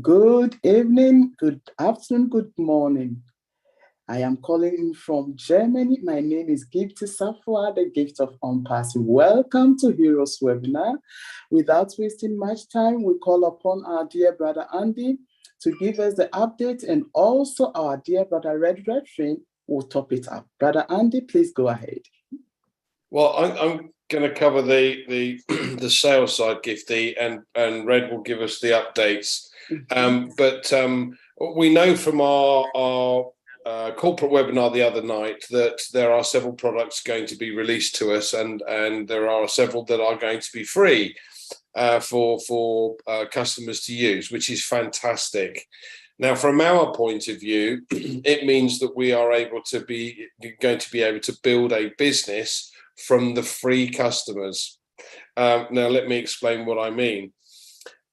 Good evening, good afternoon, good morning. I am calling in from Germany. My name is Gift Safwa, the gift of Unpassing. Welcome to Heroes webinar. Without wasting much time, we call upon our dear brother Andy to give us the update, and also our dear brother Redfin will top it up. Brother Andy, please go ahead. Well, I'm going to cover the the sales side, Gifty, and Red will give us the updates. But we know from our corporate webinar the other night that there are several products going to be released to us, and there are several that are going to be free for customers to use, which is fantastic. Now, from our point of view, it means that we are going to be able to build a business from the free customers. Now, let me explain what I mean.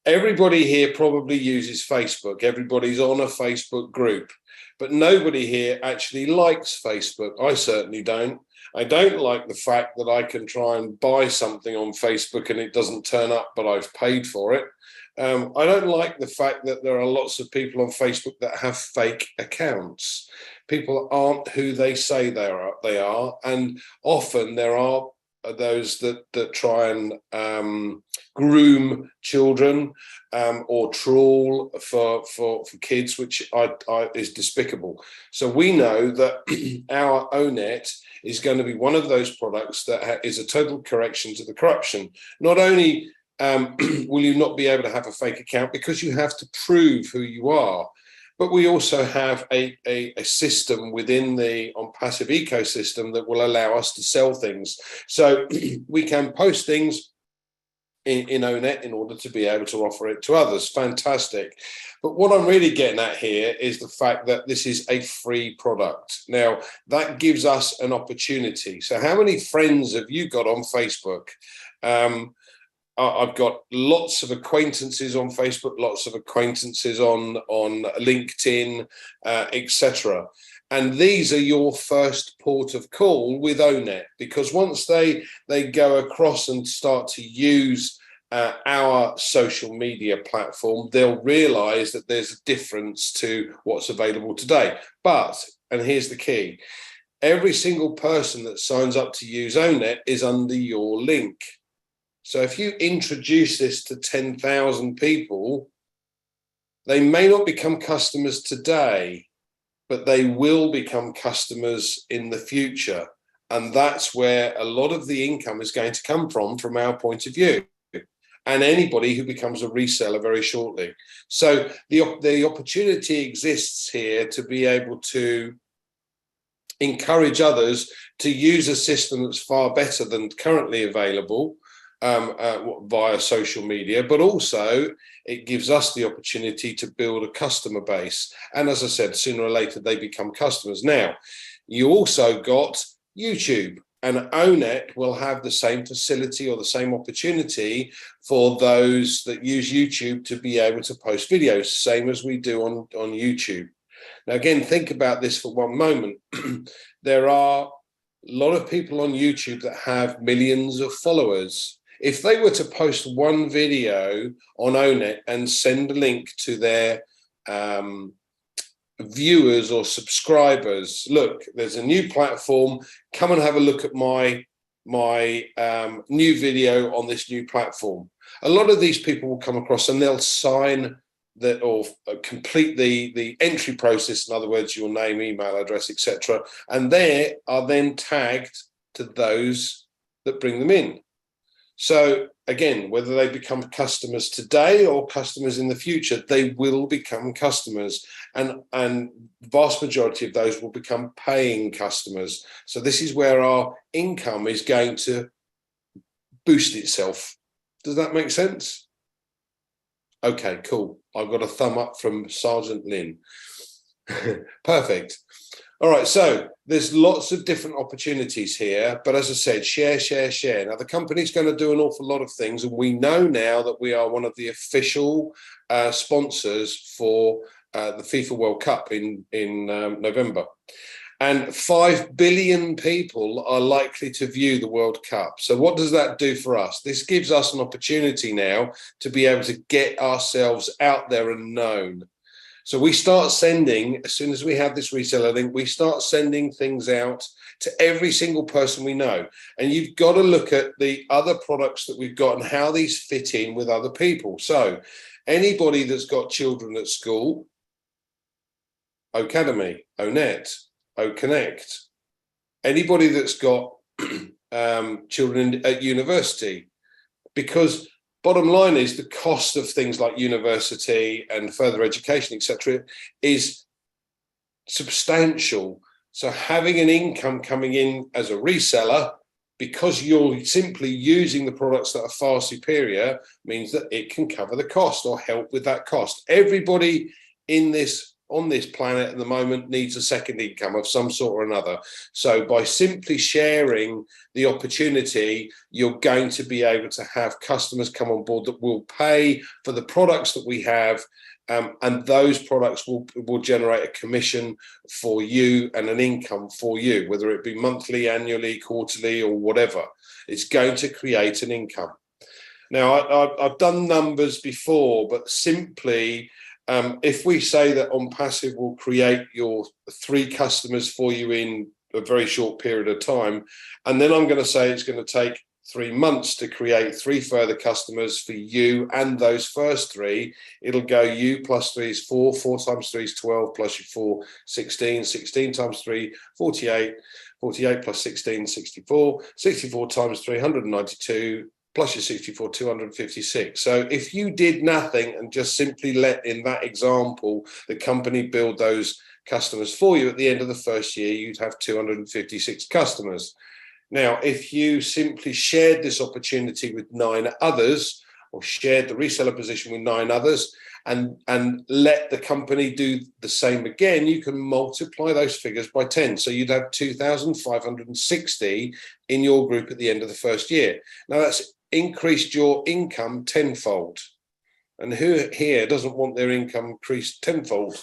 Everybody here probably uses Facebook. Everybody's on a Facebook group, but nobody here actually likes Facebook. I certainly don't. I don't like the fact that I can try and buy something on Facebook and it doesn't turn up, but I've paid for it. I don't like the fact that there are lots of people on Facebook that have fake accounts. People aren't who they say they are, and often there are those that try and groom children or trawl for kids, which is despicable. So we know that our ONET is going to be one of those products that is a total correction to the corruption. Not only will you not be able to have a fake account because you have to prove who you are, but we also have a system within the OnPassive ecosystem that will allow us to sell things. So we can post things in ONET in order to be able to offer it to others. Fantastic. But what I'm really getting at here is the fact that this is a free product. Now, that gives us an opportunity. So how many friends have you got on Facebook? I've got lots of acquaintances on Facebook, lots of acquaintances on LinkedIn, etc. And these are your first port of call with ONET, because once they go across and start to use our social media platform, they'll realize that there's a difference to what's available today. But, and here's the key, every single person that signs up to use ONET is under your link. So if you introduce this to 10,000 people, they may not become customers today, but they will become customers in the future. And that's where a lot of the income is going to come from our point of view, and anybody who becomes a reseller very shortly. So the opportunity exists here to be able to encourage others to use a system that's far better than currently available, via social media, but also it gives us the opportunity to build a customer base. And as I said, sooner or later, they become customers. Now, you also got YouTube, and ONET will have the same facility or the same opportunity for those that use YouTube to be able to post videos, same as we do on YouTube. Now, again, think about this for one moment. There are a lot of people on YouTube that have millions of followers. If they were to post one video on ONET and send a link to their viewers or subscribers, look, there's a new platform, come and have a look at my new video on this new platform. A lot of these people will come across and they'll sign that or complete the entry process, in other words, your name, email address, etc. And they are then tagged to those that bring them in. So again, whether they become customers today or customers in the future, they will become customers, and vast majority of those will become paying customers. So this is where our income is going to boost itself. Does that make sense? Okay, cool. I've got a thumb up from Sergeant Lynn. Perfect. All right, so there's lots of different opportunities here, but as I said, share. Now, the company's going to do an awful lot of things, and we know now that we are one of the official sponsors for the FIFA World Cup in November. And 5 billion people are likely to view the World Cup. So what does that do for us? This gives us an opportunity now to be able to get ourselves out there and known. So we start sending, as soon as we have this reseller link, we start sending things out to every single person we know. And you've got to look at the other products that we've got and how these fit in with other people. So anybody that's got children at school, Academy, Onet, OConnect, anybody that's got children at university, because bottom line is the cost of things like university and further education, etc., is substantial. So having an income coming in as a reseller, because you're simply using the products that are far superior, means that it can cover the cost or help with that cost. Everybody on this planet at the moment needs a second income of some sort or another. So by simply sharing the opportunity, you're going to be able to have customers come on board that will pay for the products that we have, and those products will generate a commission for you and an income for you, whether it be monthly, annually, quarterly, or whatever. It's going to create an income. Now, I've done numbers before, but simply, if we say that OnPassive will create your 3 customers for you in a very short period of time, and then I'm going to say it's going to take 3 months to create 3 further customers for you and those first 3, it'll go you plus 3 is 4, 4 times 3 is 12, plus your 4, 16, 16 times 3, 48, 48 plus 16, 64, 64 times 392, plus your 64, 256. So if you did nothing and just simply let, in that example, the company build those customers for you, at the end of the first year, you'd have 256 customers. Now, if you simply shared this opportunity with 9 others, or shared the reseller position with 9 others, and let the company do the same again, you can multiply those figures by 10. So you'd have 2,560 in your group at the end of the first year. Now that's increased your income tenfold. And who here doesn't want their income increased tenfold?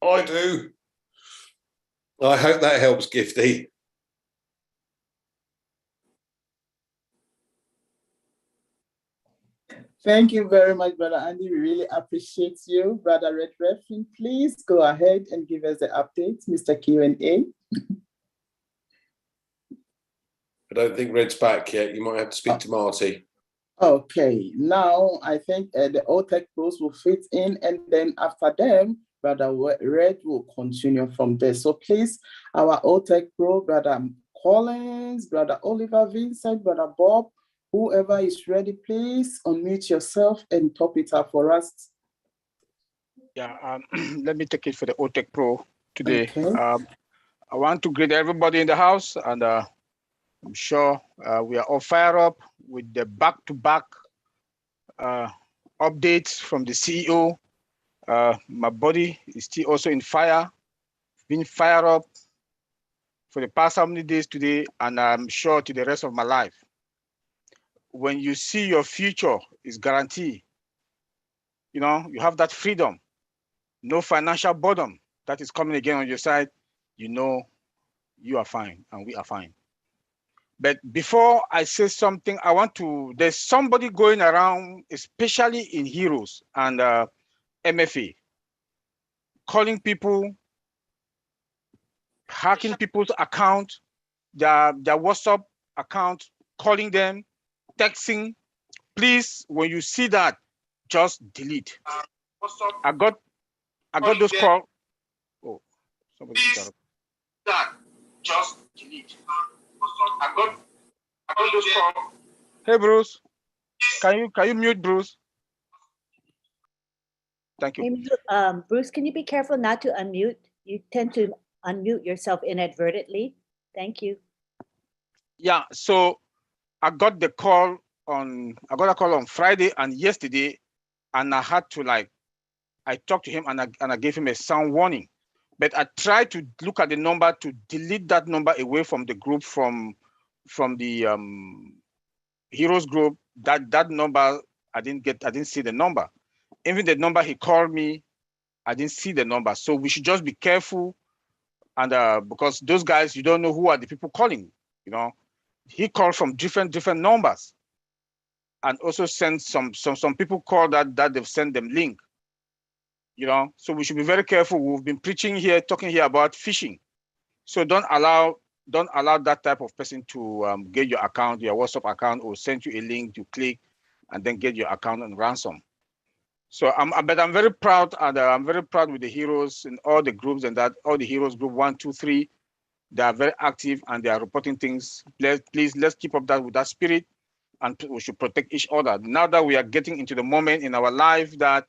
I do. I hope that helps, Gifty. Thank you very much, Brother Andy. We really appreciate you. Brother Red Referee, please go ahead and give us the updates, Mr. Q&A. I don't think Red's back yet. You might have to speak to Marty. Okay, now I think the OTech pros will fit in, and then after them, Brother Red will continue from there. So please, our OTech pro, Brother Collins, Brother Oliver Vincent, Brother Bob, whoever is ready, please unmute yourself and top it up for us. Yeah, let me take it for the OTech Pro today. Okay. I want to greet everybody in the house, and I'm sure we are all fired up with the back-to-back updates from the CEO. My body is still also in fire, been fired up for the past how many days today, and I'm sure to the rest of my life. When you see your future is guaranteed, you know, you have that freedom, no financial burden that is coming again on your side, you know you are fine and we are fine. But before I say something, I want to, there's somebody going around, especially in Heroes and MFA, calling people, hacking people's account, their WhatsApp account, calling them, texting. Please, when you see that, just delete. I got those calls. Oh, somebody interrupted. That just delete. I got those calls. Hey Bruce, can you mute Bruce? Thank you. Hey, Bruce, can you be careful not to unmute? You tend to unmute yourself inadvertently. Thank you. Yeah, so I got a call on Friday and yesterday, and I had to I talked to him and I gave him a sound warning. But I tried to look at the number to delete that number away from the group, from the Heroes group. That number I didn't see the number. Even the number he called me, I didn't see the number. So we should just be careful And because those guys, you don't know who are the people calling, you know. He called from different numbers, and also sent some people call that they've sent them link, you know. So we should be very careful. We've been preaching here, talking here about phishing. So don't allow that type of person to get your account, your WhatsApp account, or send you a link to click and then get your account on ransom. So but I'm very proud, and I'm very proud with the heroes in all the groups, and that all the heroes group 1, 2, 3, they are very active and they are reporting things. Please, let's keep up that with that spirit, and we should protect each other. Now that we are getting into the moment in our life that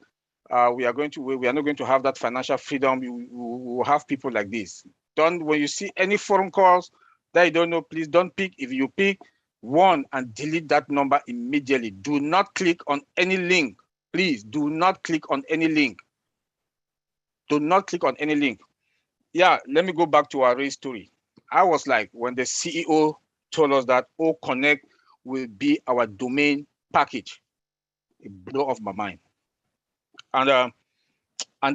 we are not going to have that financial freedom, we will have people like this. When you see any phone calls that you don't know, please don't pick. If you pick one, and delete that number immediately. Do not click on any link. Please do not click on any link. Do not click on any link. Yeah, let me go back to our race story. I was like, when the CEO told us that O Connect will be our domain package, it blew off my mind. And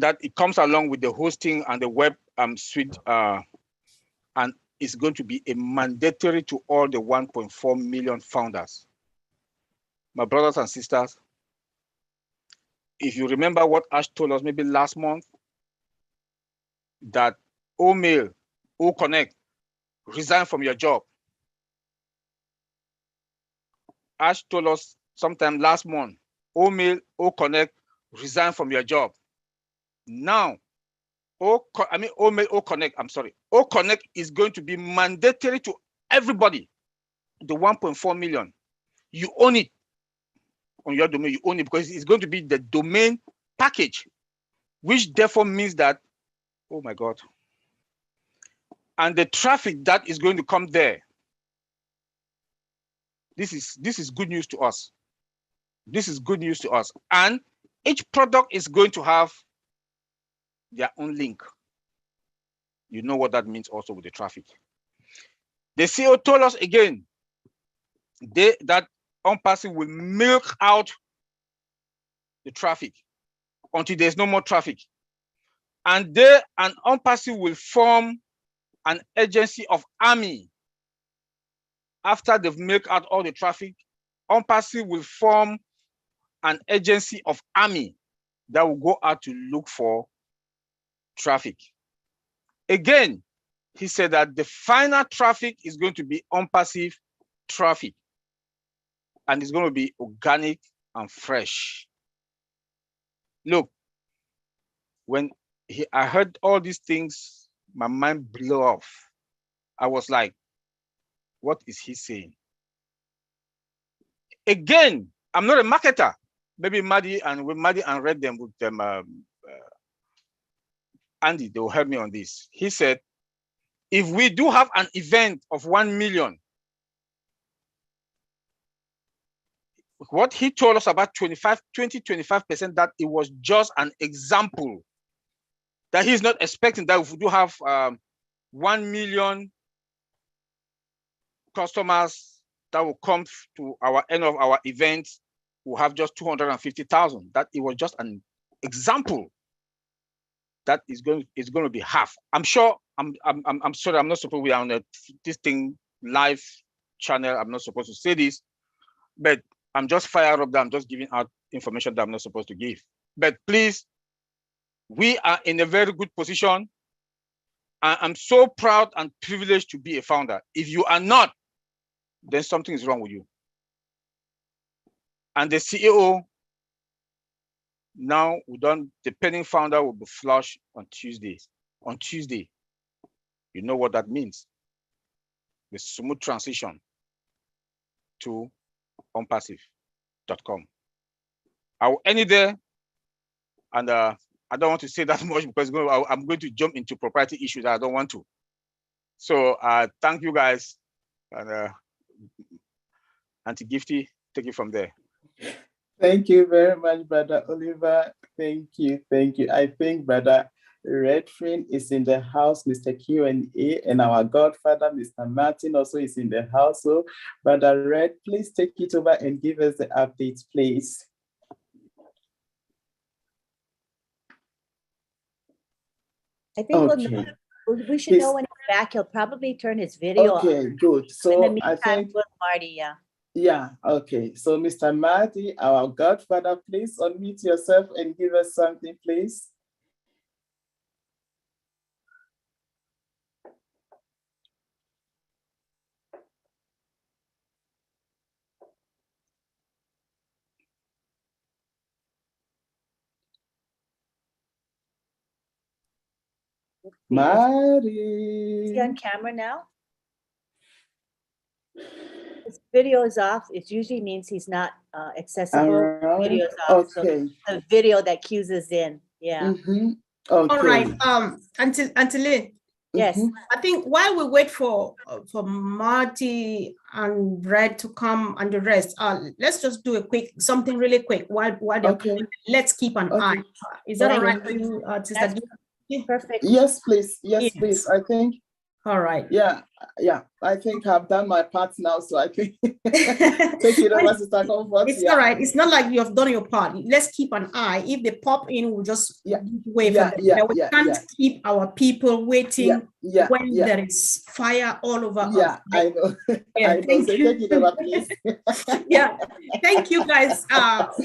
that it comes along with the hosting and the web suite, and it's going to be a mandatory to all the 1.4 million founders. My brothers and sisters, if you remember what Ash told us maybe last month, that O-Mail, O-Connect, resign from your job. Ash told us sometime last month, O-Mail, O-Connect, resign from your job. Now, O-Mail, O-Connect, I'm sorry. O-Connect is going to be mandatory to everybody, the 1.4 million. You own it on your domain, you own it, because it's going to be the domain package, which therefore means that, oh my God, and the traffic that is going to come there. This is good news to us. This is good news to us. And each product is going to have their own link. You know what that means also with the traffic. The CEO told us again that OnPassive will milk out the traffic until there's no more traffic. And OnPassive will form an agency of army. After they've milked out all the traffic, OnPassive will form an agency of army that will go out to look for traffic. Again, he said that the final traffic is going to be OnPassive traffic, and it's going to be organic and fresh. Look, when I heard all these things, my mind blew off. I was like, what is he saying? Again, I'm not a marketer. Maybe Maddie and Red them with them, Andy, they will help me on this. He said, if we do have an event of 1 million, what he told us about 20-25%, that it was just an example, that he's not expecting that if we do have 1 million customers that will come to our end of our event, we'll have just 250,000. That it was just an example. That is going to be half. I'm sure. I'm sorry. I'm not supposed to be on this thing live channel. I'm not supposed to say this, but I'm just fired up that I'm just giving out information that I'm not supposed to give. But please, we are in a very good position. I'm so proud and privileged to be a founder. If you are not, then something is wrong with you. And the CEO, now the pending founder will be flushed on Tuesday. On Tuesday, you know what that means. The smooth transition to onpassive.com. I will end it there, and I don't want to say that much because I'm going to jump into proprietary issues that I don't want to. So thank you guys, and Auntie Gifty, take it from there. Thank you very much, Brother Oliver. Thank you. I think Brother Redfin is in the house, Mr. Q&A, and our godfather, Mr. Martin, also is in the house. So, Brother Red, please take it over and give us the updates, please. I think we'll We should know when he's back. He'll probably turn his video on. Okay, good. In the So I meantime, think, with Marty, yeah. yeah, okay. So Mr. Marty, our godfather, please unmute yourself and give us something, please. Marty. Is he on camera now? His video is off. It usually means he's not accessible. Around. Video's off. Okay. So the video that cues us in. Yeah. Mm-hmm. Okay. All right. Until Yes. Mhm. I think while we wait for Marty and Red to come and the rest, let's just do something really quick while they're Okay. coming. Let's keep an Okay. eye. Is that all right Okay. for you, Sister? That's Dee? perfect. Yes, please. Yes, Yes. please. I think, All right. yeah. I think I've done my part now, so I can take it over, Sister Comfort. It's Yeah. all right. It's not like you have done your part. Let's keep an eye. If they pop in, we'll just Yeah. wait Yeah, for them. yeah, But we yeah, can't yeah. keep our people waiting when Yeah. there is fire all over Yeah, us. I know. Yeah, I know. thank So you. take it over, please. Yeah, thank you guys.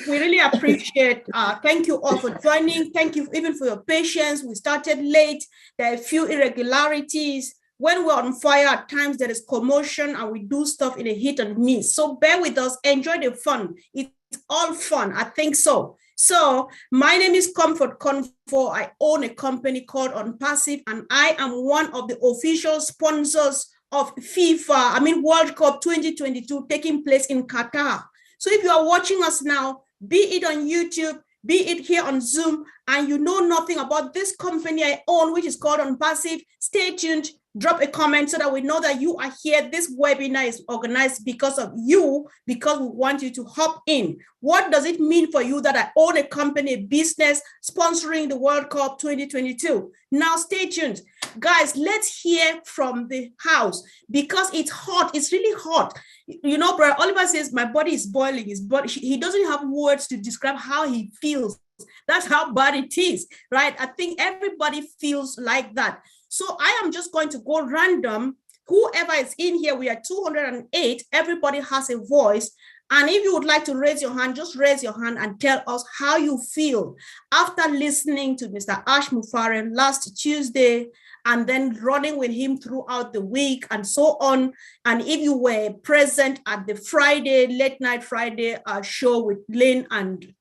We really appreciate. Thank you all for joining. Thank you even for your patience. We started late. There are a few irregularities. When we're on fire, at times there is commotion and we do stuff in a hit and miss. So bear with us. Enjoy the fun. It's all fun. I think so. So my name is Comfort Confor. I own a company called OnPassive, and I am one of the official sponsors of World Cup 2022 taking place in Qatar. So if you are watching us now, be it on YouTube, be it here on Zoom, and you know nothing about this company I own, which is called OnPassive, stay tuned. Drop a comment so that we know that you are here. This webinar is organized because of you, because we want you to hop in. What does it mean for you that I own a company, a business sponsoring the World Cup 2022? Now stay tuned. Guys, let's hear from the house because it's hot. It's really hot. You know, Brother Oliver says, my body is boiling. He doesn't have words to describe how he feels. That's how bad it is, right? I think everybody feels like that. So I am just going to go random. Whoever is in here, we are 208. Everybody has a voice. And if you would like to raise your hand, just raise your hand and tell us how you feel after listening to Mr. Ash Mufareh last Tuesday and then running with him throughout the week and so on. And if you were present at the late night Friday show with Lynn and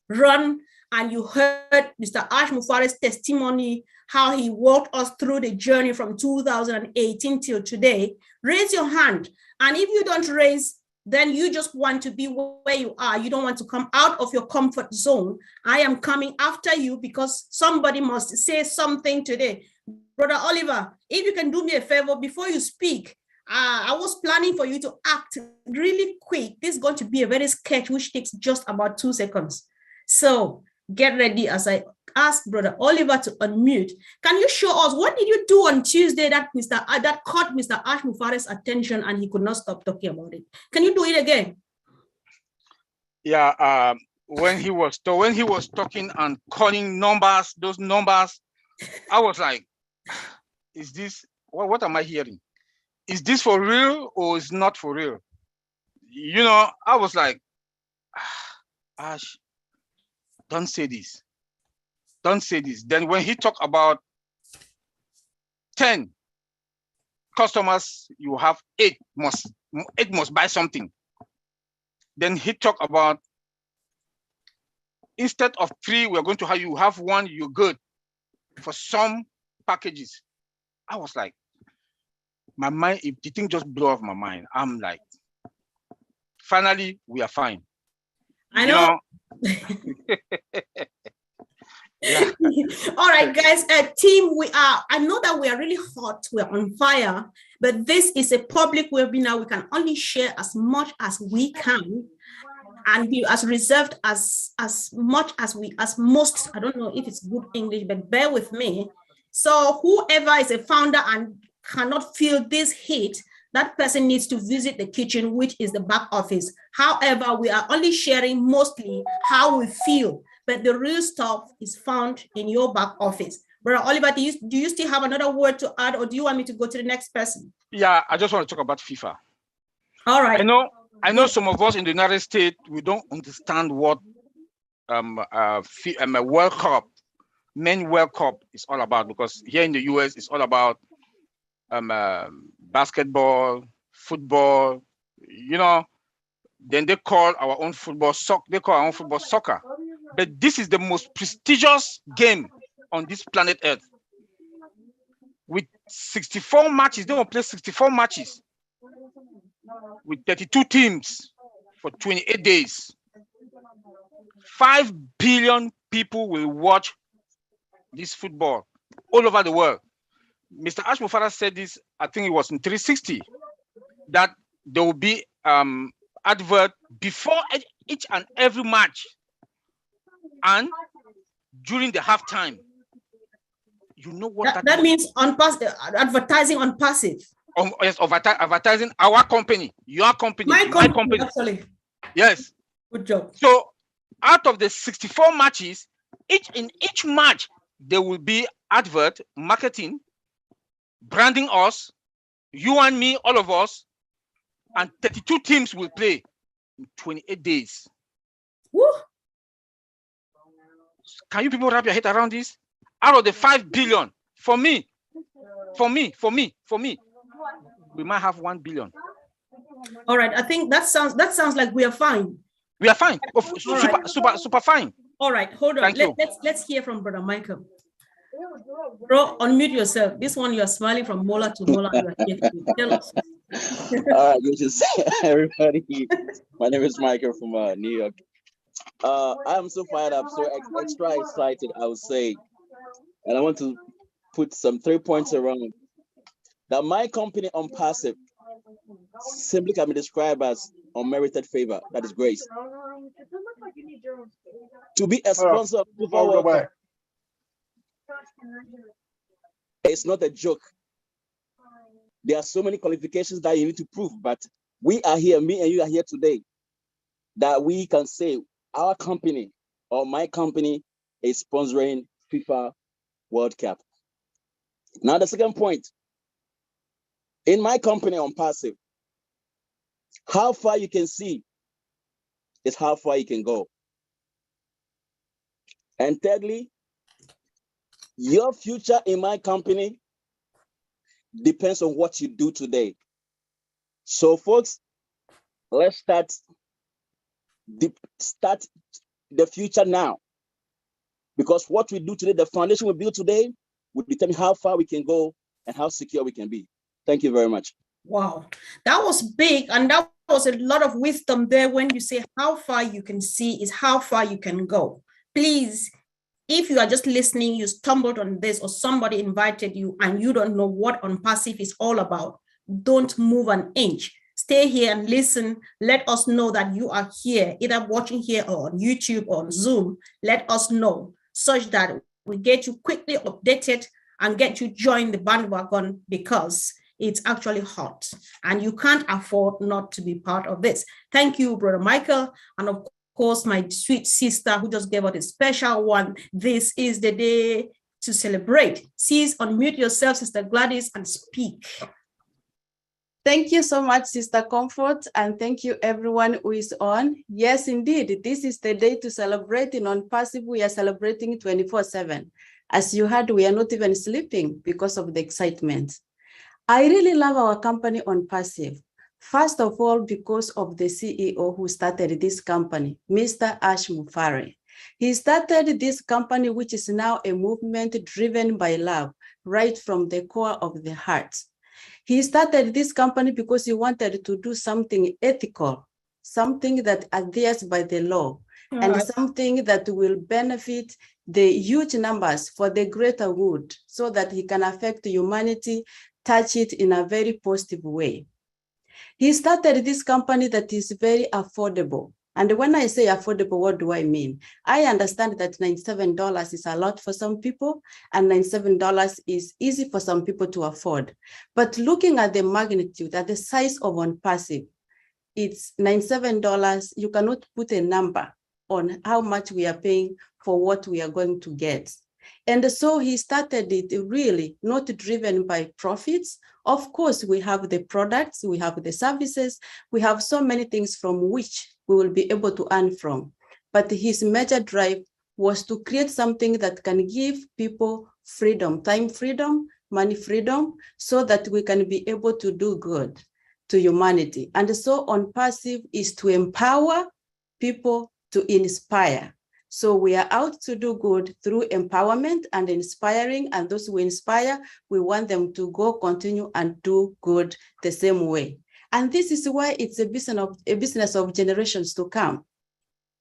Ron, and you heard Mr. Ash Mufareh's testimony, how he walked us through the journey from 2018 till today, raise your hand. And if you don't raise, then you just want to be where you are. You don't want to come out of your comfort zone. I am coming after you because somebody must say something today. Brother Oliver, if you can do me a favor before you speak, I was planning for you to act really quick. This is going to be a very sketch, which takes just about 2 seconds. So get ready as I ask Brother Oliver to unmute. Can you show us what did you do on Tuesday that caught Mr. Ash Mufareh's attention and he could not stop talking about it? Can you do it again? Yeah, when he was talking and calling numbers, those numbers, I was like, is this what am I hearing? Is this for real or is not for real? You know, I was like, Ash, don't say this. Don't say this. Then when he talked about 10 customers, you have 8 must buy something. Then he talked about instead of 3, we're going to have you have 1, you're good for some packages. I was like, my mind, if the thing just blew off my mind, I'm like, finally, we are fine. I know. Yeah. All right, guys, team, I know that we are really hot, we're on fire, but this is a public webinar. We can only share as much as we can and be as reserved as much as most, I don't know if it's good English, but bear with me. So whoever is a founder and cannot feel this heat, that person needs to visit the kitchen, which is the back office. However, we are only sharing mostly how we feel, but the real stuff is found in your back office. Brother Oliver, do you still have another word to add, or do you want me to go to the next person? Yeah, I just want to talk about FIFA. All right. I know some of us in the United States, we don't understand what a World Cup, Men World Cup is all about, because here in the US, it's all about basketball, football, you know. Then they call our own football soccer. But this is the most prestigious game on this planet Earth. With 64 matches, they will play 64 matches with 32 teams for 28 days. 5 billion people will watch this football all over the world. Mr. Ash Mufarah said this, I think it was in 360, that there will be advert before each and every match and during the halftime. You know what that means on advertising on passive. Yes, advertising our company, your company, my company. Actually. Yes. Good job. So out of the 64 matches, in each match, there will be advert, marketing, branding us, you and me, all of us, and 32 teams will play in 28 days. Woo. Can you people wrap your head around this? Out of the 5 billion, for me, we might have 1 billion. All right, I think that sounds like we are fine. We are fine. Super fine. All right, hold on. Let's hear from Brother Michael. Bro, unmute yourself. This one you are smiling from molar to molar. Tell us. All right, good to see everybody. My name is Michael from New York. I'm so fired up, so extra excited, I would say. And I want to put some 3 points around that my company on passive simply can be described as unmerited favor. That is grace. To be a sponsor of FIFA World Cup, it's not a joke. There are so many qualifications that you need to prove, but we are here, me and you are here today, that we can say our company or my company is sponsoring FIFA World Cup. Now, the second point, in my company on passive, how far you can see is how far you can go. And thirdly, your future in my company depends on what you do today. So folks, let's start the future now. Because what we do today, the foundation we build today, will determine how far we can go and how secure we can be. Thank you very much. Wow, that was big, and that was a lot of wisdom there. When you say how far you can see is how far you can go. Please, if you are just listening, you stumbled on this, or somebody invited you and you don't know what On Passive is all about, don't move an inch. Stay here and listen. Let us know that you are here, either watching here or on YouTube or on Zoom. Let us know, such that we get you quickly updated and get you join the bandwagon, because it's actually hot and you can't afford not to be part of this. Thank you, Brother Michael. And of course, my sweet sister who just gave us a special one. This is the day to celebrate. Please unmute yourself, Sister Gladys, and speak. Thank you so much, Sister Comfort, and thank you everyone who is on. Yes, indeed, this is the day to celebrate. In On Passive, we are celebrating 24/7. As you heard, we are not even sleeping because of the excitement. I really love our company On Passive. First of all, because of the CEO who started this company, Mr. Ash Mufarah. He started this company, which is now a movement driven by love, right from the core of the heart. He started this company because he wanted to do something ethical, something that adheres by the law, and something that will benefit the huge numbers for the greater good, so that he can affect humanity, touch it in a very positive way. He started this company that is very affordable. And when I say affordable, what do I mean? I understand that $97 is a lot for some people, and $97 is easy for some people to afford. But looking at the magnitude, at the size of On Passive, it's $97. You cannot put a number on how much we are paying for what we are going to get. And so he started it really not driven by profits. Of course, we have the products, we have the services, we have so many things from which we will be able to earn from. But his major drive was to create something that can give people freedom, time freedom, money freedom, so that we can be able to do good to humanity. And so On Passive is to empower people to inspire. So we are out to do good through empowerment and inspiring, and those who inspire, we want them to go continue and do good the same way. And this is why it's a business of generations to come.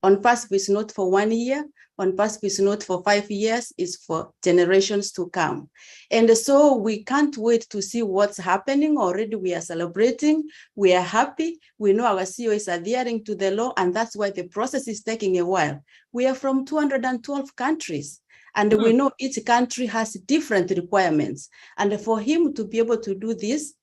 On Passive is not for 1 year, On Passive is not for 5 years, it's for generations to come. And so we can't wait to see what's happening. Already we are celebrating, we are happy, we know our CEO is adhering to the law, and that's why the process is taking a while. We are from 212 countries, and we know each country has different requirements. And for him to be able to do this,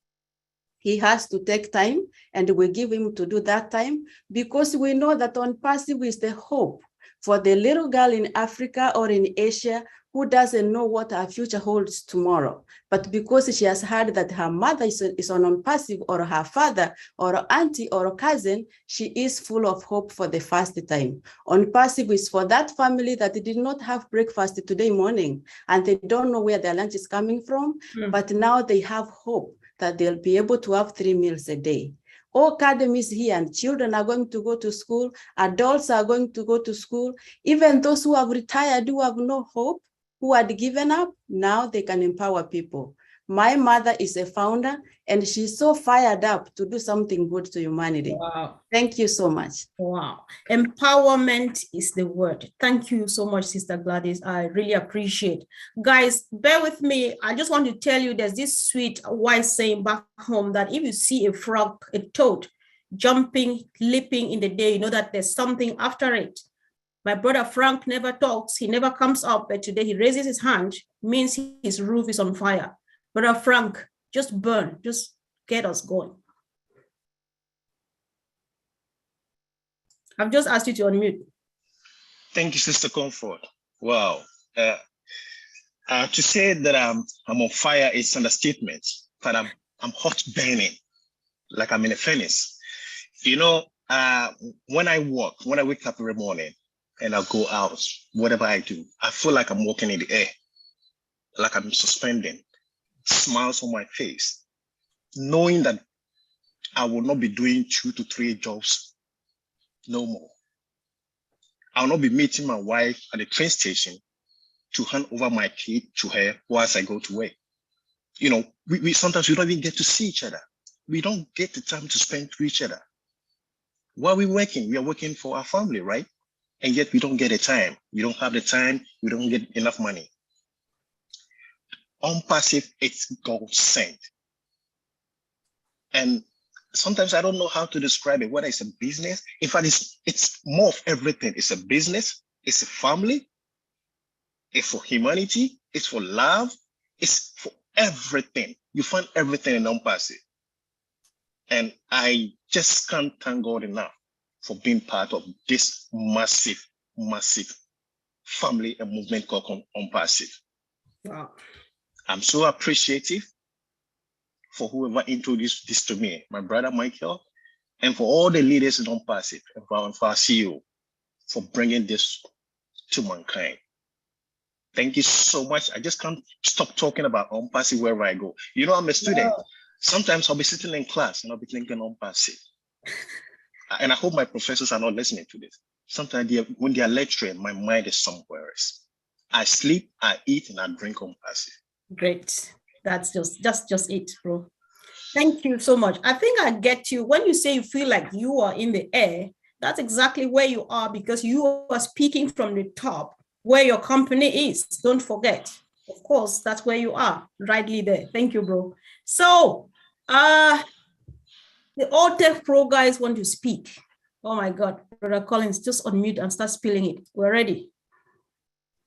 he has to take time, and we give him to do that time, because we know that On Passive is the hope for the little girl in Africa or in Asia who doesn't know what her future holds tomorrow. But because she has heard that her mother is on Passive, or her father or auntie or cousin, she is full of hope for the first time. On Passive is for that family that did not have breakfast today morning, and they don't know where their lunch is coming from, but now they have hope that they'll be able to have 3 meals a day. All academies here, and children are going to go to school, adults are going to go to school, even those who have retired, who have no hope, who had given up, now they can empower people. My mother is a founder, and she's so fired up to do something good to humanity. Wow. Thank you so much. Wow. Empowerment is the word. Thank you so much, Sister Gladys. I really appreciate. Guys, bear with me. I just want to tell you there's this sweet wise saying back home that if you see a frog, a toad, jumping, leaping in the day, you know that there's something after it. My brother Frank never talks. He never comes up, but today he raises his hand, means his roof is on fire. Brother Frank, just burn, just get us going. I've just asked you to unmute. Thank you, Sister Comfort. Wow. To say that I'm on fire is an understatement, but I'm hot burning, like I'm in a furnace. You know, when I wake up every morning and I go out, whatever I do, I feel like I'm walking in the air, like I'm suspending, smiles on my face, knowing that I will not be doing 2 to 3 jobs no more. I'll not be meeting my wife at the train station to hand over my kid to her whilst I go to work. You know, we sometimes we don't even get to see each other. We don't get the time to spend with each other. While we're working, we are working for our family, right? And yet we don't get the time. We don't have the time. We don't get enough money. On Passive, it's God sent. And sometimes I don't know how to describe it, whether it's a business. In fact, it's more of everything. It's a business, it's a family, it's for humanity, it's for love, it's for everything. You find everything in On Passive. And I just can't thank God enough for being part of this massive, massive family and movement called On Passive. Wow. I'm so appreciative for whoever introduced this to me, my brother Michael, and for all the leaders in On Passive, and for our CEO, for bringing this to mankind. Thank you so much. I just can't stop talking about On Passive wherever I go. You know, I'm a student. Yeah. Sometimes I'll be sitting in class and I'll be thinking On Passive. And I hope my professors are not listening to this. Sometimes when they are lecturing, my mind is somewhere else. I sleep, I eat, and I drink On Passive. Great. That's just it, bro. Thank you so much. I think I get you. When you say you feel like you are in the air, that's exactly where you are, because you are speaking from the top where your company is. Don't forget. Of course, that's where you are, rightly there. Thank you, bro. So, the All Tech Pro guys want to speak. Oh my God, Brother Collins, just unmute and start spilling it. We're ready.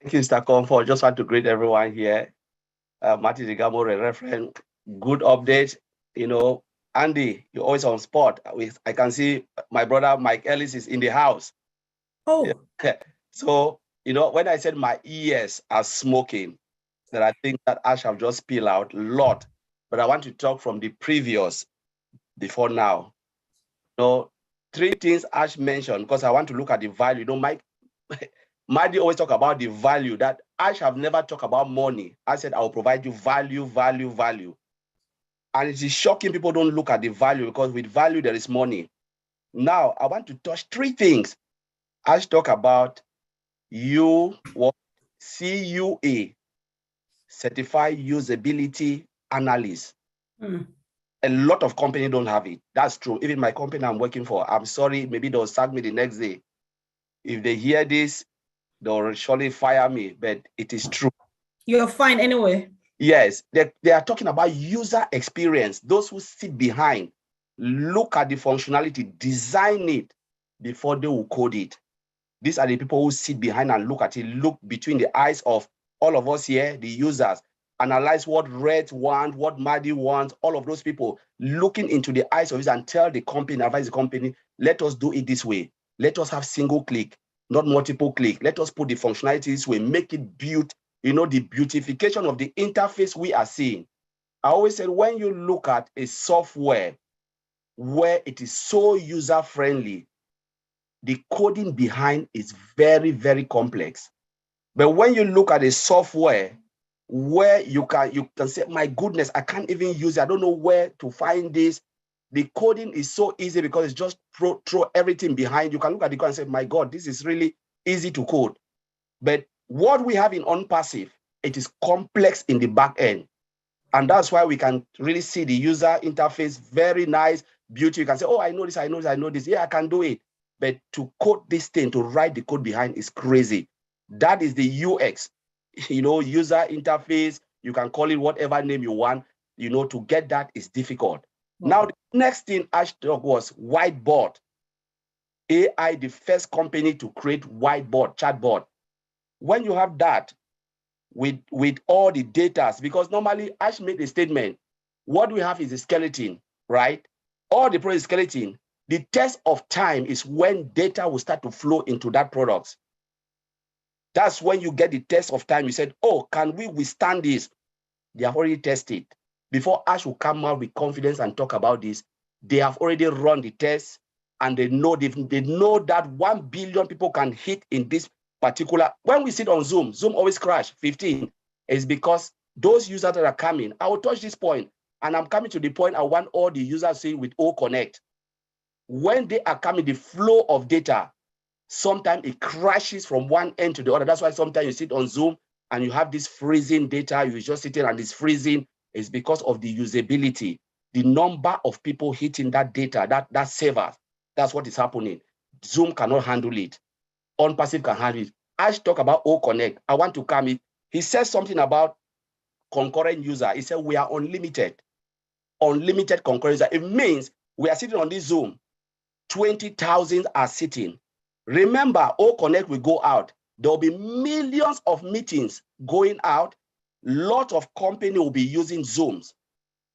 Thank you, Mr. Comfort. Just want to greet everyone here. Marty Digamo, reference, good update. You know, Andy, you're always on spot. I can see my brother Mike Ellis is in the house. Oh. Yeah. So You know, when I said my ears are smoking, that I think that Ash have just spilled out a lot, but I want to talk from the previous before now. So 3 things Ash mentioned, because I want to look at the value. You know, Madi always talk about the value that Ash have never talked about money. I said, I will provide you value, value, value. And it is shocking people don't look at the value, because with value, there is money. Now, I want to touch 3 things. Ash talk about CUA, Certified Usability Analyst. A lot of companies don't have it. That's true. Even my company I'm working for, I'm sorry, maybe they'll sack me the next day. If they hear this, they'll surely fire me, but it is true. You're fine anyway. Yes, they are talking about user experience. Those who sit behind, look at the functionality, design it before they will code it. These are the people who sit behind and look at it, look between the eyes of all of us here, the users, analyze what Red wants, what Madi wants, all of those people looking into the eyes of it and tell the company, advise the company, let us do it this way. Let us have single click, not multiple click. Let us put the functionality this way, make it built, you know, the beautification of the interface we are seeing. I always said, when you look at a software where it is so user-friendly, the coding behind is very, very complex. But when you look at a software where you can say, my goodness, I can't even use it. I don't know where to find this. The coding is so easy because it's just throw everything behind. You can look at the code and say, my God, this is really easy to code. But what we have in OnPassive, it is complex in the back end. And that's why we can really see the user interface, very nice, beauty. You can say, oh, I know this, I know this, I know this. Yeah, I can do it. But to code this thing, to write the code behind is crazy. That is the UX, you know, user interface. You can call it whatever name you want. You know, to get that is difficult. Wow. Now, the next thing Ash talked was whiteboard. AI, the first company to create whiteboard, chatbot. When you have that with all the data, because normally Ash made a statement, what we have is a skeleton, right? All the product skeleton. The test of time is when data will start to flow into that product. That's when you get the test of time. You said, oh, can we withstand this? They have already tested. Before Ash will come out with confidence and talk about this, they have already run the test, and they know that 1 billion people can hit in this particular. When we sit on Zoom always crash 15. It's because those users that are coming, I will touch this point, and I'm coming to the point I want all the users saying with O Connect. When they are coming, the flow of data, sometimes it crashes from one end to the other. That's why sometimes you sit on Zoom and you have this freezing data, you're just sitting and it's freezing. It's because of the usability, the number of people hitting that data, that server. That's what is happening. Zoom cannot handle it. OnPassive can handle it. Ash talk about O Connect. I want to come in. He says something about concurrent user. He said we are unlimited concurrent user. It means we are sitting on this Zoom. 20,000 are sitting. Remember, O Connect will go out. There will be millions of meetings going out. Lot of company will be using Zooms.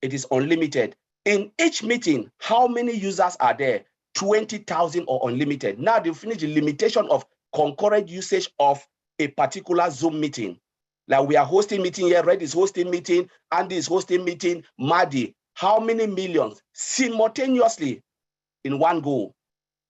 It is unlimited. In each meeting, how many users are there? 20,000 or unlimited. Now they finish the limitation of concurrent usage of a particular Zoom meeting. Like we are hosting meeting here, Red is hosting meeting, Andy is hosting meeting, Madi. How many millions simultaneously in one go?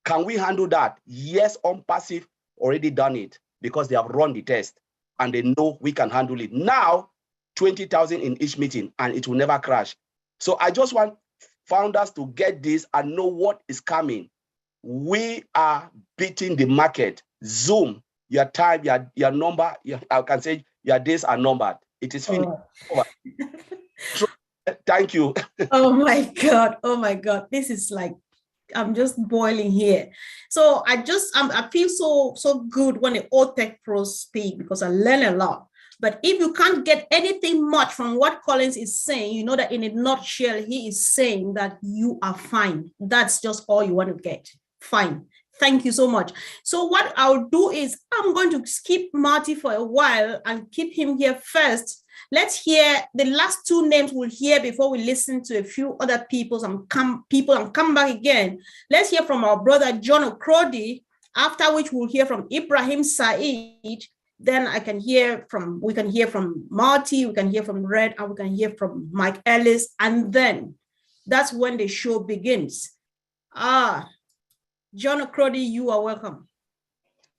Can we handle that? Yes, OnPassive already done it because they have run the test and they know we can handle it. Now, 20,000 in each meeting and it will never crash. So I just want founders to get this and know what is coming. We are beating the market. Zoom, your time, your number, I can say your days are numbered. It is finished. Oh. Thank you. Oh my God. Oh my God. This is like, I'm just boiling here. So I feel so good when the old tech pros speak because I learn a lot. But if you can't get anything much from what Collins is saying, you know that in a nutshell, he is saying that you are fine. That's just all you want to get. Fine. Thank you so much. So what I'll do is I'm going to skip Marty for a while and keep him here first. Let's hear the last 2 names we'll hear before we listen to a few other people and come back again. Let's hear from our brother John Okrodi, after which we'll hear from Ibrahim Said, Then we can hear from Marty, we can hear from Red, and we can hear from Mike Ellis. And then that's when the show begins. John Okrodi, you are welcome.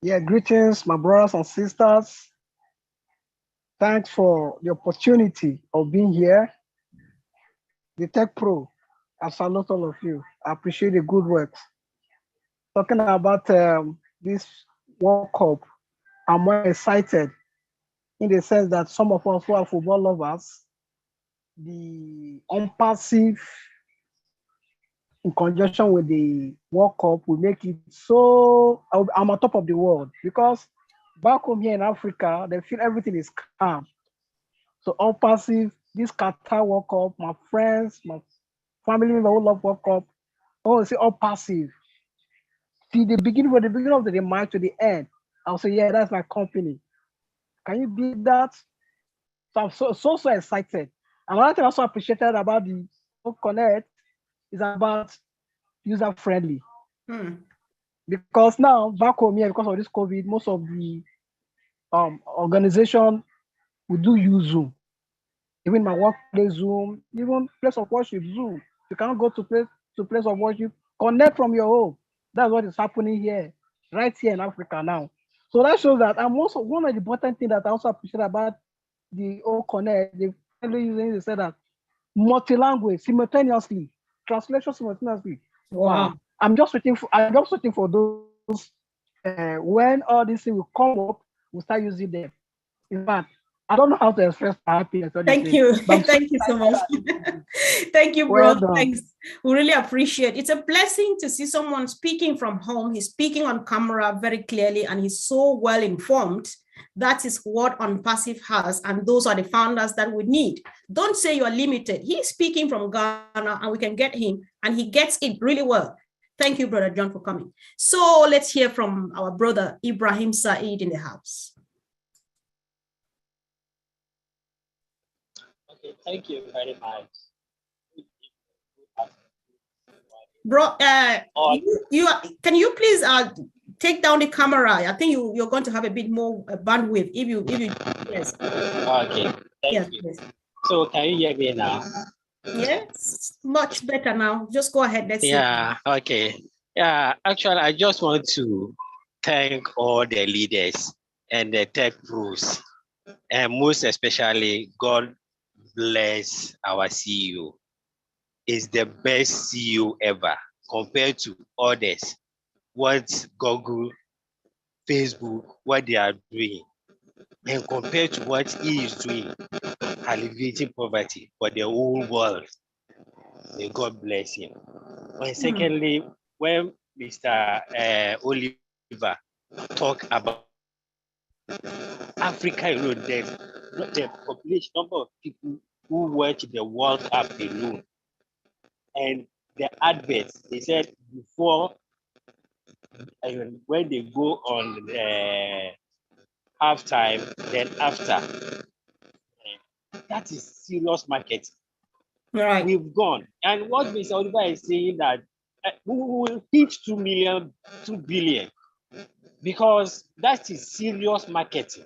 Yeah, greetings, my brothers and sisters. Thanks for the opportunity of being here. The Tech Pro, I salute all of you. I appreciate the good work. Talking about this World Cup, I'm more excited in the sense that some of us who are football lovers, the unpassive in conjunction with the World Cup will make it so, I'm on top of the world, because back home here in Africa, they feel everything is calm. So unpassive, this Qatar World Cup, my friends, my family members who love World Cup, I want to say unpassive. See the beginning of the match to the end, I'll say, yeah, that's my company. Can you beat that? So I'm so excited. Another thing I also appreciated about the Connect is about user-friendly. Because now, back home here, because of this COVID, most of the organization will do use Zoom. Even my workplace Zoom, even place of worship Zoom. You cannot go to place of worship, connect from your home. That's what is happening here, right here in Africa now. So that shows that, and also one of the important things that I also appreciate about the Connect, they say that multi-language simultaneously, translation simultaneously. Wow. I'm just waiting for those when all these things will come up, we'll start using them. In fact, I don't know how to express my happiness. Thank you. Thank you so much. Thank you, bro. Well, thanks. We really appreciate it. It's a blessing to see someone speaking from home. He's speaking on camera very clearly, and he's so well informed. That is what Unpassive has, and those are the founders that we need. Don't say you're limited. He's speaking from Ghana, and we can get him, and he gets it really well. Thank you, Brother John, for coming. So let's hear from our brother Ibrahim Said in the house. Okay, thank you very much. Bro, can you please take down the camera? I think you're going to have a bit more bandwidth if you yes. Okay, thank you. Please. So can you hear me now? Yes, much better now. Just go ahead. Let's see. Okay. Yeah, actually, I just want to thank all the leaders and the tech pros, and most especially, God bless our CEO. Is the best CEO ever compared to others. What Google, Facebook, what they are doing, and compared to what he is doing, alleviating poverty for the whole world. May God bless him. And secondly, when Mr. Oliver talk about Africa, you know, the population number of people who watch the World Cup alone, and the adverts, they said before, when they go on halftime, then after, that is serious market. Right. We've gone. And what Mr. Oliver is saying that we will hit 2 billion, because that is serious marketing.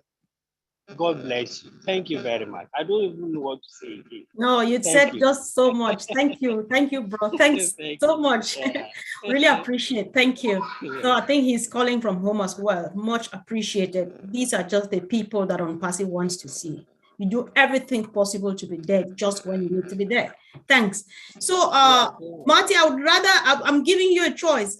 God bless you. Thank you very much. I don't even know what to say again. No, you said just so much. Thank you. Thank you, bro. Thanks so much. Yeah. Really appreciate it. Thank you. Yeah. So I think he's calling from home as well. Much appreciated. These are just the people that Unpassive wants to see. You do everything possible to be there just when you need to be there. Thanks. So, Marty, I would rather, I'm giving you a choice.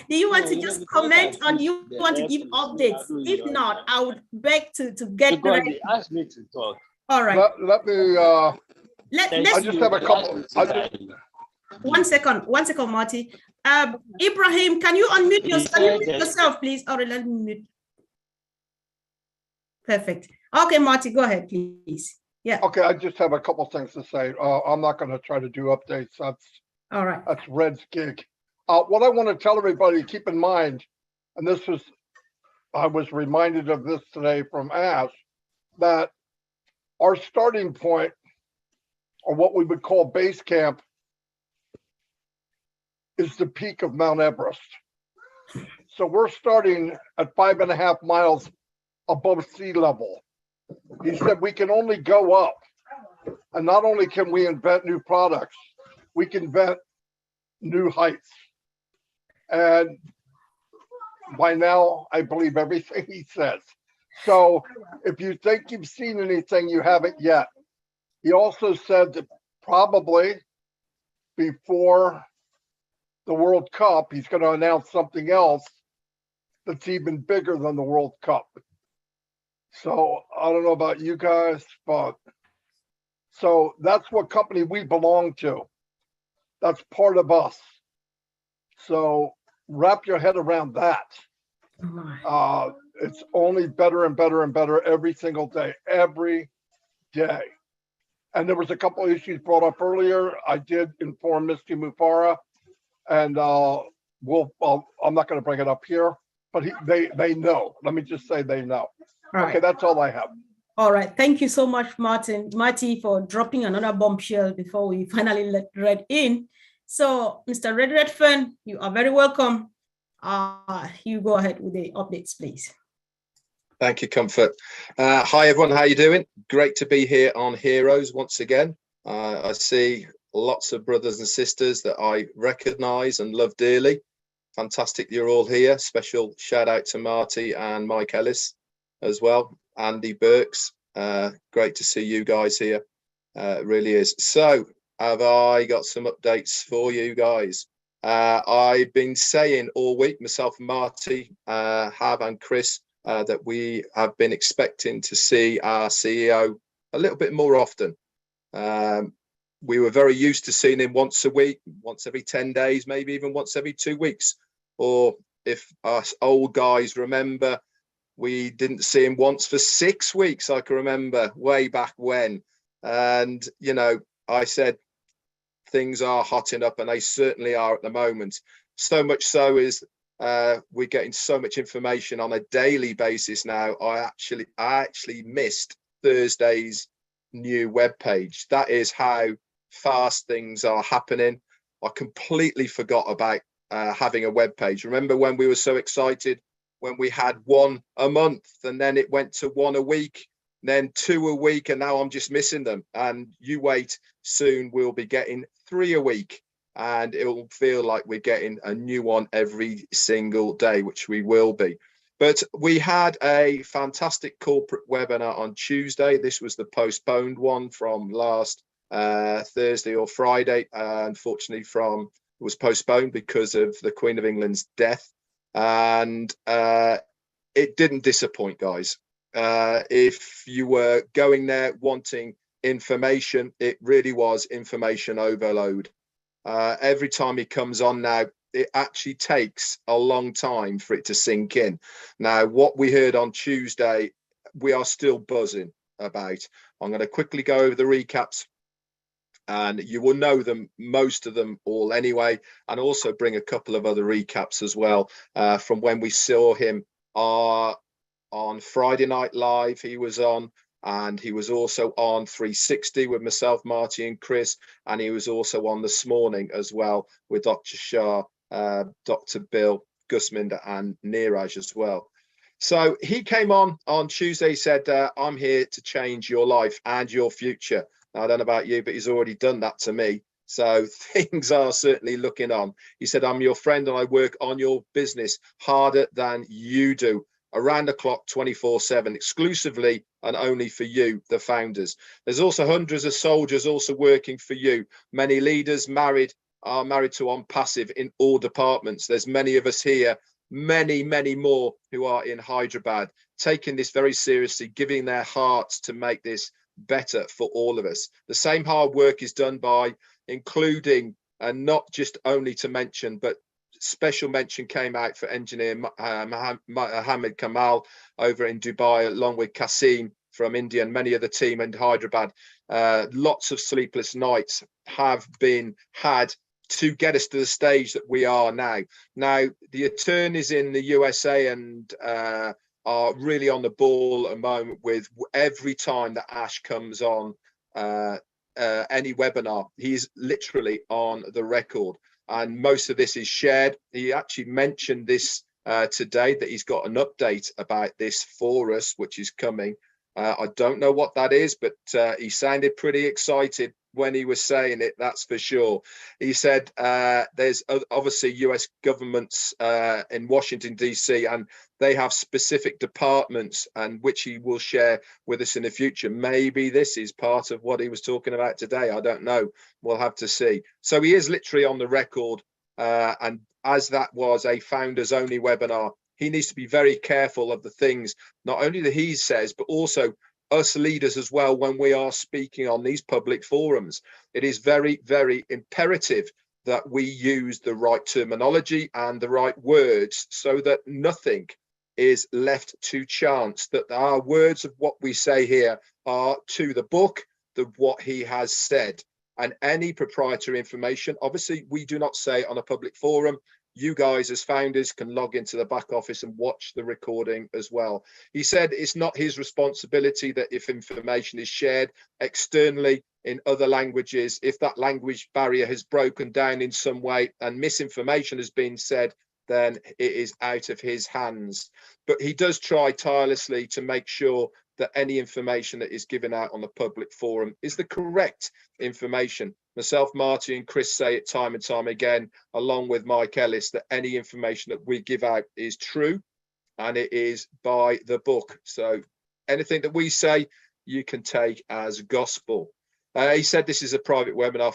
Do you want to just comment on, you want to give updates? If not, I would beg to get ready. They asked me to talk. All right. Let me, I just have a couple. One second, Marty. Ibrahim, can you unmute yourself, please? Or let me mute. Perfect. Okay, Marty, go ahead, please. Yeah. Okay, I just have a couple things to say. I'm not going to try to do updates. That's all right. That's Red's gig. What I want to tell everybody, keep in mind, and I was reminded of this today from Ash, that our starting point, or what we would call base camp, is the peak of Mount Everest. So we're starting at 5.5 miles above sea level. He said we can only go up. And not only can we invent new products, we can invent new heights. And by now, I believe everything he says. So if you think you've seen anything, you haven't yet. He also said that probably before the World Cup, he's going to announce something else that's even bigger than the World Cup. So I don't know about you guys, but so that's what company we belong to. That's part of us. So wrap your head around that. It's only better and better and better every single day, every day. And there was a couple of issues brought up earlier. I did inform Misty Mufara, and I'm not going to bring it up here, but they know. Let me just say they know. Right. Okay, that's all I have. All right. Thank you so much, Marty, for dropping another bombshell before we finally let Red in. So, Mr. Red Redfern, you are very welcome. You go ahead with the updates, please. Thank you, Comfort. Hi, everyone. How you doing? Great to be here on Heroes once again. I see lots of brothers and sisters that I recognise and love dearly. Fantastic you're all here. Special shout out to Marty and Mike Ellis as well. Andy Burks. Great to see you guys here. It really is. So, have I got some updates for you guys? I've been saying all week, myself and Marty and Chris, that we have been expecting to see our CEO a little bit more often. We were very used to seeing him once a week, once every 10 days, maybe even once every 2 weeks. Or if us old guys remember, we didn't see him once for 6 weeks, I can remember way back when. And, you know, I said, things are hotting up, and they certainly are at the moment. So much so is we're getting so much information on a daily basis now. I actually missed Thursday's new webpage. That is how fast things are happening. I completely forgot about having a webpage. Remember when we were so excited when we had one a month, and then it went to one a week, then 2 a week, and now I'm just missing them. And you wait, soon we'll be getting 3 a week, and it will feel like we're getting a new one every single day, which we will be. But we had a fantastic corporate webinar on Tuesday. This was the postponed one from last Thursday or Friday. Unfortunately, it was postponed because of the Queen of England's death. And it didn't disappoint, guys. If you were going there wanting information, it really was information overload. Every time he comes on now, it actually takes a long time for it to sink in. Now, what we heard on Tuesday, we are still buzzing about. I'm going to quickly go over the recaps, and you will know them, most of them all anyway, and also bring a couple of other recaps as well from when we saw him on Friday Night Live. He was on, and he was also on 360 with myself, Marty and Chris, and he was also on this morning as well with Dr. Shah, Dr. Bill, Gusminder and Neeraj as well. So he came on Tuesday. He said, I'm here to change your life and your future. Now, I don't know about you, but he's already done that to me. So things are certainly looking on. He said, I'm your friend and I work on your business harder than you do, around the clock, 24/7, exclusively and only for you, the founders. There's also hundreds of soldiers also working for you. Many leaders are married to On Passive in all departments. There's many of us here, many more who are in Hyderabad, taking this very seriously, giving their hearts to make this better for all of us. The same hard work is done by including, and not just only to mention, but special mention came out for engineer Mohammed Kamal over in Dubai, along with Kasim from India and many of the team in Hyderabad. Lots of sleepless nights have been had to get us to the stage that we are now. Now, the attorneys in the USA and are really on the ball at the moment with every time that Ash comes on any webinar, he's literally on the record. And most of this is shared. He actually mentioned this today that he's got an update about this for us, which is coming. I don't know what that is, but he sounded pretty excited when he was saying it, that's for sure. He said there's obviously US governments in Washington, D.C., and they have specific departments, and which he will share with us in the future. Maybe this is part of what he was talking about today. I don't know. We'll have to see. So he is literally on the record, and as that was a founders only webinar, he needs to be very careful of the things, not only that he says, but also us leaders as well when we are speaking on these public forums. It is very, very imperative that we use the right terminology and the right words so that nothing is left to chance, that our words of what we say here are to the book, what he has said. And any proprietary information, obviously we do not say on a public forum. You guys as founders can log into the back office and watch the recording as well. He said it's not his responsibility that if information is shared externally in other languages, if that language barrier has broken down in some way and misinformation has been said, then it is out of his hands. But he does try tirelessly to make sure that any information that is given out on the public forum is the correct information. Myself, Marty and Chris say it time and time again, along with Mike Ellis, that any information that we give out is true and it is by the book. So anything that we say, you can take as gospel. He said this is a private webinar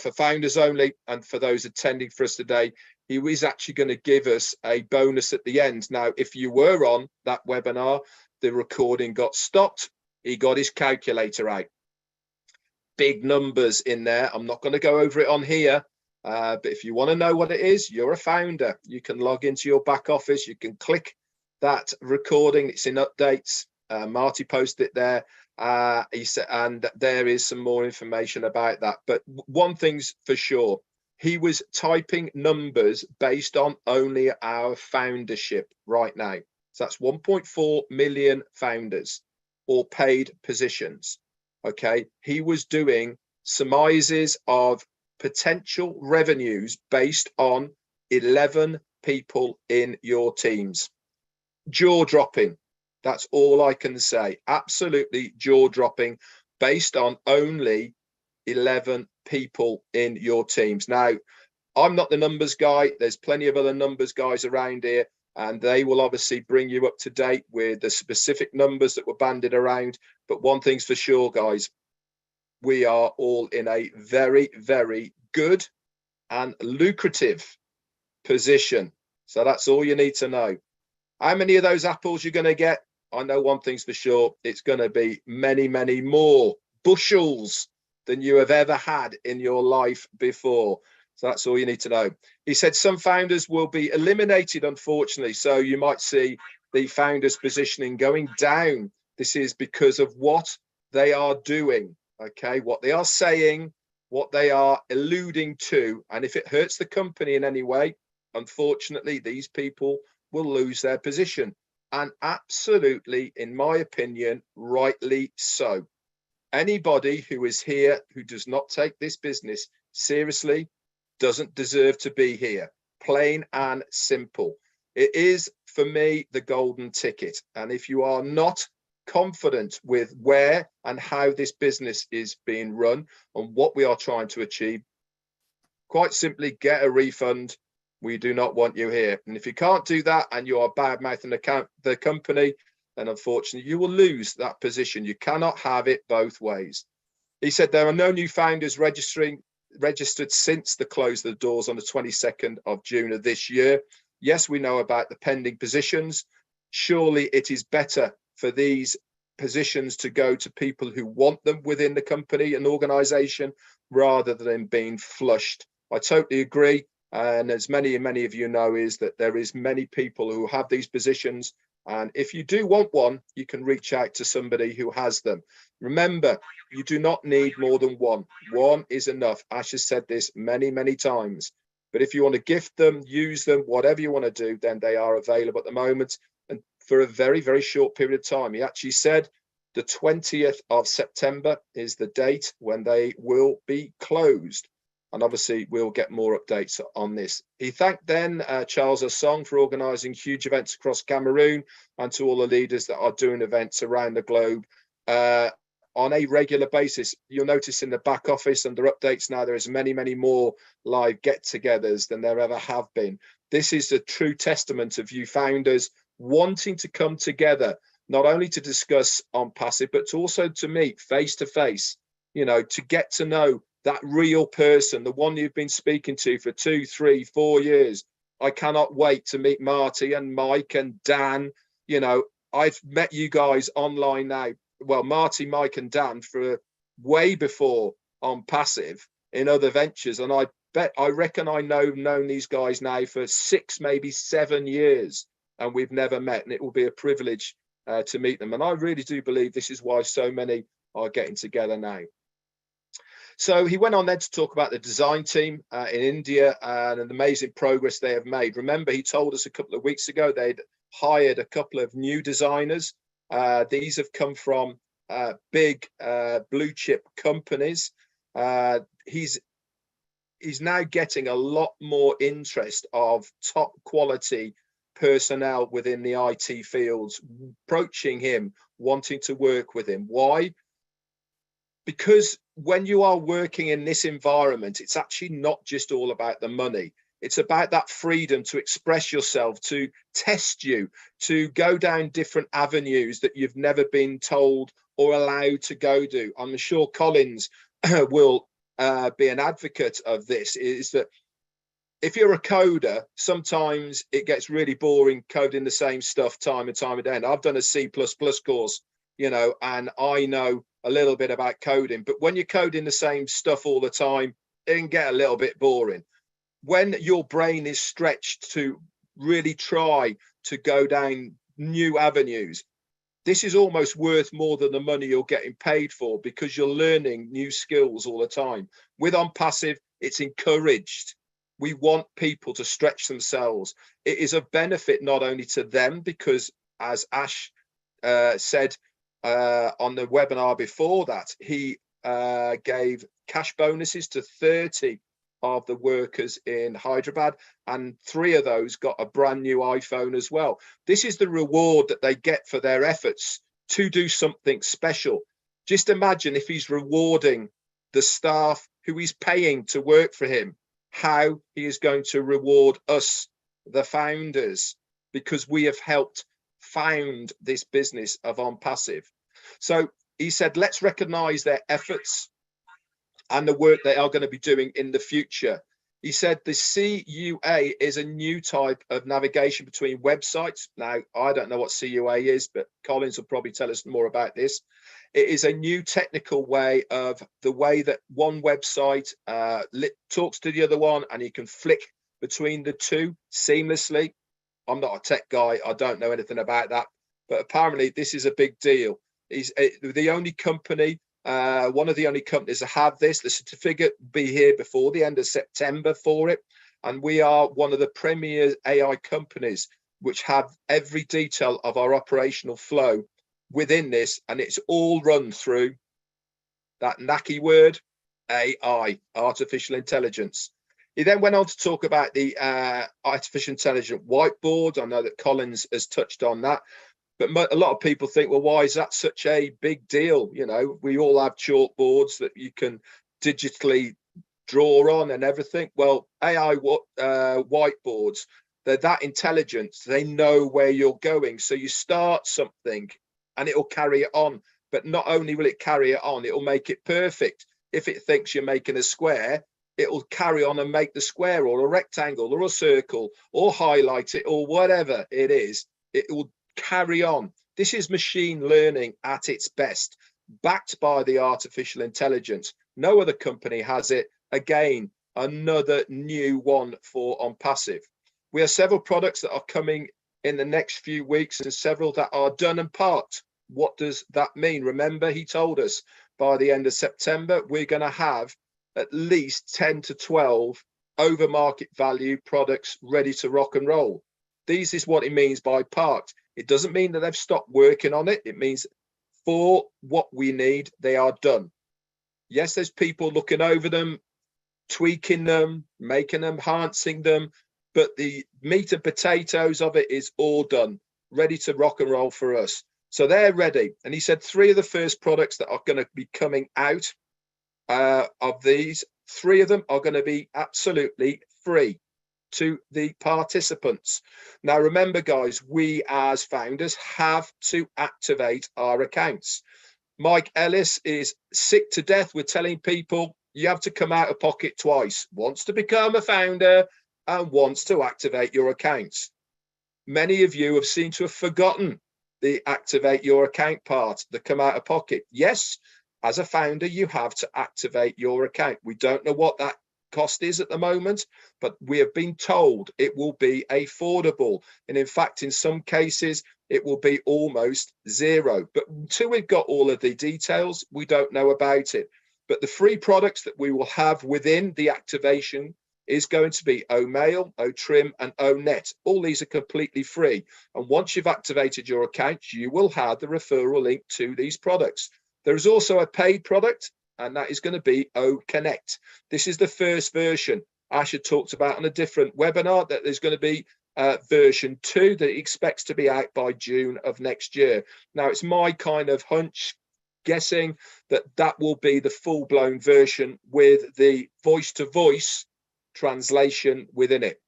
for founders only, and for those attending for us today, he was actually going to give us a bonus at the end. Now, if you were on that webinar, the recording got stopped. He got his calculator out. Big numbers in there. I'm not going to go over it on here, but if you want to know what it is, you're a founder. You can log into your back office. You can click that recording. It's in updates. Marty posted it there. He said, and there is some more information about that. But one thing's for sure, he was typing numbers based on only our foundership right now. So that's 1.4 million founders or paid positions. Okay, he was doing surmises of potential revenues based on 11 people in your teams. Jaw-dropping. That's all I can say. Absolutely jaw-dropping based on only 11 people in your teams. Now, I'm not the numbers guy. There's plenty of other numbers guys around here, and they will obviously bring you up to date with the specific numbers that were banded around. But one thing's for sure, guys, we are all in a very, very good and lucrative position. So that's all you need to know. How many of those apples you're going to get? I know one thing's for sure. It's going to be many, many more bushels than you have ever had in your life before. So that's all you need to know. He said some founders will be eliminated, unfortunately. So you might see the founders positioning going down. This is because of what they are doing, okay? What they are saying, what they are alluding to. And if it hurts the company in any way, unfortunately, these people will lose their position. And absolutely, in my opinion, rightly so. Anybody who is here who does not take this business seriously doesn't deserve to be here. Plain and simple. It is, for me, the golden ticket. And if you are not confident with where and how this business is being run and what we are trying to achieve, quite simply get a refund. We do not want you here. And if you can't do that and you are bad-mouthing the company, then unfortunately you will lose that position. You cannot have it both ways. He said there are no new founders registered since the close of the doors on the 22nd of June of this year. Yes, we know about the pending positions. Surely it is better for these positions to go to people who want them within the company and organization rather than being flushed. I totally agree. And as many of you know, is that there is many people who have these positions. And if you do want one, you can reach out to somebody who has them. Remember, you do not need more than one. One is enough. Ash has said this many, many times. But if you want to gift them, use them, whatever you want to do, then they are available at the moment. And for a very, very short period of time. He actually said the 20th of September is the date when they will be closed. And obviously, we'll get more updates on this. He thanked then Charles Asong for organising huge events across Cameroon, and to all the leaders that are doing events around the globe on a regular basis. You'll notice in the back office under updates now, there is many, many more live get-togethers than there ever have been. This is a true testament of you founders wanting to come together, not only to discuss on Passive, but to also to meet face to face, you know, to get to know that real person, the one you've been speaking to for 2, 3, 4 years. I cannot wait to meet Marty and Mike and Dan. You know, I've met you guys online now. Well, Marty, Mike and Dan for way before on Passive in other ventures. And I reckon I've known these guys now for 6, maybe 7 years, and we've never met. And it will be a privilege to meet them. And I really do believe this is why so many are getting together now. So he went on then to talk about the design team in India and an amazing progress they have made. Remember, he told us a couple of weeks ago they'd hired a couple of new designers. These have come from big blue chip companies. He's now getting a lot more interest of top quality personnel within the IT fields approaching him, wanting to work with him. Why? Because when you are working in this environment, it's actually not just all about the money. It's about that freedom to express yourself, to test you, to go down different avenues that you've never been told or allowed to go do. I'm sure Collins will be an advocate of this, is that if you're a coder, sometimes it gets really boring coding the same stuff time and time again. I've done a C++ course, you know, and I know a little bit about coding, but when you're coding the same stuff all the time, it can get a little bit boring. When your brain is stretched to really try to go down new avenues, this is almost worth more than the money you're getting paid for, because you're learning new skills all the time. With On Passive, it's encouraged. We want people to stretch themselves. It is a benefit not only to them, because as Ash said on the webinar before that, he gave cash bonuses to 30 of the workers in Hyderabad, and 3 of those got a brand new iPhone as well. This is the reward that they get for their efforts to do something special. Just imagine if he's rewarding the staff who he's paying to work for him, how he is going to reward us, the founders, because we have helped found this business of On Passive. So he said, let's recognize their efforts and the work they are going to be doing in the future. He said the CUA is a new type of navigation between websites. Now, I don't know what CUA is, but Collins will probably tell us more about this. It is a new technical way of the way that one website talks to the other one, and you can flick between the two seamlessly. I'm not a tech guy. I don't know anything about that, but apparently this is a big deal. He's the only company, one of the only companies to have this. The certificate will be here before the end of September for it. And we are one of the premier AI companies which have every detail of our operational flow within this. And it's all run through that knacky word, AI, artificial intelligence. He then went on to talk about the artificial intelligence whiteboard. I know that Collins has touched on that. But a lot of people think, well, why is that such a big deal? You know, we all have chalkboards that you can digitally draw on and everything. Well, AI whiteboards, they're that intelligent. They know where you're going. So you start something and it will carry it on. But not only will it carry it on, it will make it perfect. If it thinks you're making a square, it will carry on and make the square or a rectangle or a circle or highlight it or whatever it is. It will carry on. This is machine learning at its best, backed by the artificial intelligence. No other company has it. Again, another new one for On Passive. We have several products that are coming in the next few weeks and several that are done and parked. What does that mean? Remember, he told us by the end of September, we're going to have at least 10 to 12 over market value products ready to rock and roll. This is what it means by parked. It doesn't mean that they've stopped working on it. It means for what we need, they are done. Yes, there's people looking over them, tweaking them, making them, enhancing them, but the meat and potatoes of it is all done, ready to rock and roll for us. So they're ready. And he said 3 of the first products that are going to be coming out of these, 3 of them are going to be absolutely free to the participants. Now, remember, guys, we as founders have to activate our accounts. Mike Ellis is sick to death with telling people you have to come out of pocket twice, once to become a founder and once to activate your accounts. Many of you have seemed to have forgotten the activate your account part, the come out of pocket. Yes, as a founder, you have to activate your account. We don't know what that cost is at the moment, but we have been told it will be affordable. And in fact, in some cases, it will be almost zero. But until we've got all of the details, we don't know about it. But the free products that we will have within the activation is going to be OMail, OTrim, and ONet. All these are completely free. And once you've activated your account, you will have the referral link to these products. There is also a paid product, and that is going to be OConnect. This is the first version. Ash had talked about on a different webinar that there's going to be version 2 that he expects to be out by June of next year. Now, it's my kind of hunch, guessing that that will be the full-blown version with the voice-to-voice translation within it.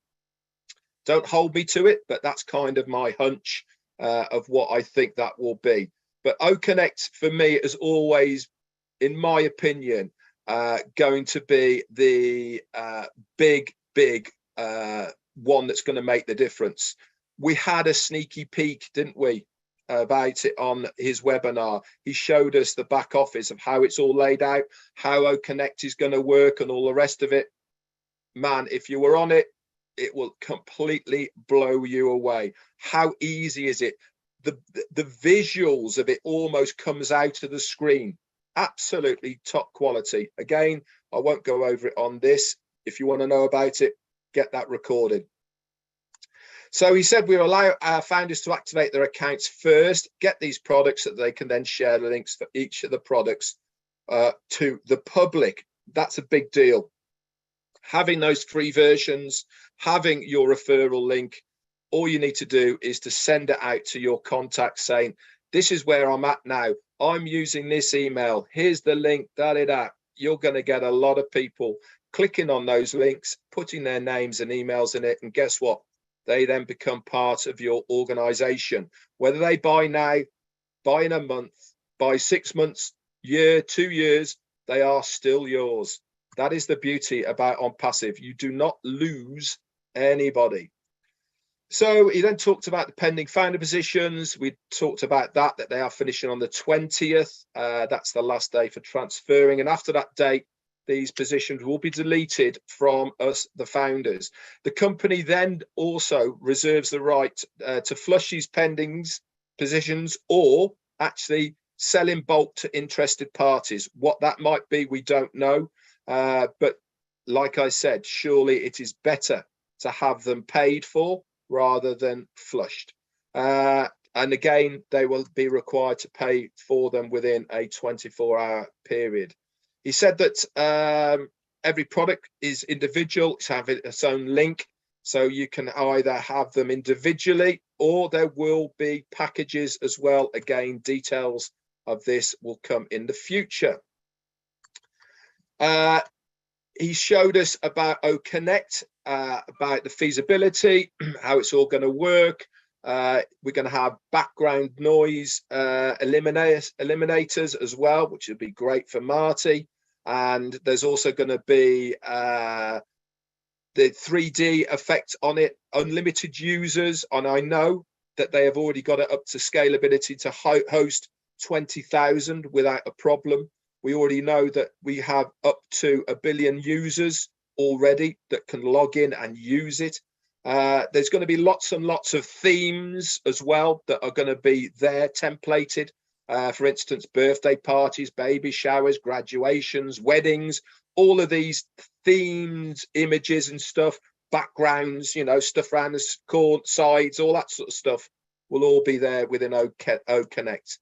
Don't hold me to it, but that's kind of my hunch of what I think that will be. But OConnect for me is always, in my opinion, going to be the big one that's going to make the difference. We had a sneaky peek, didn't we, about it on his webinar. He showed us the back office of how it's all laid out, how OConnect is going to work and all the rest of it. Man, if you were on it, it will completely blow you away. How easy is it? The visuals of it almost comes out of the screen. Absolutely top quality. Again, I won't go over it on this. If you want to know about it, get that recorded. So he said we'll allow our founders to activate their accounts first, get these products that they can then share the links for each of the products to the public. That's a big deal. Having those free versions, having your referral link, all you need to do is to send it out to your contacts saying, this is where I'm at now. I'm using this email. Here's the link, da-da-da. You're going to get a lot of people clicking on those links, putting their names and emails in it. And guess what? They then become part of your organization. Whether they buy now, buy in a month, buy 6 months, year, 2 years, they are still yours. That is the beauty about OnPassive. You do not lose anybody. So he then talked about the pending founder positions. We talked about that they are finishing on the 20th. That's the last day for transferring. And after that date, these positions will be deleted from us, the founders. The company then also reserves the right to flush these pending positions or actually sell in bulk to interested parties. What that might be, we don't know. But like I said, surely it is better to have them paid for rather than flushed. And again, they will be required to pay for them within a 24-hour period. He said that every product is individual, it's having its own link. So you can either have them individually or there will be packages as well. Again, details of this will come in the future. He showed us about OConnect, about the feasibility, how it's all going to work. We're going to have background noise eliminators as well, which would be great for Marty. And there's also going to be the 3D effect on it, unlimited users. And I know that they have already got it up to scalability to host 20,000 without a problem. We already know that we have up to 1 billion users already that can log in and use it. There's going to be lots and lots of themes as well that are going to be there templated. For instance, birthday parties, baby showers, graduations, weddings, all of these themed images and stuff, backgrounds, you know, stuff around the court sides, all that sort of stuff will all be there within OConnect.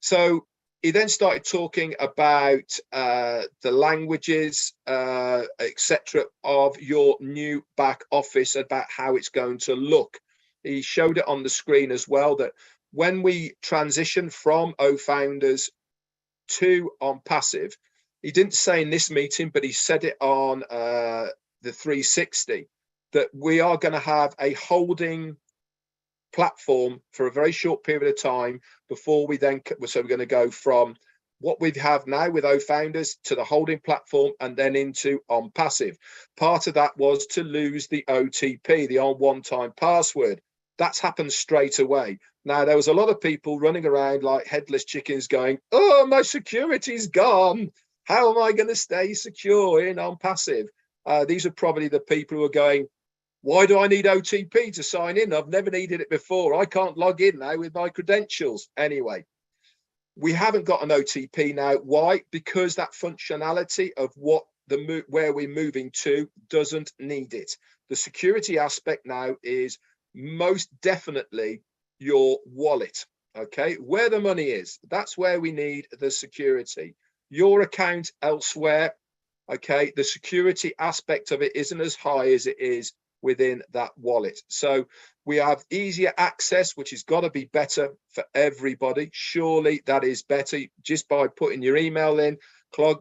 So He then started talking about the languages, etc., of your new back office, about how it's going to look. He showed it on the screen as well, that when we transition from OFounders to OnPassive, he didn't say in this meeting, but he said it on the 360, that we are going to have a holding platform for a very short period of time before we then, so we're going to go from what we have now with OFounders to the holding platform and then into OnPassive. Part of that was to lose the OTP, the on one-time password. That's happened straight away. Now, there was a lot of people running around like headless chickens going, oh, my security's gone. How am I going to stay secure in OnPassive? These are probably the people who are going, why do I need OTP to sign in? I've never needed it before. I can't log in now with my credentials. Anyway, we haven't got an OTP now. Why? Because that functionality of where we're moving to doesn't need it. The security aspect now is most definitely your wallet. Okay, where the money is, that's where we need the security. Your account elsewhere, okay, the security aspect of it isn't as high as it is within that wallet. So we have easier access, which has got to be better for everybody. Surely that is better just by putting your email in,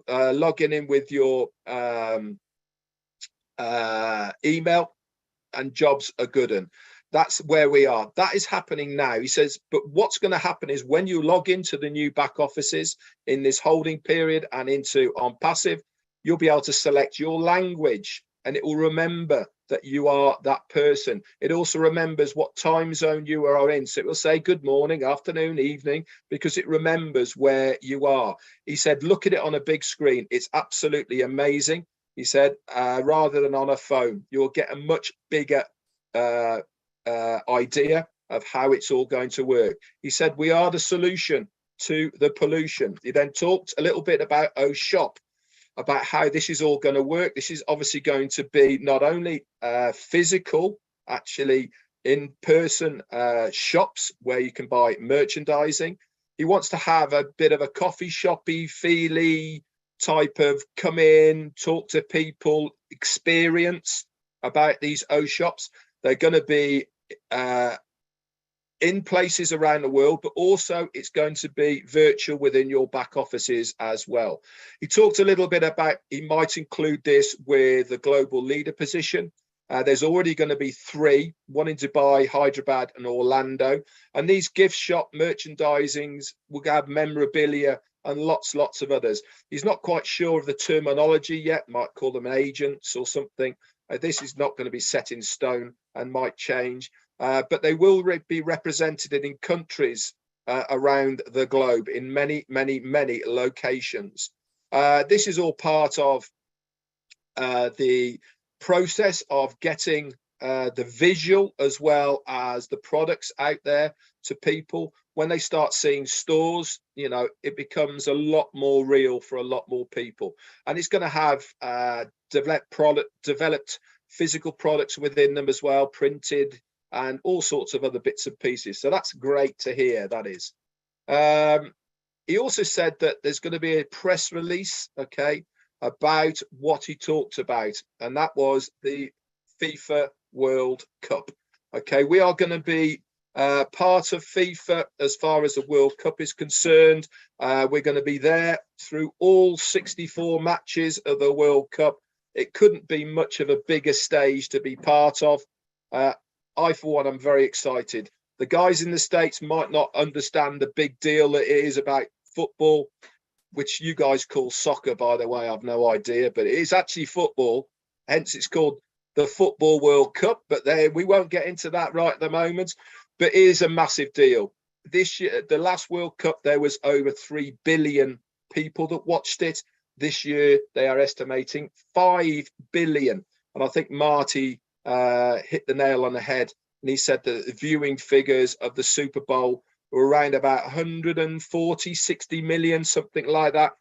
logging in with your email, and jobs are good. And that's where we are. That is happening now. He says, but what's going to happen is when you log into the new back offices in this holding period and into OnPassive, you'll be able to select your language and it will remember that you are that person. It also remembers what time zone you are in. So it will say good morning, afternoon, evening, because it remembers where you are. He said, look at it on a big screen. It's absolutely amazing. He said, rather than on a phone, you'll get a much bigger idea of how it's all going to work. He said, we are the solution to the pollution. He then talked a little bit about OShop, about how this is all going to work. This is obviously going to be not only physical, actually in-person shops where you can buy merchandising. He wants to have a bit of a coffee shoppy, feely type of come in, talk to people, experience about these OShops. They're going to be in places around the world, but also it's going to be virtual within your back offices as well. He talked a little bit about he might include this with the global leader position. There's already going to be 3, one in Dubai, Hyderabad and Orlando. And these gift shop merchandisings will have memorabilia and lots of others. He's not quite sure of the terminology yet, might call them agents or something. This is not going to be set in stone and might change. But they will be represented in countries around the globe in many locations. This is all part of the process of getting the visual as well as the products out there to people. When they start seeing stores, you know, it becomes a lot more real for a lot more people. And it's going to have developed physical products within them as well, printed, and all sorts of other bits and pieces. So that's great to hear, that is. He also said that there's going to be a press release, okay, about what he talked about, and that was the FIFA World Cup. Okay, we are going to be part of FIFA as far as the World Cup is concerned. We're going to be there through all 64 matches of the World Cup. It couldn't be much of a bigger stage to be part of. I, for one, am very excited. The guys in the States might not understand the big deal that it is about football, which you guys call soccer, by the way. I've no idea, but it is actually football. Hence, it's called the Football World Cup. But we won't get into that right at the moment. But it is a massive deal. This year, the last World Cup, there was over 3 billion people that watched it. This year, they are estimating 5 billion. And I think Marty hit the nail on the head. And he said that the viewing figures of the Super Bowl were around about 140, 60 million, something like that,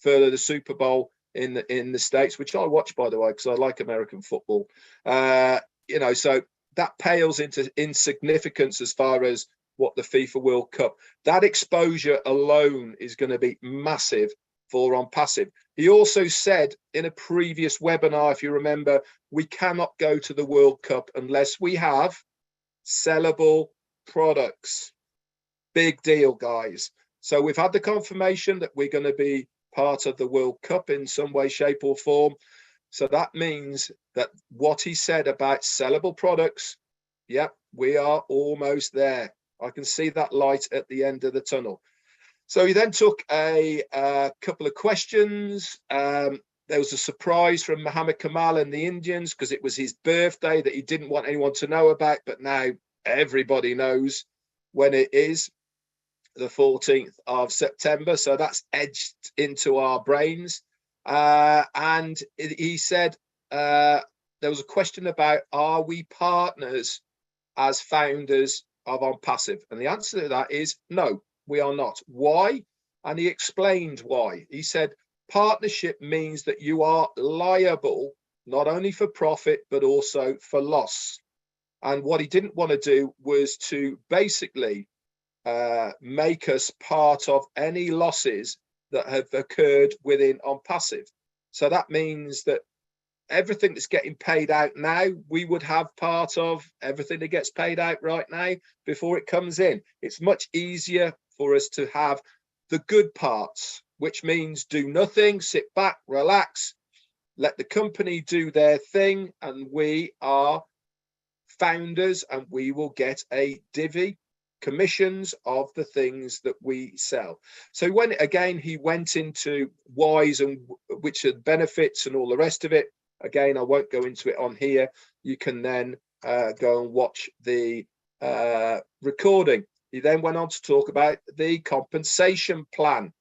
for the Super Bowl in the States, which I watch, by the way, because I like American football. You know, so that pales into insignificance as far as what the FIFA World Cup. That exposure alone is going to be massive for OnPassive. He also said in a previous webinar, if you remember, we cannot go to the World Cup unless we have sellable products. Big deal, guys. So we've had the confirmation that we're going to be part of the World Cup in some way, shape or form. So that means that what he said about sellable products, yep, we are almost there. I can see that light at the end of the tunnel. So he then took a couple of questions. There was a surprise from Muhammad Kamal and the Indians because it was his birthday that he didn't want anyone to know about, but now everybody knows when it is, the 14th of September. So that's edged into our brains. And he said there was a question about, are we partners as founders of OnPassive? And the answer to that is no, we are not. Why? And he explained why. He said partnership means that you are liable not only for profit but also for loss. And what he didn't want to do was to basically make us part of any losses that have occurred within OnPassive. So that means that everything that's getting paid out now, we would have part of everything that gets paid out right now before it comes in. It's much easier for us to have the good parts, which means do nothing, sit back, relax, let the company do their thing, and we are founders and we will get a divvy, commissions of the things that we sell. So when again he went into whys and which are benefits and all the rest of it, again I won't go into it on here. You can then go and watch the recording. He then went on to talk about the compensation plan.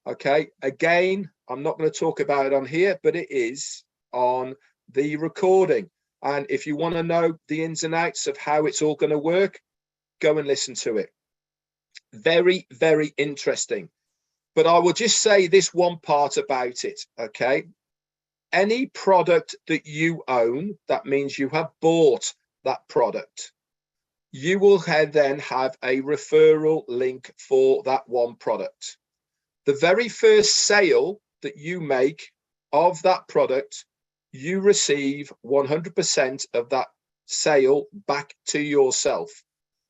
Okay, again I'm not going to talk about it on here, but it is on the recording, and if you want to know the ins and outs of how it's all going to work, go and listen to it. Very, very interesting. But I will just say this one part about it, okay? Any product that you own, that means you have bought that product, you will then have a referral link for that one product. The very first sale that you make of that product, you receive 100% of that sale back to yourself.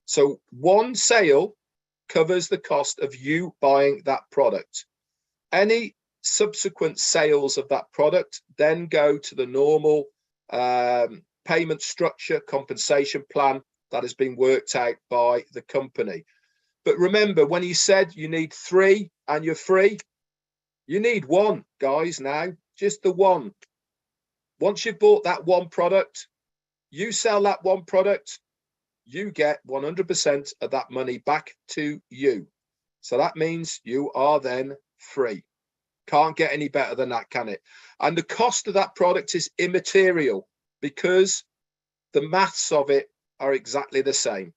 So one sale covers the cost of you buying that product. Any subsequent sales of that product then go to the normal payment structure, compensation plan that has been worked out by the company. But remember, when he said you need 3 and you're free, you need 1, guys, now, just the 1. Once you've bought that one product, you sell that one product, you get 100% of that money back to you. So that means you are then free. Can't get any better than that, can it? And the cost of that product is immaterial because the maths of it are exactly the same.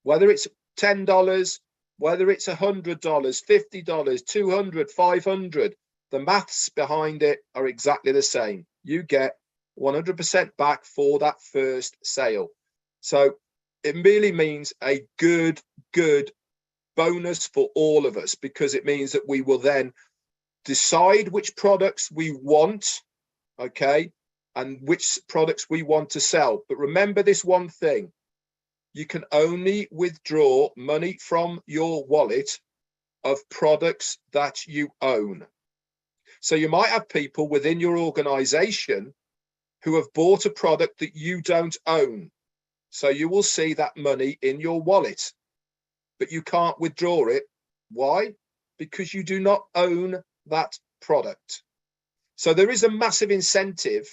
Whether it's $10, whether it's $100, $50, $200, $500, the maths behind it are exactly the same. You get 100% back for that first sale. So it really means a good bonus for all of us, because it means that we will then decide which products we want, okay, and which products we want to sell. But remember this one thing, you can only withdraw money from your wallet of products that you own. So you might have people within your organization who have bought a product that you don't own. So you will see that money in your wallet, but you can't withdraw it. Why? Because you do not own that product. So there is a massive incentive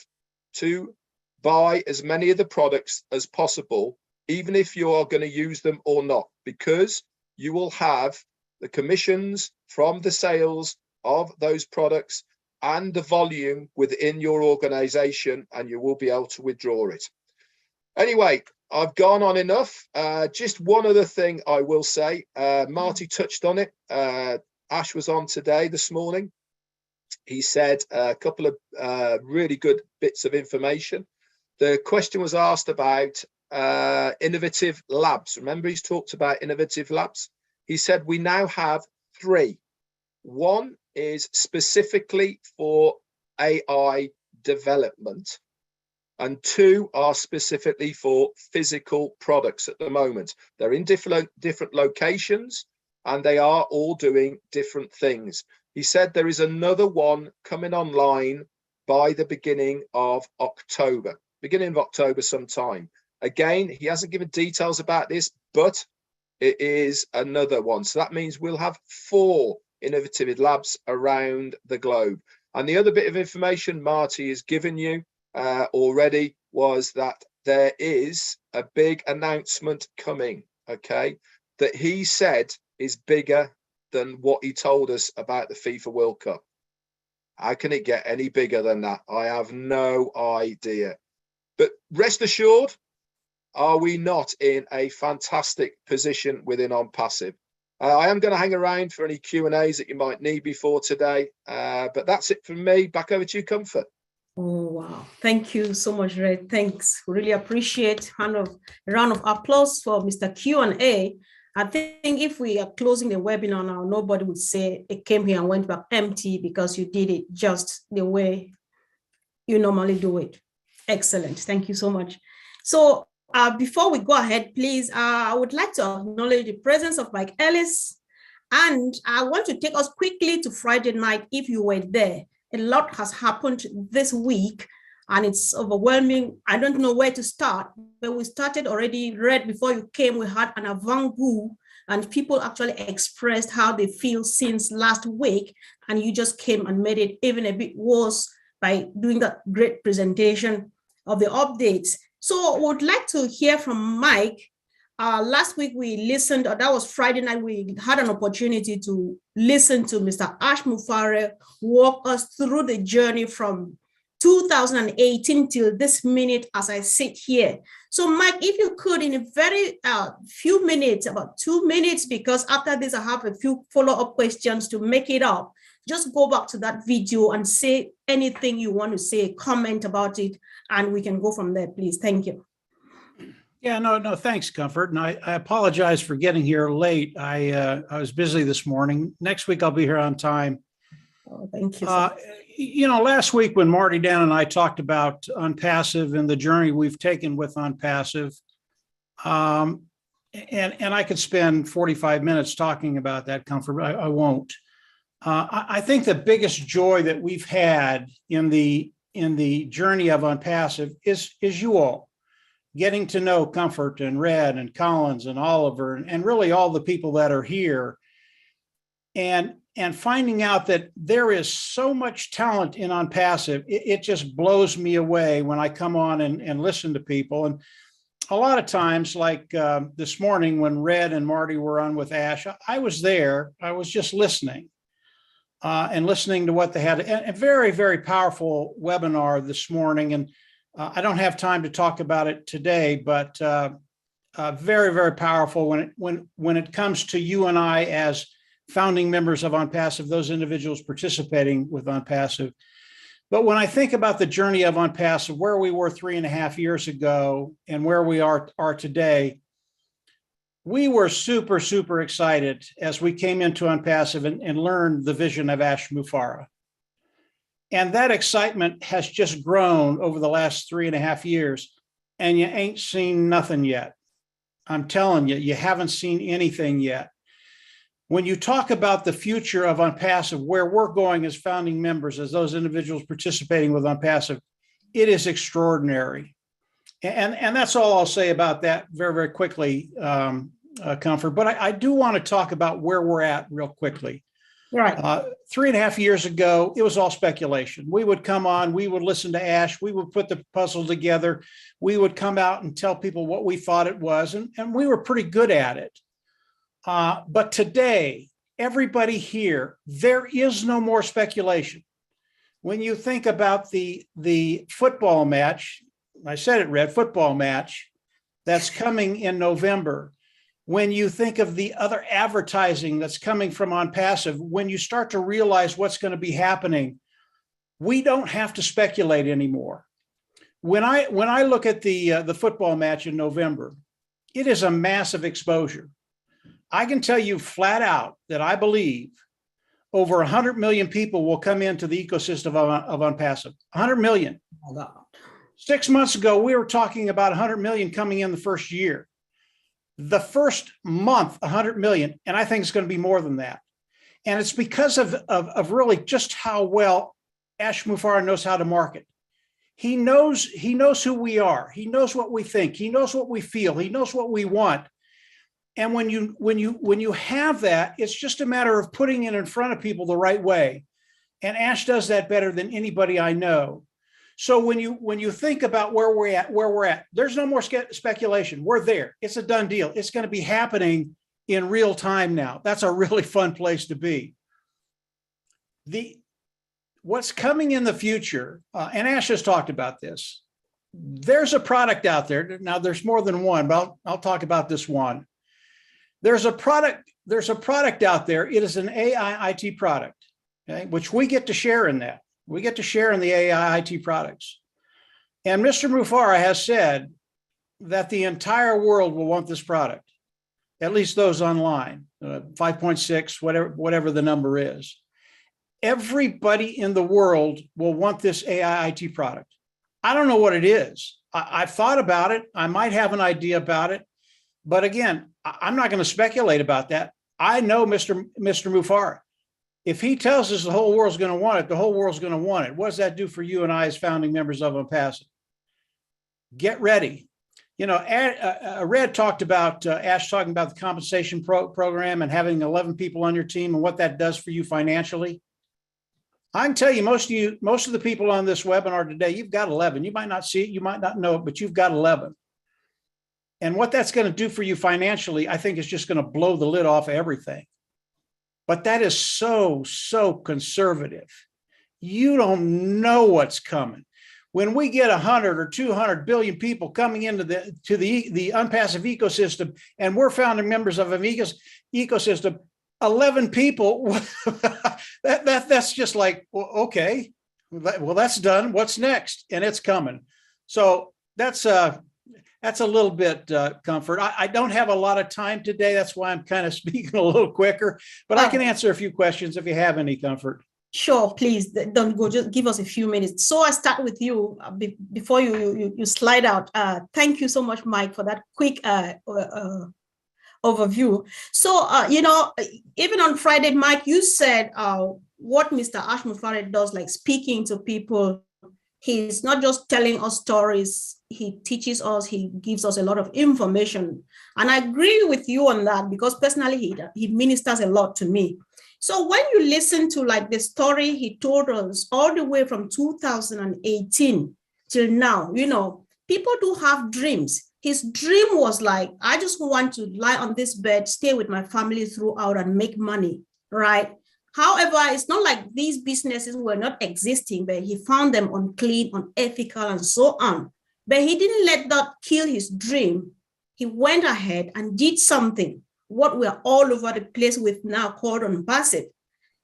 to buy as many of the products as possible, even if you are going to use them or not, because you will have the commissions from the sales of those products and the volume within your organization, and you will be able to withdraw it. Anyway, I've gone on enough. Just one other thing I will say. Marty touched on it. Ash was on today, this morning. He said a couple of really good bits of information. The question was asked about innovative labs. Remember, he's talked about innovative labs. He said we now have 3. One is specifically for AI development, and 2 are specifically for physical products at the moment. They're in different locations, and they are all doing different things. He said there is another one coming online by the beginning of October sometime. Again, he hasn't given details about this, but it is another one. So that means we'll have 4 innovative labs around the globe. And the other bit of information Marty has given you already was that there is a big announcement coming, okay, that he said is bigger than what he told us about the FIFA World Cup. How can it get any bigger than that? I have no idea. But rest assured, are we not in a fantastic position within OnPassive? I am going to hang around for any Q&As that you might need before today, but that's it from me. Back over to you, Comfort. Oh, wow. Thank you so much, Red. Thanks. Really appreciate a round of applause for Mr. Q&A. I think if we are closing the webinar now, nobody would say it came here and went back empty, because you did it just the way you normally do it. Excellent. Thank you so much. So before we go ahead, please, I would like to acknowledge the presence of Mike Ellis. And I want to take us quickly to Friday night if you were there. A lot has happened this week, and it's overwhelming. I don't know where to start, but we started already. Red, before you came, we had an avant-goût, and people actually expressed how they feel since last week, and you just came and made it even a bit worse by doing that great presentation of the updates. So I would like to hear from Mike. Last week we listened, that was Friday night, we had an opportunity to listen to Mr. Ash Mufare walk us through the journey from 2018 till this minute as I sit here. So Mike, if you could, in a very few minutes, about 2 minutes, because after this I have a few follow-up questions to make it up, just go back to that video and say anything you want to say, comment about it, and we can go from there, please. Thank you. Yeah, no, thanks, Comfort. And I apologize for getting here late. I was busy this morning. Next week, I'll be here on time. Oh, thank you. You know, last week when Marty Dan and I talked about OnPassive and the journey we've taken with OnPassive, and I could spend 45 minutes talking about that, Comfort, but I won't. I think the biggest joy that we've had in the journey of OnPassive is you all. Getting to know Comfort and Red and Collins and Oliver and really all the people that are here, and finding out that there is so much talent in OnPassive, it just blows me away when I come on and listen to people. And a lot of times, like this morning when Red and Marty were on with Ash, I was there. I was just listening and listening to what they had. A very, very powerful webinar this morning. And I don't have time to talk about it today, but very, very powerful when it comes to you and I as founding members of OnPassive, those individuals participating with OnPassive. But when I think about the journey of OnPassive, where we were 3.5 years ago and where we are today, we were super, super excited as we came into OnPassive and learned the vision of Ash Mufare. And that excitement has just grown over the last 3.5 years, and you ain't seen nothing yet. I'm telling you, you haven't seen anything yet. When you talk about the future of OnPassive, where we're going as founding members, as those individuals participating with OnPassive, it is extraordinary. And that's all I'll say about that very, very quickly, Comfort. But I do want to talk about where we're at real quickly. Right. 3.5 years ago, it was all speculation. We would come on, we would listen to Ash, we would put the puzzle together, we would come out and tell people what we thought it was, and we were pretty good at it. But today, everybody here, there is no more speculation. When you think about the football match, I said it, Red, football match that's coming in November, when you think of the other advertising that's coming from OnPassive, when you start to realize what's going to be happening, we don't have to speculate anymore. when I look at the football match in November, it is a massive exposure. I can tell you flat out that I believe over 100 million people will come into the ecosystem of OnPassive. 100 million. Oh, God. 6 months ago, we were talking about 100 million coming in the first year. The first month, 100 million, and I think it's going to be more than that. And it's because of really just how well Ash Mufareh knows how to market. He knows who we are. He knows what we think. He knows what we feel. He knows what we want. And when you have that, it's just a matter of putting it in front of people the right way. And Ash does that better than anybody I know. So when you think about where we're at, there's no more speculation. We're there. It's a done deal. It's going to be happening in real time now. That's a really fun place to be. What's coming in the future, and Ash has talked about this. There's a product out there. Now there's more than one, but I'll talk about this one. There's a product out there. It is an AI IT product, okay, which we get to share in that. We get to share in the AI IT products. And Mr. Mufareh has said that the entire world will want this product, at least those online, 5.6, whatever the number is. Everybody in the world will want this AI IT product. I don't know what it is. I've thought about it. I might have an idea about it. But again, I'm not going to speculate about that. I know Mr. Mufareh. If he tells us the whole world's going to want it, the whole world's going to want it. What does that do for you and I as founding members of OnPassive? Get ready. You know, Red talked about, Ash talking about the compensation program and having 11 people on your team and what that does for you financially. I can tell you, most of the people on this webinar today, you've got 11. You might not see it, you might not know it, but you've got 11. And what that's going to do for you financially, I think is just going to blow the lid off of everything. But that is so conservative. You don't know what's coming. When we get 100 or 200 billion people coming into the OnPassive ecosystem, and we're founding members of an ecosystem, 11 people, that's just like, well, okay, well, that's done. What's next? And it's coming. So that's a little bit comfort. I don't have a lot of time today. That's why I'm kind of speaking a little quicker, but I can answer a few questions if you have any, Comfort. Sure, please don't go. Just give us a few minutes. So I start with you before you slide out. Thank you so much, Mike, for that quick overview. So you know, even on Friday, Mike, you said what Mr. Ash Mufareh does, like speaking to people. He's not just telling us stories. He teaches us. He gives us a lot of information, and I agree with you on that because personally, he ministers a lot to me. So when you listen to like the story he told us all the way from 2018 till now, you know, people do have dreams. His dream was like, I just want to lie on this bed, stay with my family throughout and make money, right? However, it's not like these businesses were not existing, but he found them unclean, unethical, and so on. But he didn't let that kill his dream. He went ahead and did something, what we're all over the place with now called OnPassive.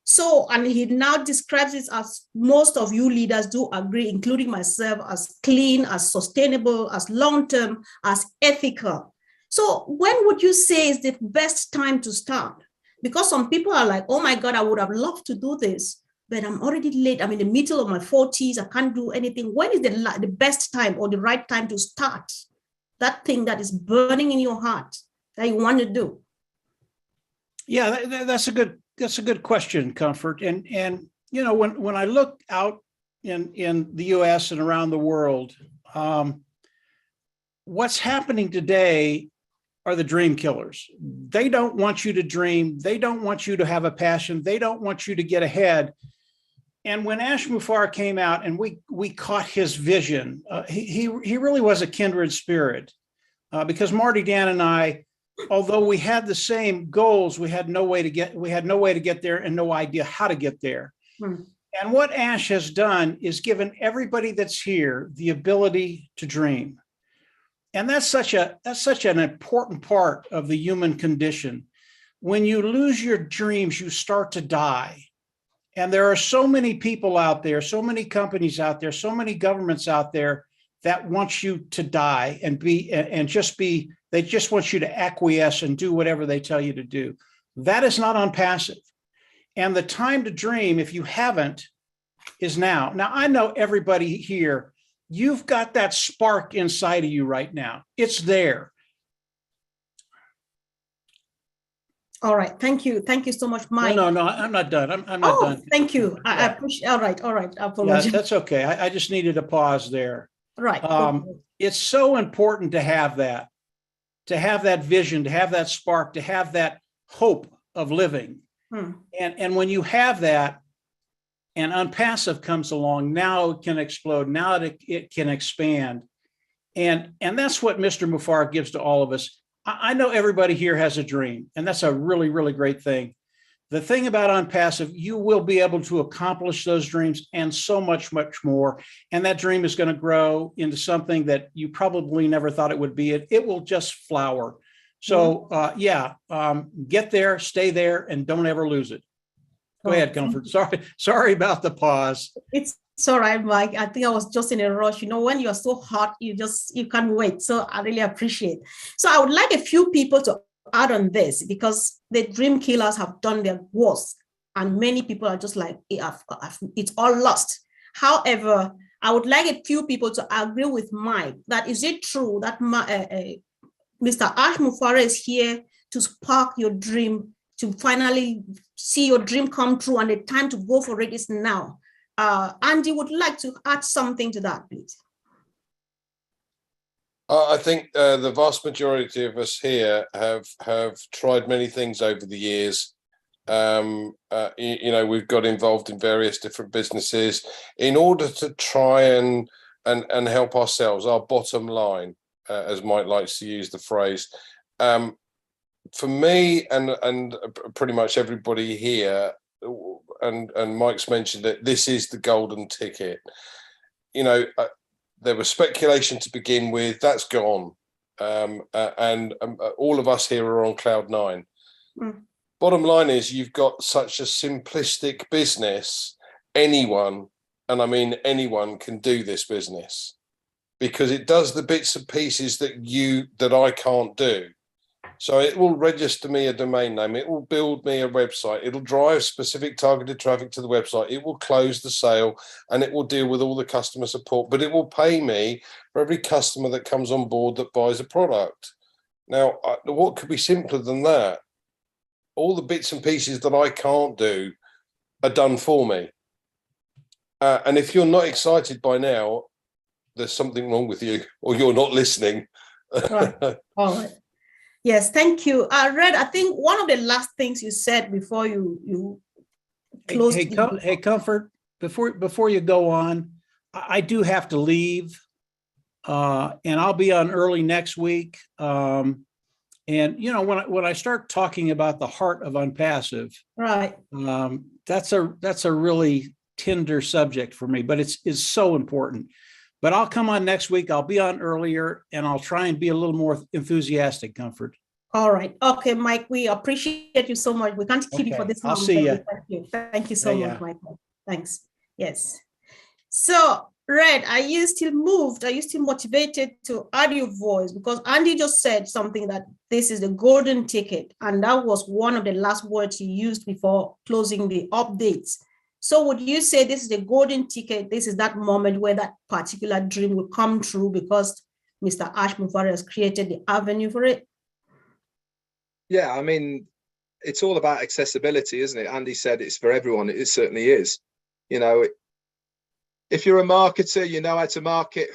So, and he now describes it as most of you leaders do agree, including myself, as clean, as sustainable, as long-term, as ethical. So when would you say is the best time to start? Because some people are like, oh my God, I would have loved to do this, but I'm already late. I'm in the middle of my 40s. I can't do anything. When is the best time or the right time to start that thing that is burning in your heart that you want to do? Yeah, that's a good question, Comfort. And you know, when I look out in the US and around the world, what's happening today are the dream killers. They don't want you to dream. They don't want you to have a passion. They don't want you to get ahead. And when Ash Mufareh came out and we caught his vision, he really was a kindred spirit because Marty Dan and I, although we had the same goals, we had no way to get there and no idea how to get there. And what Ash has done is given everybody that's here the ability to dream. And that's such an important part of the human condition. When you lose your dreams, you start to die. And there are so many people out there, so many companies out there, so many governments out there that wants you to die and they just want you to acquiesce and do whatever they tell you to do. That is not on passive. And the time to dream, if you haven't, is now. Now, I know everybody here, you've got that spark inside of you right now. It's there. All right. Thank you. Thank you so much, Mike. No, I'm not done. I'm not done. Thank you. I appreciate. All right. I apologize. Yeah, that's okay. I just needed a pause there. Right. It's so important to have that vision, to have that spark, to have that hope of living. And when you have that, and Unpassive comes along, now it can explode. Now it can expand. And that's what Mr. Mufareh gives to all of us. I know everybody here has a dream, and that's a really, really great thing. The thing about Unpassive, you will be able to accomplish those dreams and so much, much more. And that dream is going to grow into something that you probably never thought it would be. It will just flower. So get there, stay there, and don't ever lose it. Go ahead, Comfort. Sorry about the pause. It's all right, Mike. I think I was just in a rush. You know, when you're so hot, you can't wait. So I really appreciate. So I would like a few people to add on this, because the dream killers have done their worst, and many people are just like, it's all lost. However, I would like a few people to agree with Mike that is it true that Mr. Ash Mufareh is here to spark your dream, to finally see your dream come true, and the time to go for it is now. Andy would like to add something to that, please. I think the vast majority of us here have tried many things over the years. We've got involved in various different businesses in order to try and help ourselves, our bottom line, as Mike likes to use the phrase. For me and pretty much everybody here, and Mike's mentioned it, this is the golden ticket. There was speculation to begin with, that's gone. And all of us here are on cloud nine. Bottom line is, you've got such a simplistic business. Anyone, and I mean anyone, can do this business, because it does the bits and pieces that I can't do. So it will register me a domain name. It will build me a website. It'll drive specific targeted traffic to the website. It will close the sale, and it will deal with all the customer support, but it will pay me for every customer that comes on board that buys a product. Now, what could be simpler than that? All the bits and pieces that I can't do are done for me. And if you're not excited by now, there's something wrong with you, or you're not listening. Right. All right. Yes, thank you. Red, I think one of the last things you said before you closed. Hey, Comfort, before you go on, I do have to leave, and I'll be on early next week. And when I start talking about the heart of Unpassive, right, that's a really tender subject for me, but it's so important. But I'll come on next week. I'll be on earlier, and I'll try and be a little more enthusiastic, Comfort. All right. Okay, Mike, we appreciate you so much. We can't keep you for this long. I'll see you. Thank you so much, Michael. Thanks. Yes. So, Red, are you still moved? Are you still motivated to add your voice? Because Andy just said something that this is the golden ticket, and that was one of the last words he used before closing the updates. So would you say this is the golden ticket? This is that moment where that particular dream will come true because Mr. Ash Mufareh has created the avenue for it? Yeah, I mean, it's all about accessibility, isn't it? Andy said it's for everyone. It certainly is. If you're a marketer, you know how to market.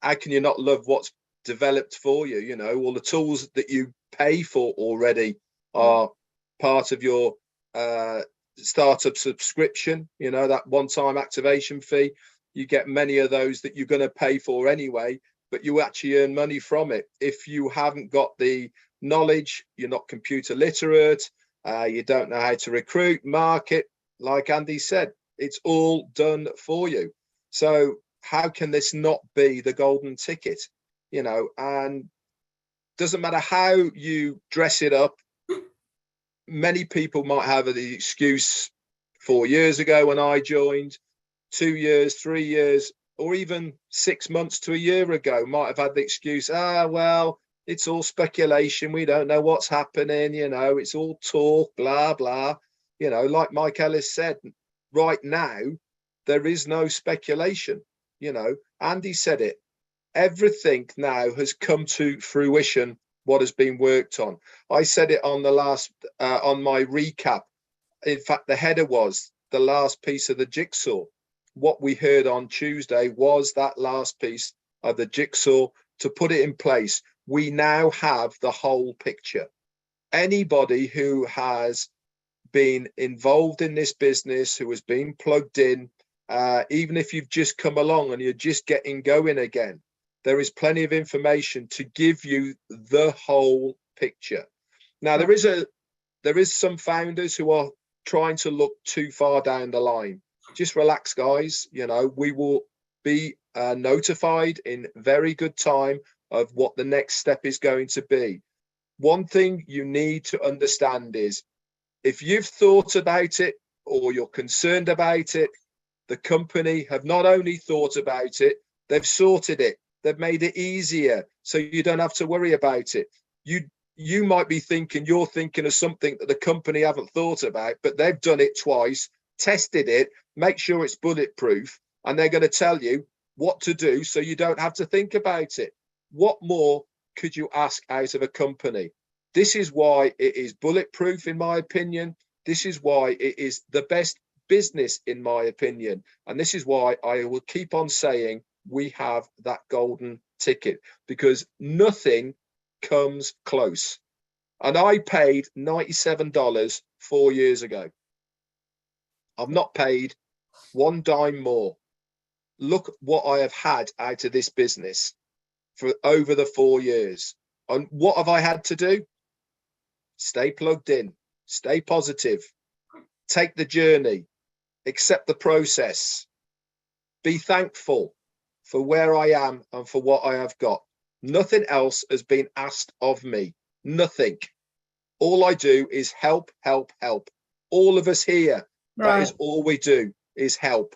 How can you not love what's developed for you? All the tools that you pay for already are part of your startup subscription, that one-time activation fee. You get many of those that you're going to pay for anyway, but you actually earn money from it. If you haven't got the knowledge, you're not computer literate, you don't know how to recruit, market, like Andy said, it's all done for you. So how can this not be the golden ticket? And doesn't matter how you dress it up. Many people might have the excuse 4 years ago when I joined, 2 years, 3 years, or even 6 months to a year ago might have had the excuse, well, it's all speculation. We don't know what's happening. You know, it's all talk, blah, blah. You know, like Mike Ellis said, right now, there is no speculation. You know, Andy said it. Everything now has come to fruition, what has been worked on. I said it on the last, on my recap. In fact, the header was the last piece of the jigsaw. What we heard on Tuesday was that last piece of the jigsaw to put it in place. We now have the whole picture. Anybody who has been involved in this business, who has been plugged in, even if you've just come along and you're just getting going again, there is plenty of information to give you the whole picture. Now, there is some founders who are trying to look too far down the line. Just relax, guys. You know, we will be notified in very good time of what the next step is going to be. One thing you need to understand is if you've thought about it or you're concerned about it, the company have not only thought about it, they've sorted it. They've made it easier so you don't have to worry about it. You might be thinking you're thinking of something that the company haven't thought about, but they've done it twice, tested it, make sure it's bulletproof, and they're going to tell you what to do so you don't have to think about it. What more could you ask out of a company? This is why it is bulletproof, in my opinion. This is why it is the best business, in my opinion. And this is why I will keep on saying we have that golden ticket, because nothing comes close. And I paid $97 4 years ago. I've not paid one dime more. Look what I have had out of this business for over the 4 years. And what have I had to do? Stay plugged in, stay positive, take the journey, accept the process, be thankful for where I am and for what I have got. Nothing else has been asked of me. Nothing. All I do is help, help, help. All of us here, that is all we do, is help.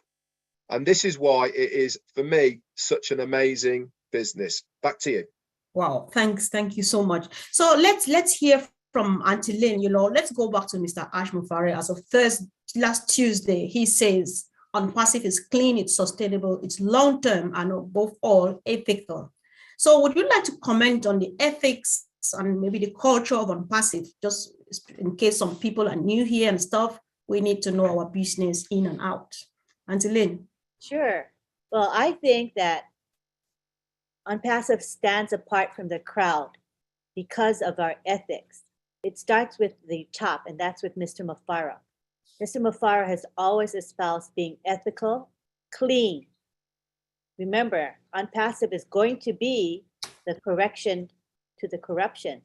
And this is why it is, for me, such an amazing business. Back to you. Wow, thanks. Thank you so much. So let's hear from Auntie Lynn. You know, let's go back to Mr. Ash Mufareh. As of last Tuesday, he says OnPassive is clean, it's sustainable, it's long-term, and above all, ethical. So would you like to comment on the ethics and maybe the culture of OnPassive, just in case some people are new here and stuff? We need to know our business in and out. Auntie Lynn. Sure. Well, I think that OnPassive stands apart from the crowd because of our ethics. It starts with the top, and that's with Mr. Mufareh. Mr. Mufareh has always espoused being ethical, clean. Remember, OnPassive is going to be the correction to the corruption.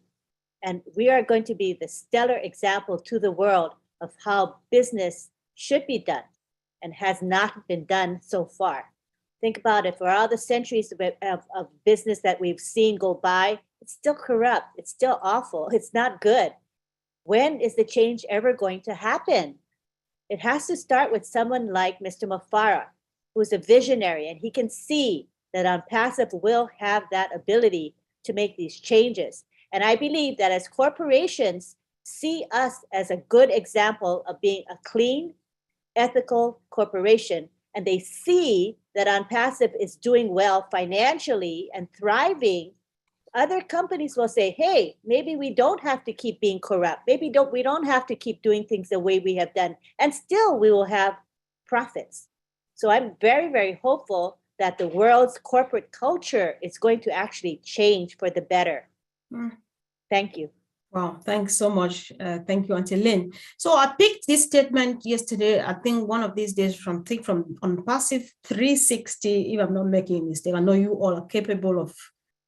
And we are going to be the stellar example to the world of how business should be done and has not been done so far. Think about it, for all the centuries of business that we've seen go by, it's still corrupt, it's still awful, it's not good. When is the change ever going to happen? It has to start with someone like Mr. Mufareh, who's a visionary, and he can see that OnPassive will have that ability to make these changes. And I believe that as corporations see us as a good example of being a clean, ethical corporation, and they see that OnPassive is doing well financially and thriving, other companies will say, hey, maybe we don't have to keep being corrupt. Maybe we don't have to keep doing things the way we have done, and still we will have profits. So I'm very, very hopeful that the world's corporate culture is going to actually change for the better. Thank you. Wow, thanks so much. Thank you, Auntie Lynn. So I picked this statement yesterday, I think one of these days from OnPassive 360, if I'm not making a mistake. I know you all are capable of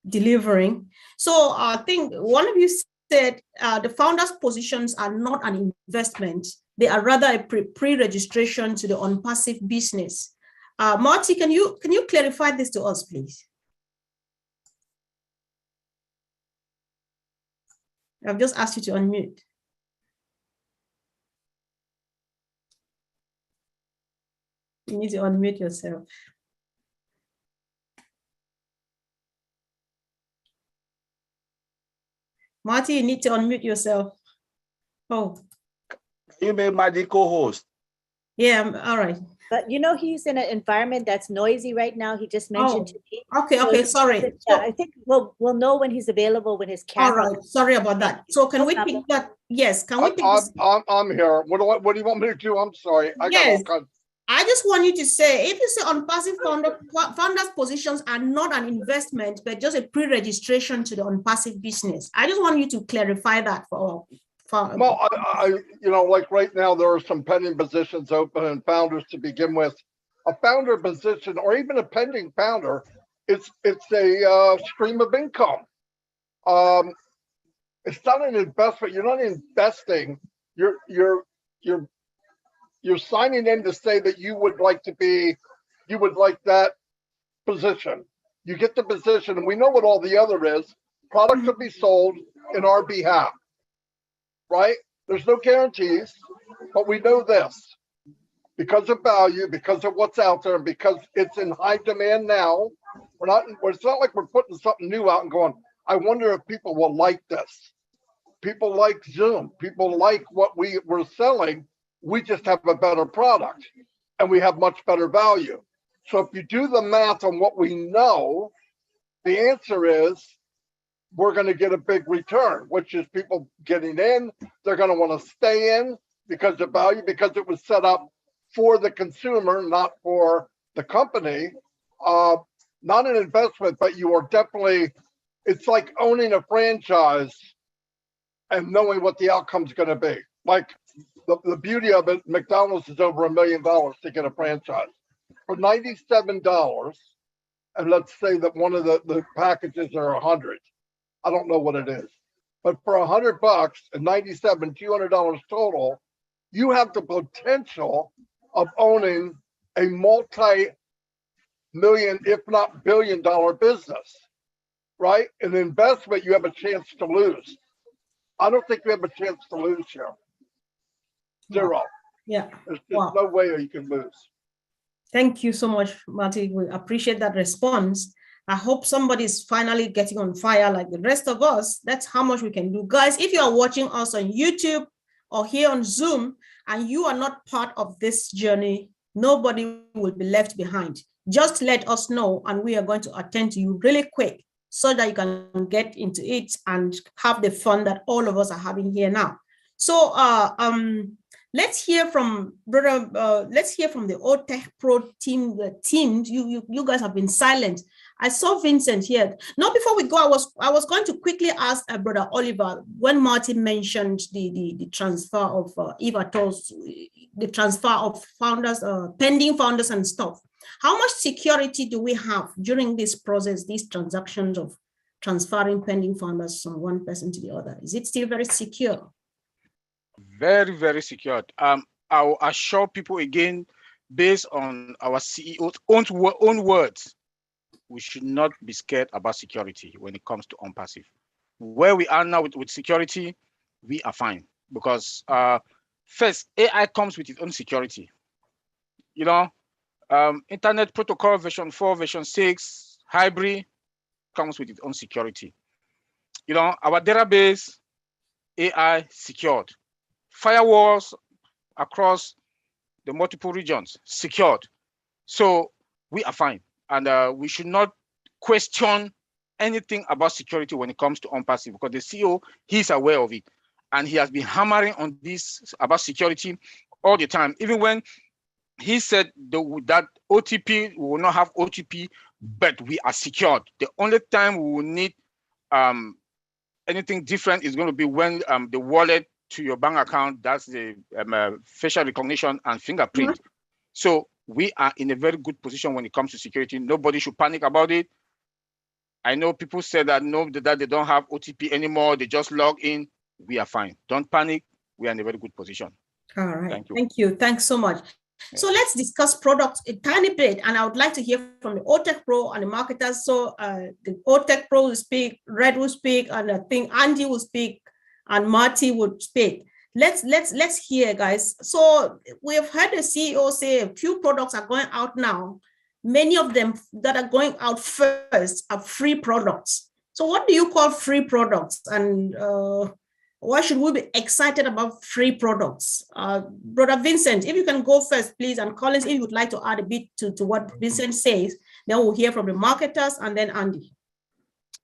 delivering. So I think one of you said the founders' positions are not an investment. They are rather a pre-registration to the OnPassive business. Marty, can you clarify this to us, please? I've just asked you to unmute. You need to unmute yourself. Marty, you need to unmute yourself. Oh. You made Marty co-host. Yeah, all right. But you know, he's in an environment that's noisy right now. He just mentioned to me. Okay, So okay, sorry. Yeah, I think we'll know when he's available when his camera. All right, sorry about that. So can we pick that? Yes, can we pick this? I'm here. What do you want me to do? I'm sorry. Yes. I just want you to say, if you say on passive founders positions are not an investment, but just a pre-registration to the on-passive business. I just want you to clarify that for well, you know, like right now, there are some pending positions open and founders to begin with. A founder position or even a pending founder, it's a stream of income. It's not an investment. You're not investing. You're signing in to say that you would like that position. You get the position, and we know what all the other is. Product to be sold in our behalf, right? There's no guarantees, but we know this because of value, because of what's out there, and because it's in high demand now. It's not like we're putting something new out and going, I wonder if people will like this. People like Zoom. People like what we're selling. We just have a better product and we have much better value. So if you do the math on what we know, the answer is we're going to get a big return, which is people getting in. They're going to want to stay in because of value, because it was set up for the consumer, not for the company. Not an investment, but you are definitely, it's like owning a franchise and knowing what the outcome is going to be. Like the beauty of it, McDonald's is over $1 million to get a franchise. For $97, and let's say that one of the packages are 100. I don't know what it is. But for $100 and $97, $200 total, you have the potential of owning a multi-million, if not billion-dollar business, right? An investment, you have a chance to lose. I don't think you have a chance to lose here. Zero. Yeah. There's no way you can lose. Thank you so much, Marty. We appreciate that response. I hope somebody's finally getting on fire like the rest of us. That's how much we can do. Guys, if you are watching us on YouTube or here on Zoom and you are not part of this journey, nobody will be left behind. Just let us know and we are going to attend to you really quick so that you can get into it and have the fun that all of us are having here now. So let's hear from let's hear from the OTech Pro team. The team, you guys have been silent. I saw Vincent here. Now, before we go, I was going to quickly ask Brother Oliver, when Martin mentioned the transfer of the transfer of founders, pending founders and stuff. How much security do we have during this process, these transactions of transferring pending founders from one person to the other? Is it still very secure? Very, very secure. I'll assure people again, based on our CEO's own words, we should not be scared about security when it comes to on-passive. Where we are now with security, we are fine. Because first, AI comes with its own security. You know, Internet Protocol version 4, version 6, hybrid comes with its own security. You know, our database, AI secured. Firewalls across the multiple regions, secured. So we are fine. And we should not question anything about security when it comes to on-passive, because the CEO, he's aware of it. And he has been hammering on this about security all the time. Even when he said that OTP, we will not have OTP, but we are secured. The only time we will need anything different is going to be when the wallet to your bank account, that's the facial recognition and fingerprint. Mm-hmm. So we are in a very good position when it comes to security. Nobody should panic about it. I know people say that that they don't have OTP anymore. They just log in. We are fine. Don't panic. We are in a very good position. All right. Thank you. Thank you. Thanks so much. Yeah. So let's discuss products a tiny bit, and I would like to hear from the OTech Pro and the marketers. So the OTech Pro will speak, Red will speak, and I think Andy will speak, and Marty would speak. Let's hear, guys. So we've heard the CEO say a few products are going out now. Many of them that are going out first are free products. So what do you call free products, and why should we be excited about free products? Brother Vincent, if you can go first, please, and Collins, if you would like to add a bit to what Vincent says, then we'll hear from the marketers and then Andy.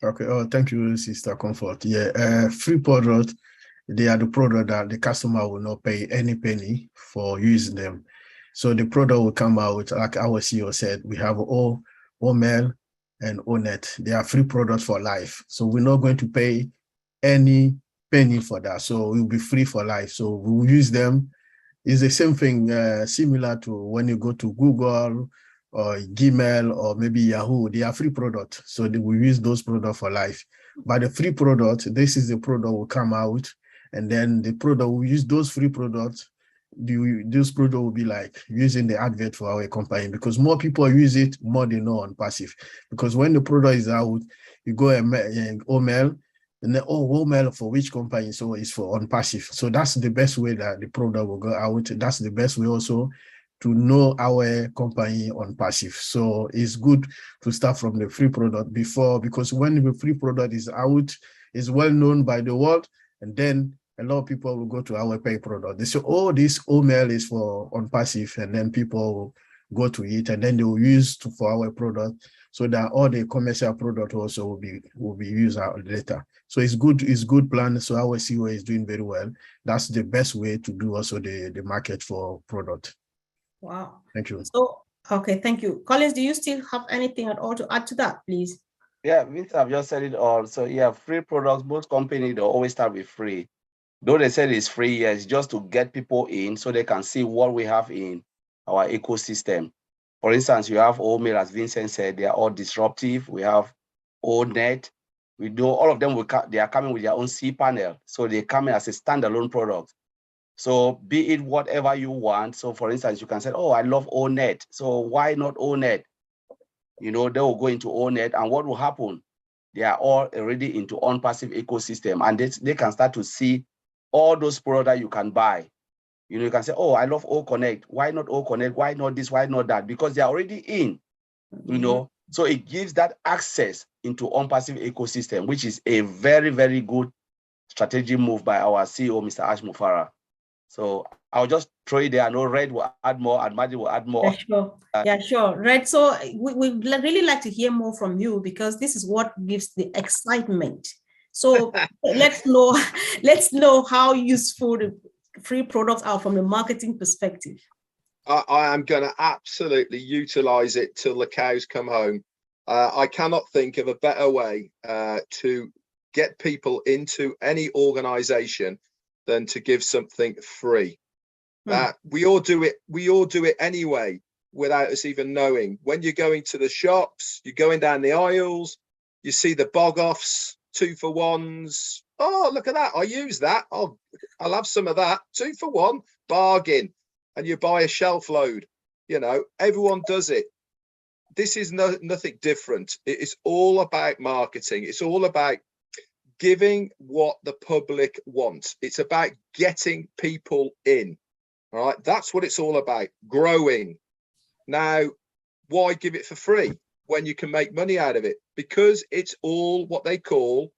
Okay. Oh, thank you, Sister Comfort. Yeah, free product, they are the product that the customer will not pay any penny for using them. So the product will come out, like our CEO said, we have OML and ONET. They are free products for life. So we're not going to pay any penny for that. So it will be free for life. So we will use them. It's the same thing, similar to when you go to Google or Gmail or maybe Yahoo. They are free products. So they will use those products for life. But the free product, this is the product will come out, and then the product will use those free products. This product will be like using the advert for our company, because more people use it, more they know on passive. Because when the product is out, you go and OML, and then, OML for which company? So it's for on passive. So that's the best way that the product will go out. That's the best way also to know our company on passive. So it's good to start from the free product before, because when the free product is out, it's well known by the world, and then a lot of people will go to our pay product. They say, oh, this OML is for on passive, and then people will go to it, and then they will use for our product, so that all the commercial product also will be used out later. So it's good plan. So our CEO is doing very well. That's the best way to do also the market for product. Wow. Thank you. So, okay, thank you. Collins, do you still have anything at all to add to that, please? Yeah, Vince, I've just said it all. So yeah, free products, both companies, they always start with free. Though they said it's free, yes, just to get people in so they can see what we have in our ecosystem. For instance, you have OML, as Vincent said, they are all disruptive. We have ONET. We do all of them, they are coming with their own cPanel. So they come in as a standalone product. So be it whatever you want. So for instance, you can say, oh, I love ONET. So why not ONET? You know, they will go into ONET, and what will happen? They are all already into on-passive ecosystem, and they can start to see all those products that you can buy. You know, you can say, oh, I love OConnect. Why not OConnect? Why not this? Why not that? Because they're already in, you know. So it gives that access into on-passive ecosystem, which is a very, very good strategic move by our CEO, Mr. Ash Mufarah. So I'll just throw it there. I know Red will add more and Maddie will add more. Yeah, sure. Yeah, sure. Red, so we'd really like to hear more from you, because this is what gives the excitement. So let's know how useful the free products are from a marketing perspective. I am going to absolutely utilize it till the cows come home. I cannot think of a better way to get people into any organization than to give something free. We all do it anyway without us even knowing. When you're going to the shops, you're going down the aisles, you see the bog offs, 2-for-1s. Oh, look at that. I use that. I'll have some of that. 2-for-1, bargain. And you buy a shelf load. You know, everyone does it. This is nothing different. It is all about marketing. It's all about giving what the public wants. It's about getting people in. All right. That's what it's all about. Growing. Now, why give it for free when you can make money out of it? Because it's all what they call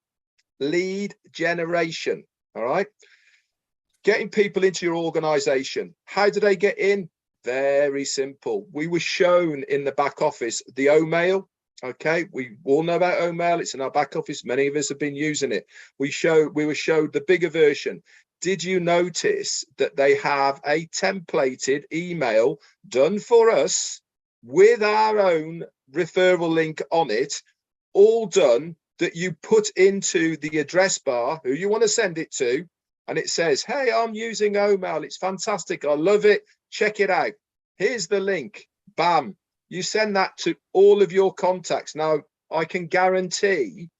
lead generation. All right. Getting people into your organization. How do they get in? Very simple. We were shown in the back office the OMail. Okay, we all know about OMail. It's in our back office. Many of us have been using it. We were showed the bigger version. Did you notice that they have a templated email done for us with our own referral link on it, all done, that you put into the address bar who you want to send it to, and it says, hey, I'm using OMail. It's fantastic. I love it. Check it out. Here's the link. Bam. You send that to all of your contacts. Now, I can guarantee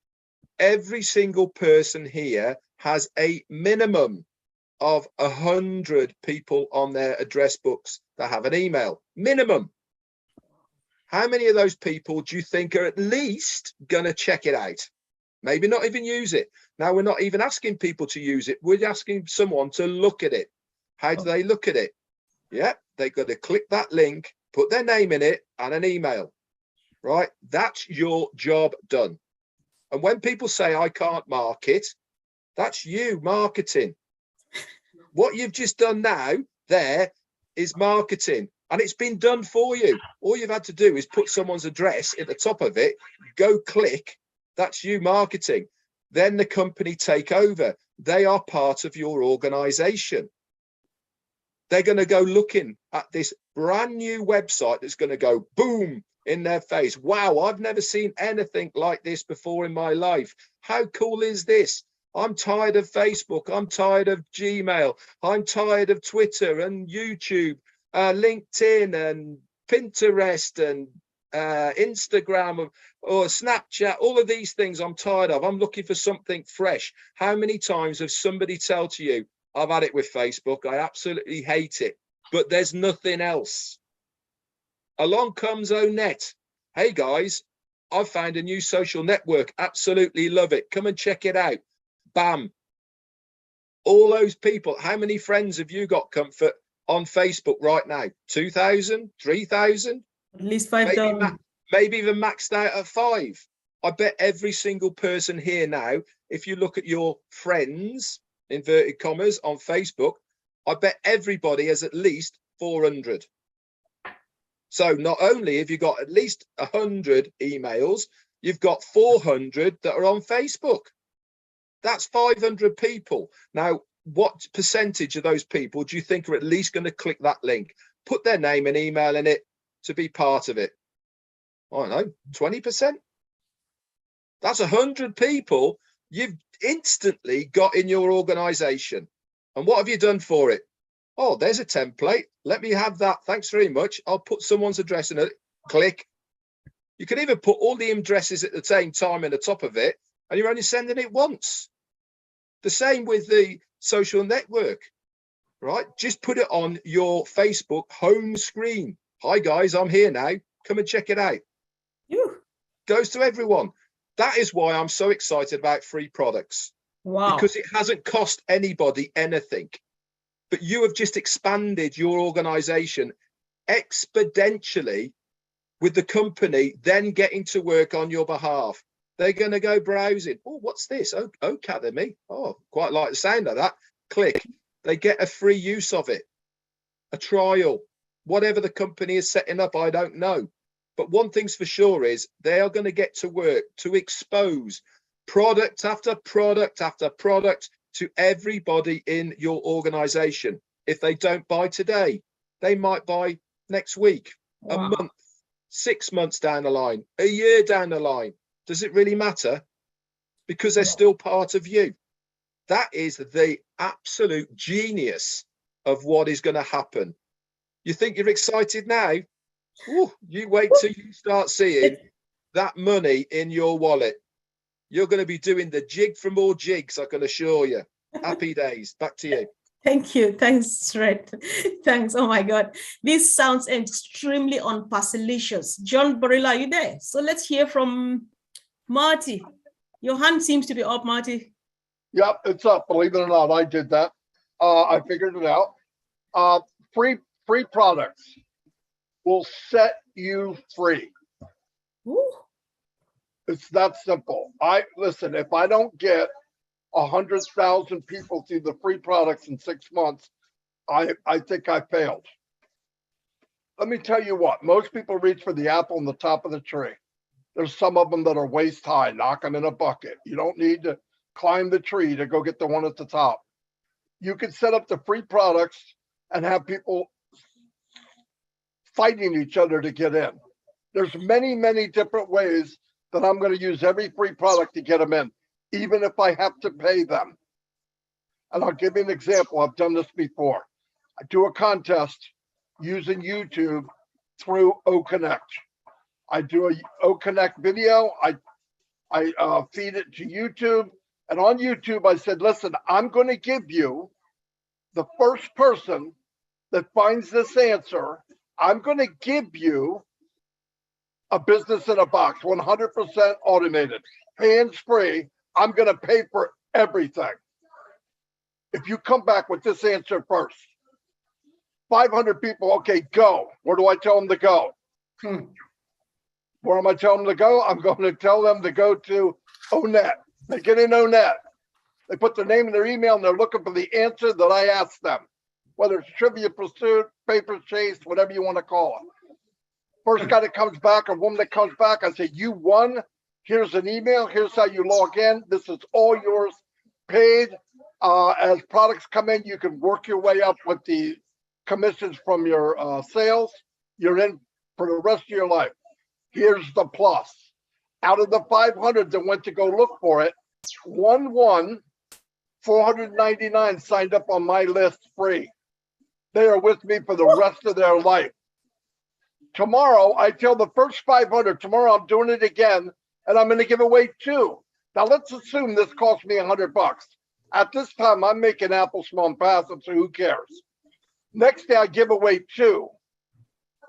every single person here has a minimum of 100 people on their address books that have an email. Minimum. How many of those people do you think are at least going to check it out? Maybe not even use it. Now, we're not even asking people to use it. We're asking someone to look at it. How do they look at it? Yeah, they got to click that link, put their name in it and an email, right? That's your job done. And when people say I can't market, that's you marketing. What you've just done now there is marketing, and it's been done for you. All you've had to do is put someone's address at the top of it, go click. That's you marketing. Then the company take over. They are part of your organization. They're going to go looking at this brand new website that's going to go boom in their face. Wow, I've never seen anything like this before in my life. How cool is this? I'm tired of Facebook. I'm tired of Gmail. I'm tired of Twitter and YouTube, LinkedIn and Pinterest and Instagram or Snapchat. All of these things I'm tired of. I'm looking for something fresh. How many times have somebody tell to you, I've had it with Facebook, I absolutely hate it, but there's nothing else? Along comes Onet. Hey guys, I've found a new social network. Absolutely love it. Come and check it out. Bam. All those people. How many friends have you got, Comfort, on Facebook right now? 2,000, 3,000? At least 5,000. Maybe even maxed out at 5. I bet every single person here now, if you look at your friends, inverted commas, on Facebook, I bet everybody has at least 400. So not only have you got at least 100 emails, you've got 400 that are on Facebook. That's 500 people. Now, what percentage of those people do you think are at least going to click that link, put their name and email in it to be part of it? I don't know, 20%? That's 100 people you've instantly got in your organization. And what have you done for it? Oh, there's a template. Let me have that. Thanks very much. I'll put someone's address in it. Click. You can even put all the addresses at the same time in the top of it, and you're only sending it once. The same with the social network, right? Just put it on your Facebook home screen. Hi guys, I'm here now. Come and check it out. Goes to everyone. That is why I'm so excited about free products. Wow. Because it hasn't cost anybody anything. But you have just expanded your organization exponentially with the company then getting to work on your behalf. They're going to go browsing. Oh, what's this? Oh, Academy. Oh, quite like the sound of that. Click. They get a free use of it, a trial, whatever the company is setting up. I don't know. But one thing's for sure is they are going to get to work to expose product after product after product to everybody in your organization. If they don't buy today, they might buy next week, a month, 6 months down the line, a year down the line. Does it really matter? Because they're still part of you. That is the absolute genius of what is going to happen. You think you're excited now? Ooh, you wait till you start seeing that money in your wallet. You're going to be doing the jig for more jigs, I can assure you. Happy days. Back to you. Thank you. Thanks, Red. Thanks. Oh my God. This sounds extremely unparcelicious. John Borilla, are you there? So let's hear from Marty. Your hand seems to be up, Marty. Yep, it's up. Believe it or not, I did that. I figured it out. Free products will set you free. Ooh. It's that simple. Listen, if I don't get 100,000 people through the free products in 6 months, I think I failed. Let me tell you what, most people reach for the apple on the top of the tree. There's some of them that are waist high, knocking in a bucket. You don't need to climb the tree to go get the one at the top. You can set up the free products and have people fighting each other to get in. There's many, many different ways that I'm going to use every free product to get them in, even if I have to pay them. And I'll give you an example. I've done this before. I do a contest using YouTube through OConnect. I do a OConnect video. I feed it to YouTube. And on YouTube, I said, listen, I'm going to give you the first person that finds this answer. I'm going to give you a business in a box, 100% automated, hands-free. I'm going to pay for everything. If you come back with this answer first, 500 people, okay, go. Where do I tell them to go? Where am I telling them to go? I'm going to tell them to go to ONET. They get in ONET. They put their name and their email, and they're looking for the answer that I asked them, whether it's Trivia Pursuit, Paper Chase, whatever you want to call it. First guy that comes back, or woman that comes back, I say, you won. Here's an email. Here's how you log in. This is all yours, paid. As products come in, you can work your way up with the commissions from your sales. You're in for the rest of your life. Here's the plus. Out of the 500 that went to go look for it, 499 signed up on my list free. They are with me for the rest of their life. Tomorrow, I tell the first 500, tomorrow I'm doing it again, and I'm going to give away 2. Now, let's assume this cost me $100. At this time, I'm making Apple Small and Passive, so who cares? Next day, I give away 2.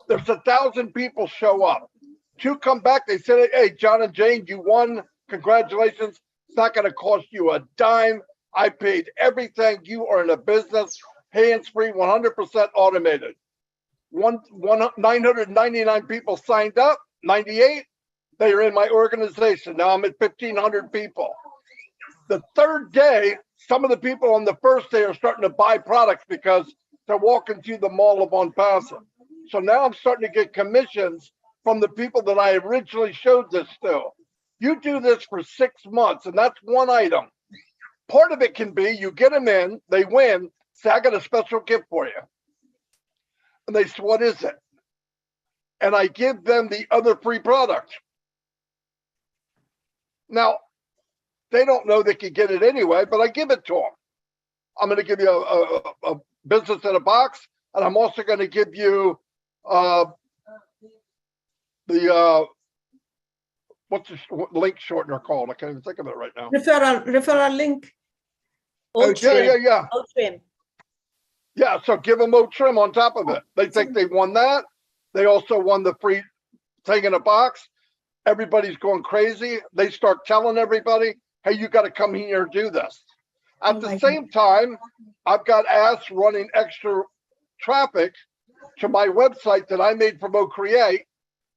There's 1,000 people show up. 2 come back. They said, hey, John and Jane, you won. Congratulations. It's not going to cost you a dime. I paid everything. You are in a business, hands-free, 100% automated. 999 people signed up, 98. They are in my organization. Now I'm at 1,500 people. The third day, some of the people on the first day are starting to buy products because they're walking through the mall of OnPassive. So now I'm starting to get commissions from the people that I originally showed this to. You do this for 6 months, and that's one item. Part of it can be you get them in, they win, say, I got a special gift for you. And they say, what is it? And I give them the other free product. Now, they don't know they can get it anyway, but I give it to them. I'm going to give you a business in a box, and I'm also going to give you what's the link shortener called? I can't even think of it right now. Referral link. Yeah. Trim. Yeah, so give them Trim on top of it. They think they won that. They also won the free thing in a box. Everybody's going crazy. They start telling everybody, hey, you got to come here and do this. At the same time, I've got ads running extra traffic to my website that I made from OCreate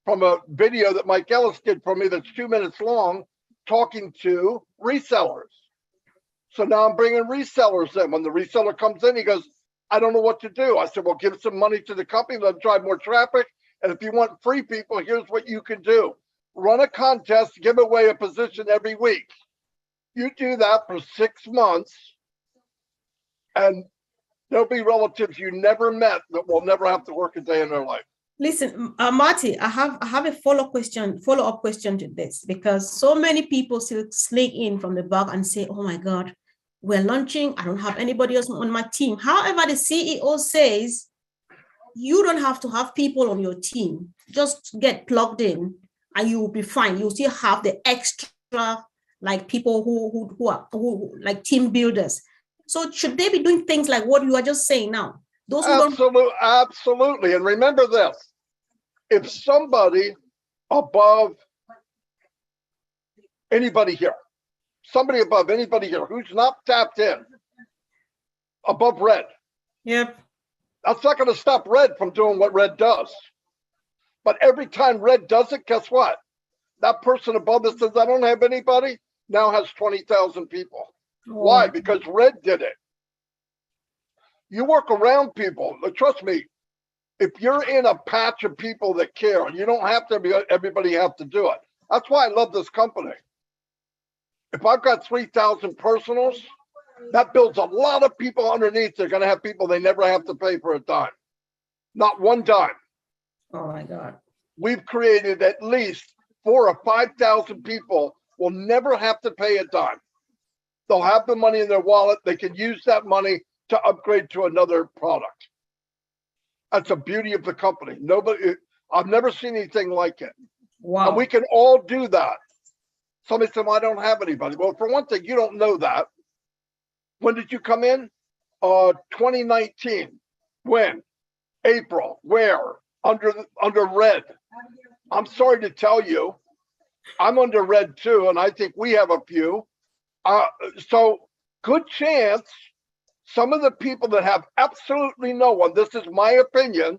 from a video that Mike Ellis did for me that's 2 minutes long, talking to resellers. So now I'm bringing resellers in. When the reseller comes in, he goes, I don't know what to do. I said, well, give some money to the company, let them drive more traffic. And if you want free people, here's what you can do. Run a contest, give away a position every week. You do that for 6 months, and there'll be relatives you never met that will never have to work a day in their life. Listen, Marty, I have a follow-up question to this, because so many people still sneak in from the back and say, oh my God, we're launching. I don't have anybody else on my team. However, the CEO says you don't have to have people on your team. Just get plugged in and you will be fine. You'll still have the extra, like people who are like team builders. So should they be doing things like what you are just saying now? Those who Absolutely. And remember this, if somebody above anybody here, who's not tapped in, above Red. Yep. That's not going to stop Red from doing what Red does. But every time Red does it, guess what? That person above that says, I don't have anybody, now has 20,000 people. Oh. Why? Because Red did it. You work around people. Trust me, if you're in a patch of people that care, you don't have to be, everybody have to do it. That's why I love this company. If I've got 3,000 personals, that builds a lot of people underneath. They're going to have people they never have to pay for a dime. Not one dime. Oh my God. We've created at least 4,000 or 5,000 people will never have to pay a dime. They'll have the money in their wallet. They can use that money to upgrade to another product. That's the beauty of the company. I've never seen anything like it. Wow. And we can all do that. Somebody said, well, I don't have anybody. Well, for one thing, you don't know that. When did you come in? 2019. When? April. Where? Under Red. I'm sorry to tell you, I'm under Red too, and I think we have a few. So good chance some of the people that have absolutely no one, this is my opinion,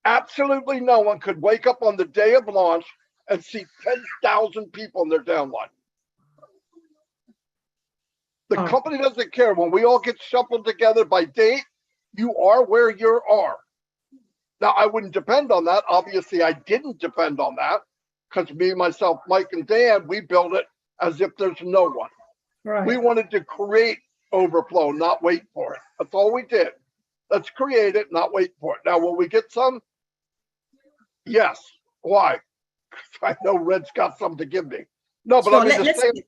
absolutely no one could wake up on the day of launch and see 10,000 people in their downline. The company doesn't care. When we all get shuffled together by date, you are where you are. Now, I wouldn't depend on that. Obviously, I didn't depend on that because me, myself, Mike, and Dan, we built it as if there's no one. Right. We wanted to create overflow, not wait for it. That's all we did. Let's create it, not wait for it. Now, will we get some? Yes. Why? I know Red's got some to give me. No, but So I mean,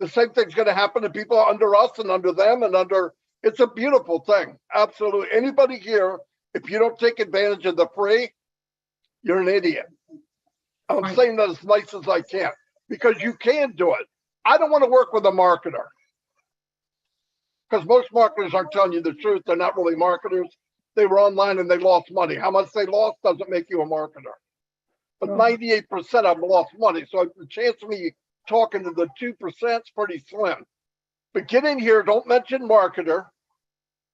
the same thing's going to happen to people under us and under them and under. It's a beautiful thing. Absolutely. Anybody here, if you don't take advantage of the free, you're an idiot. I'm saying that as nice as I can because you can do it. I don't want to work with a marketer because most marketers aren't telling you the truth. They're not really marketers. They were online and they lost money. How much they lost doesn't make you a marketer. But 98% of them lost money. So the chance of me talking to the 2% is pretty slim. But get in here, don't mention marketer,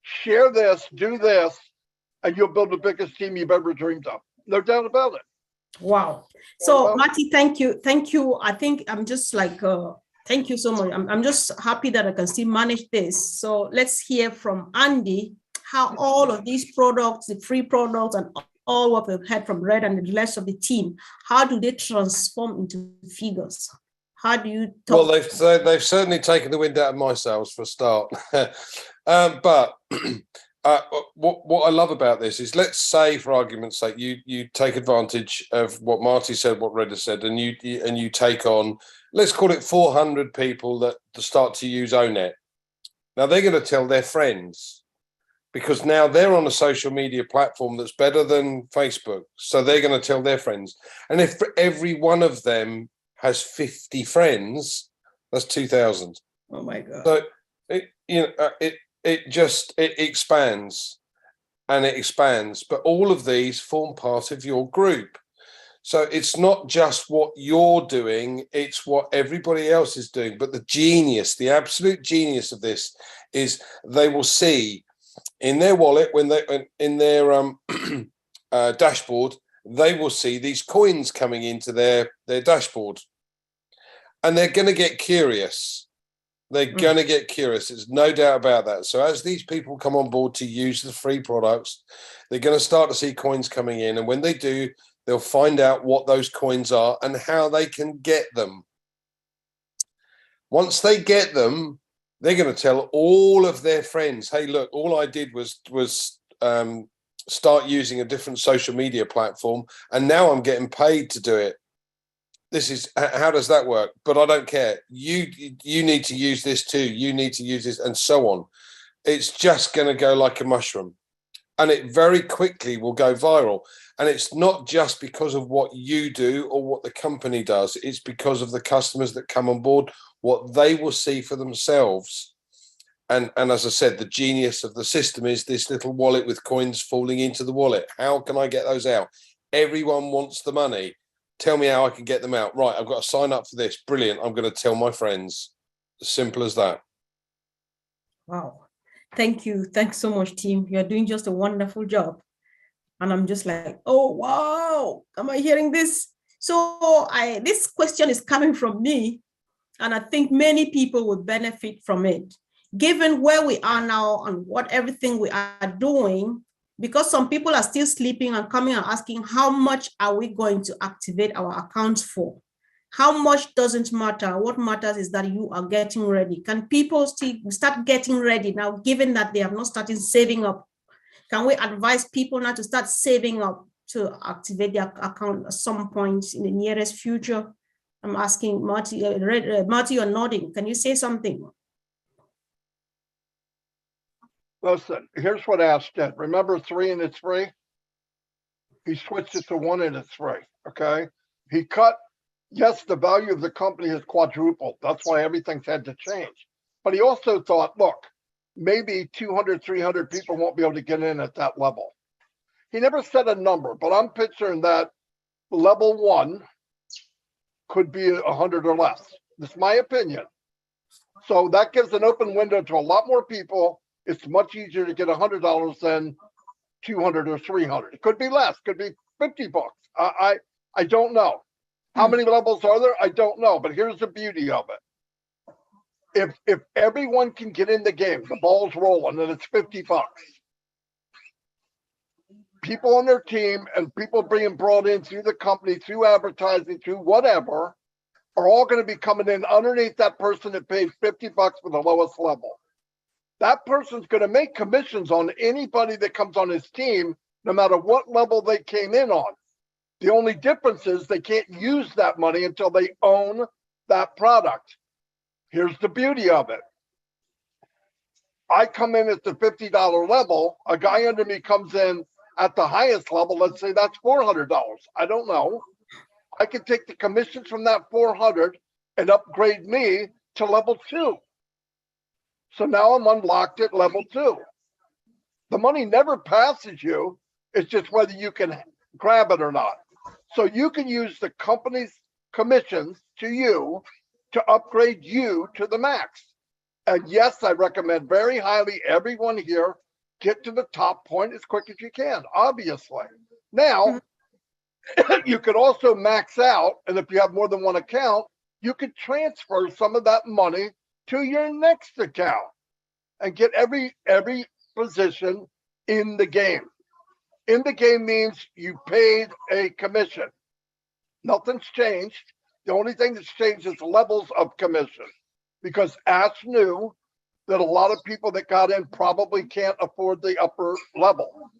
share this, do this, and you'll build the biggest team you've ever dreamed of. No doubt about it. Wow. So Marty, thank you. Thank you. I think I'm just like, thank you so much. I'm just happy that I can still manage this. So let's hear from Andy, how all of these products, the free products and all what we've heard from Red and the rest of the team, how do they transform into figures? How do you talk? Well, they've certainly taken the wind out of my sails for a start. But what I love about this is, let's say, for argument's sake, you take advantage of what Marty said, what Red has said, and you take on, let's call it 400 people that start to use ONET. Now they're going to tell their friends, because now they're on a social media platform that's better than Facebook. So they're going to tell their friends. And if every one of them has 50 friends, that's 2,000. Oh my God. So it expands and it expands, but all of these form part of your group. So it's not just what you're doing, it's what everybody else is doing. But the genius, the absolute genius of this is they will see in their wallet, when they in their dashboard, they will see these coins coming into their dashboard, and they're going to get curious. They're going to get curious. There's no doubt about that. So as these people come on board to use the free products, they're going to start to see coins coming in, and when they do, they'll find out what those coins are and how they can get them. Once they get them, they're going to tell all of their friends, hey, look, all I did was start using a different social media platform, and now I'm getting paid to do it. This is, how does that work? But I don't care. You need to use this too. You need to use this, and so on. It's just going to go like a mushroom, and it very quickly will go viral. And it's not just because of what you do or what the company does. It's because of the customers that come on board, what they will see for themselves. And as I said, the genius of the system is this little wallet with coins falling into the wallet. How can I get those out? Everyone wants the money. Tell me how I can get them out. Right, I've got to sign up for this. Brilliant. I'm going to tell my friends. As simple as that. Wow. Thank you. Thanks so much, team. You're doing just a wonderful job. And I'm just like, oh, wow. Am I hearing this? So this question is coming from me, and I think many people would benefit from it. Given where we are now and what everything we are doing, because some people are still sleeping and coming and asking, how much are we going to activate our accounts for? How much doesn't matter. What matters is that you are getting ready. Can people still start getting ready now, given that they have not started saving up? Can we advise people now to start saving up to activate their account at some point in the nearest future? I'm asking Marty, Marty, you're nodding. Can you say something? Listen, here's what Ash did. Remember 3 and it's free? He switched it to 1 and it's free, okay? He cut, yes, the value of the company has quadrupled. That's why everything's had to change. But he also thought, look, maybe 200, 300 people won't be able to get in at that level. He never said a number, but I'm picturing that level 1 could be 100 or less. That's my opinion. So that gives an open window to a lot more people. It's much easier to get $100 than 200 or 300. It could be less, could be $50. I don't know. How many levels are there? I don't know, but here's the beauty of it. if everyone can get in the game, the ball's rolling, and it's $50. People on their team and people being brought in through the company, through advertising, through whatever, are all going to be coming in underneath that person that paid $50 for the lowest level. That person's going to make commissions on anybody that comes on his team, no matter what level they came in on. The only difference is they can't use that money until they own that product. Here's the beauty of it. I come in at the $50 level. A guy under me comes in at the highest level. Let's say that's $400. I don't know. I can take the commissions from that 400 and upgrade me to level 2. So now I'm unlocked at level 2. The money never passes you. It's just whether you can grab it or not. So you can use the company's commissions to you to upgrade you to the max. And yes, I recommend very highly everyone here get to the top point as quick as you can, obviously. Now, you could also max out, and if you have more than one account, you could transfer some of that money to your next account and get every position in the game. In the game means you paid a commission. Nothing's changed. The only thing that's changed is levels of commission, because Ash knew that a lot of people that got in probably can't afford the upper level.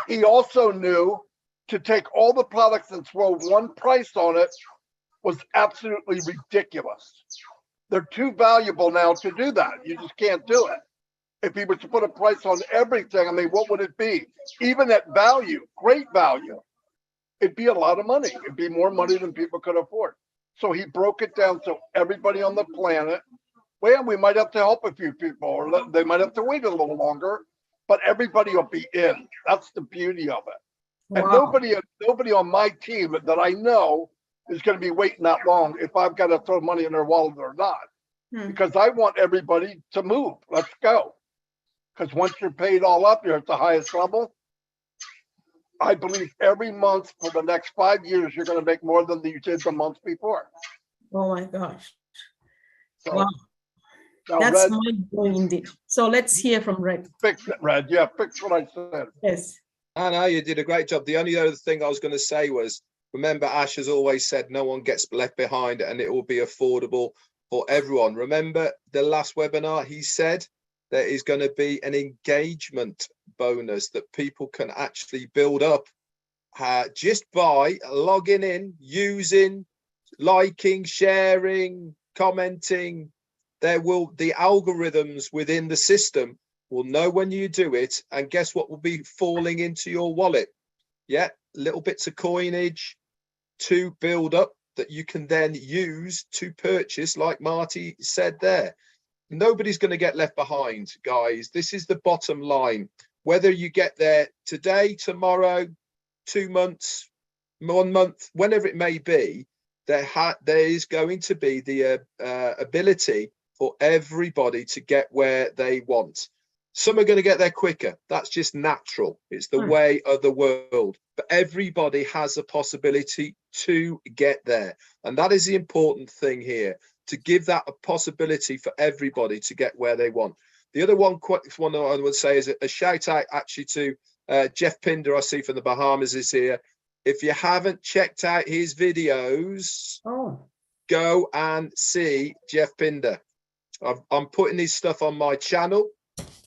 He also knew to take all the products and throw one price on it was absolutely ridiculous. They're too valuable now to do that. You just can't do it. If he was to put a price on everything, I mean, what would it be? Even at value, great value, it'd be a lot of money. It'd be more money than people could afford. So he broke it down so everybody on the planet, well, we might have to help a few people, or they might have to wait a little longer, but everybody will be in. That's the beauty of it. And nobody on my team that I know is going to be waiting that long if I've got to throw money in their wallet or not. Because I want everybody to move. Let's go. Because once you're paid all up, you're at the highest level. I believe every month for the next 5 years, you're going to make more than you did the month before. Oh my gosh. So, wow. Now, That's Red, mind-blowing indeed. So let's hear from Red. Fix it, Red. Yeah, fix what I said. Yes. I know you did a great job. The only other thing I was going to say was, remember, Ash has always said no one gets left behind and it will be affordable for everyone. Remember the last webinar, he said there is going to be an engagement bonus that people can actually build up just by logging in, using, liking, sharing, commenting. The algorithms within the system will know when you do it, and guess what will be falling into your wallet? Yeah, little bits of coinage to build up that you can then use to purchase, like Marty said there. Nobody's going to get left behind, guys. This is the bottom line. Whether you get there today, tomorrow, 2 months, 1 month, whenever it may be, there is going to be the ability for everybody to get where they want. Some are going to get there quicker. That's just natural. It's the way of the world. But everybody has a possibility to get there. And that is the important thing here, to give that a possibility for everybody to get where they want. The other one I would say is a shout out actually to Jeff Pinder, I see from the Bahamas, is here. If you haven't checked out his videos, go and see Jeff Pinder. I'm putting his stuff on my channel.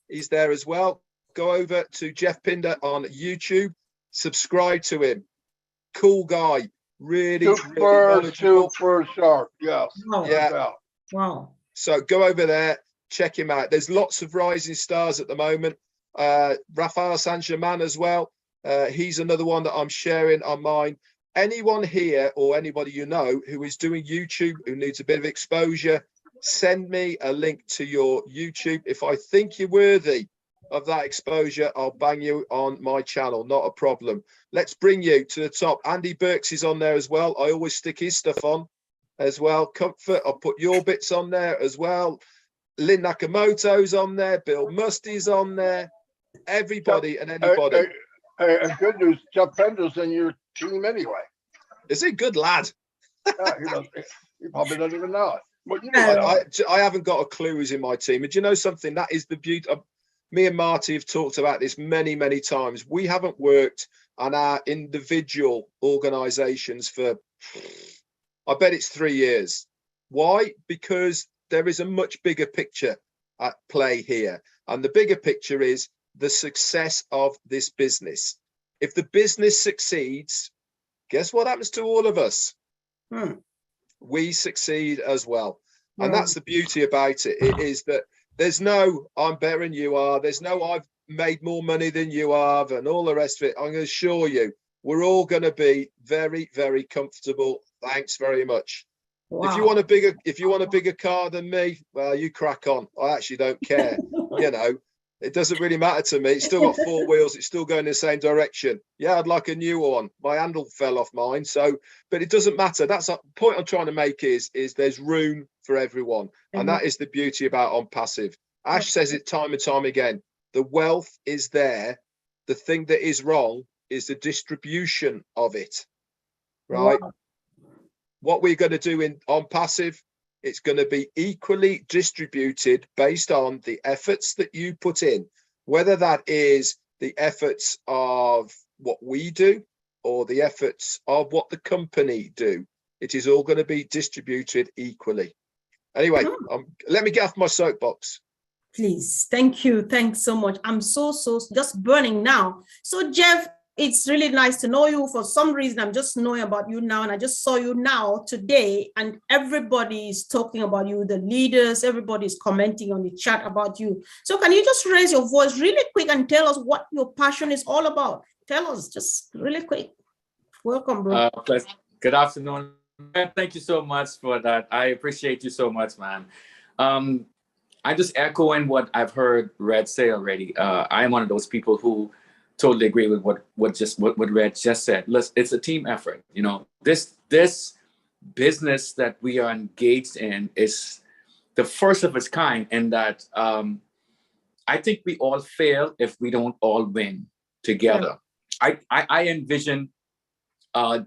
He's there as well. Go over to Jeff Pinder on YouTube. Subscribe to him. Cool guy. Really super sharp. Yes. Yeah. Wow. So go over there. Check him out. There's lots of rising stars at the moment. Rafael Saint-Germain as well. He's another one that I'm sharing on mine. Anyone here or anybody you know who is doing YouTube, who needs a bit of exposure, send me a link to your YouTube. If I think you're worthy of that exposure, I'll bang you on my channel. Not a problem. Let's bring you to the top. Andy Burks is on there as well. I always stick his stuff on as well. Comfort, I'll put your bits on there as well. Lynn Nakamoto's on there. Bill Musty's on there. Everybody and anybody. And good news, Jeff Pender's in your team anyway. Is he? Good lad. Yeah, he probably doesn't even know it. Well, you know, I haven't got a clue who's in my team. And do you know something? That is the beauty. Me and Marty have talked about this many, many times. We haven't worked on our individual organizations for, I bet it's 3 years. Why? Because there is a much bigger picture at play here. And the bigger picture is the success of this business. If the business succeeds, guess what happens to all of us? We succeed as well. And that's the beauty about it. It is that there's no, I'm better than you are. There's no, I've made more money than you have and all the rest of it. I'm going to assure you, we're all going to be very, very comfortable. Thanks very much. Wow. If you want a bigger car than me, well, you crack on. I actually don't care. You know, it doesn't really matter to me. It's still got 4 wheels. It's still going in the same direction. Yeah, I'd like a new one. My handle fell off mine. So, but it doesn't matter. That's the point I'm trying to make is there's room for everyone. And that is the beauty about OnPassive. Ash says it time and time again. The wealth is there. The thing that is wrong is the distribution of it. Right? Wow. What we're going to do in OnPassive, it's going to be equally distributed based on the efforts that you put in, whether that is the efforts of what we do or the efforts of what the company do. It is all going to be distributed equally. Anyway, let me get off my soapbox. Please. Thank you. Thanks so much. I'm so just burning now. So Jeff, it's really nice to know you. For some reason, I'm just knowing about you now, and I just saw you now today, and everybody is talking about you, the leaders, everybody is commenting on the chat about you. So can you just raise your voice really quick and tell us what your passion is all about? Tell us just really quick. Welcome, bro. Good afternoon. Thank you so much for that. I appreciate you so much, man. I'm just echoing what I've heard Red say already. I am one of those people who totally agree with what Red just said. It's a team effort. You know, this business that we are engaged in is the first of its kind, and that I think we all fail if we don't all win together. Yeah. I envision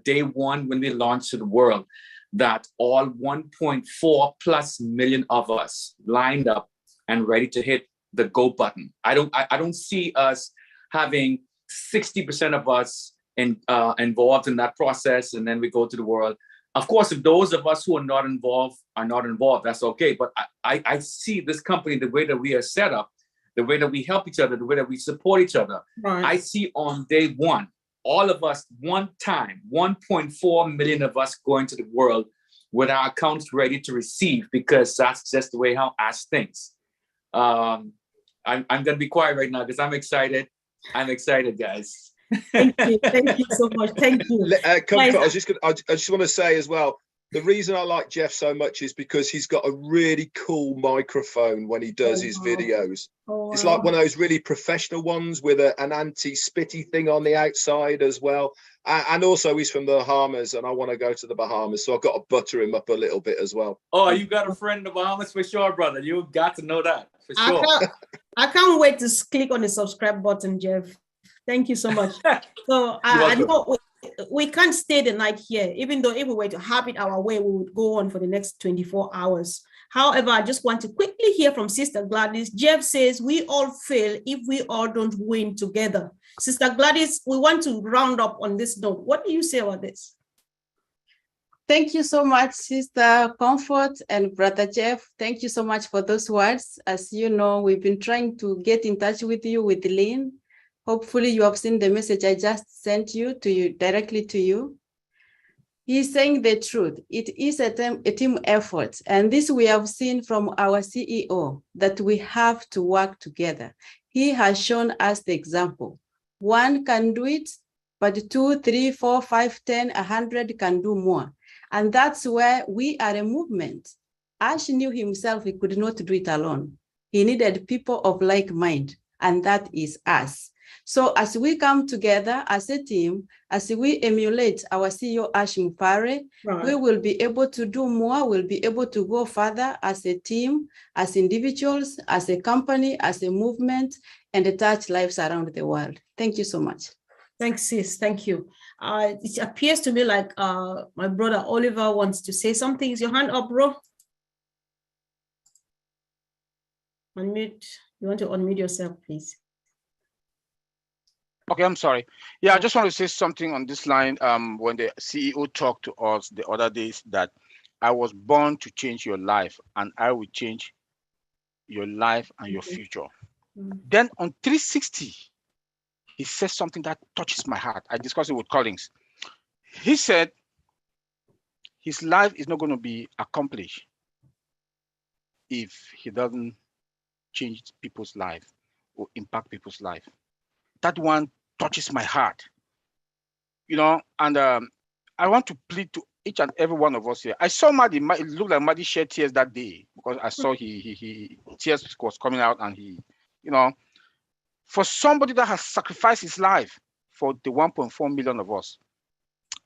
day one when we launch to the world that all 1.4+ million of us lined up and ready to hit the go button. I don't see us having 60% of us involved in that process, and then we go to the world. Of course, if those of us who are not involved, that's okay. But I see this company, the way that we are set up, the way that we help each other, the way that we support each other. Right. I see on day one, all of us one time, 1.4 million of us going to the world with our accounts ready to receive, because that's just the way how Ash thinks. I'm going to be quiet right now because I'm excited. I'm excited, guys. Thank you so much. Thank you. I just want to say as well, the reason I like Jeff so much is because he's got a really cool microphone when he does his videos. It's like one of those really professional ones with an anti-spitty thing on the outside as well. And also he's from the Bahamas, and I want to go to the Bahamas, so I've got to butter him up a little bit as well. Oh, you got a friend in the Bahamas for sure, brother. You got to know that for sure. I can't wait to click on the subscribe button, Jeff. Thank you so much. So I know we can't stay the night here, even though if we were to have it our way, we would go on for the next 24 hours. However, I just want to quickly hear from Sister Gladys. Jeff says we all fail if we all don't win together. Sister Gladys, we want to round up on this note. What do you say about this? Thank you so much, Sister Comfort and Brother Jeff. Thank you so much for those words. As you know, we've been trying to get in touch with you with Lynn. Hopefully you have seen the message I just sent you directly to you. He's saying the truth. It is a team effort. And this we have seen from our CEO, that we have to work together. He has shown us the example. One can do it, but 2, 3, 4, 5, 10, 100 can do more. And that's where we are a movement. Ash knew himself he could not do it alone. He needed people of like mind, and that is us. So as we come together as a team, as we emulate our CEO Ash Mupare, we will be able to do more, we'll be able to go further as a team, as individuals, as a company, as a movement, and touch lives around the world. Thank you so much. Thanks, sis. Thank you. It appears to me like my brother Oliver wants to say something. Is your hand up, bro? Unmute. You want to unmute yourself, please? Okay, I'm sorry. Yeah, I just want to say something on this line. When the CEO talked to us the other days that I was born to change your life and I will change your life and your future. Then on 360, he said something that touches my heart. I discussed it with Collins. He said his life is not going to be accomplished if he doesn't change people's life or impact people's life. That one touches my heart, you know, and I want to plead to each and every one of us here. I saw Maddie, it looked like Maddie shed tears that day because I saw he tears was coming out and he, you know, for somebody that has sacrificed his life for the 1.4 million of us,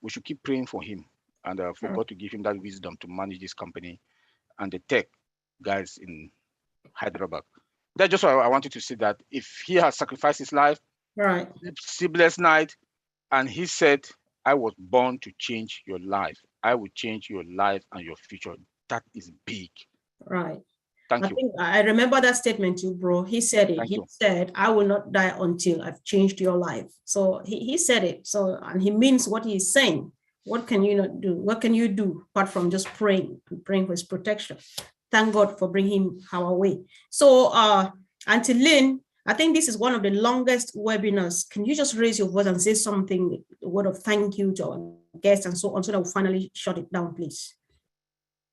we should keep praying for him and for God to give him that wisdom to manage this company and the tech guys in Hyderabad. That's just why I wanted to say that if he has sacrificed his life, right, sleepless night, and he said, I was born to change your life. I will change your life and your future. That is big. Right. Thank you. Think I remember that statement too, bro. He said it. Thank you. Said, I will not die until I've changed your life. So he said it. So, and he means what he's saying. What can you not do? What can you do apart from just praying for his protection? Thank God for bringing him our way. So, Auntie Lynn, I think this is one of the longest webinars. Can you just raise your voice and say something, a word of thank you to our guests and so on, so that we'll finally shut it down, please?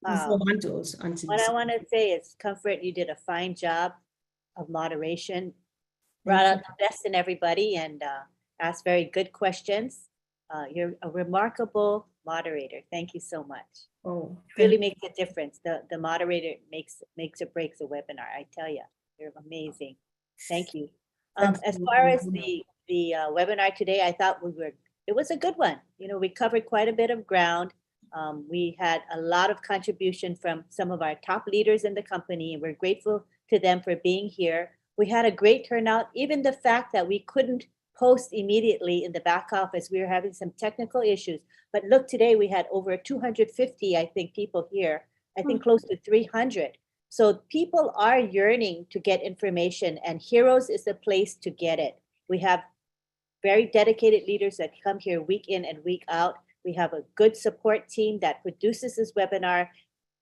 What I want to say is, Comfort, you did a fine job of moderation, brought out the best in everybody and asked very good questions. You're a remarkable moderator. Thank you so much. Oh, really makes a difference. The moderator makes or breaks a webinar. I tell you, you're amazing. Thank you. As far as the webinar today, I thought it was a good one. You know, we covered quite a bit of ground. We had a lot of contribution from some of our top leaders in the company, and we're grateful to them for being here. We had a great turnout, even the fact that we couldn't post immediately in the back office. We were having some technical issues. But look, today we had over 250, I think, people here. I think close to 300. So people are yearning to get information, and Heroes is the place to get it. We have very dedicated leaders that come here week in and week out. We have a good support team that produces this webinar,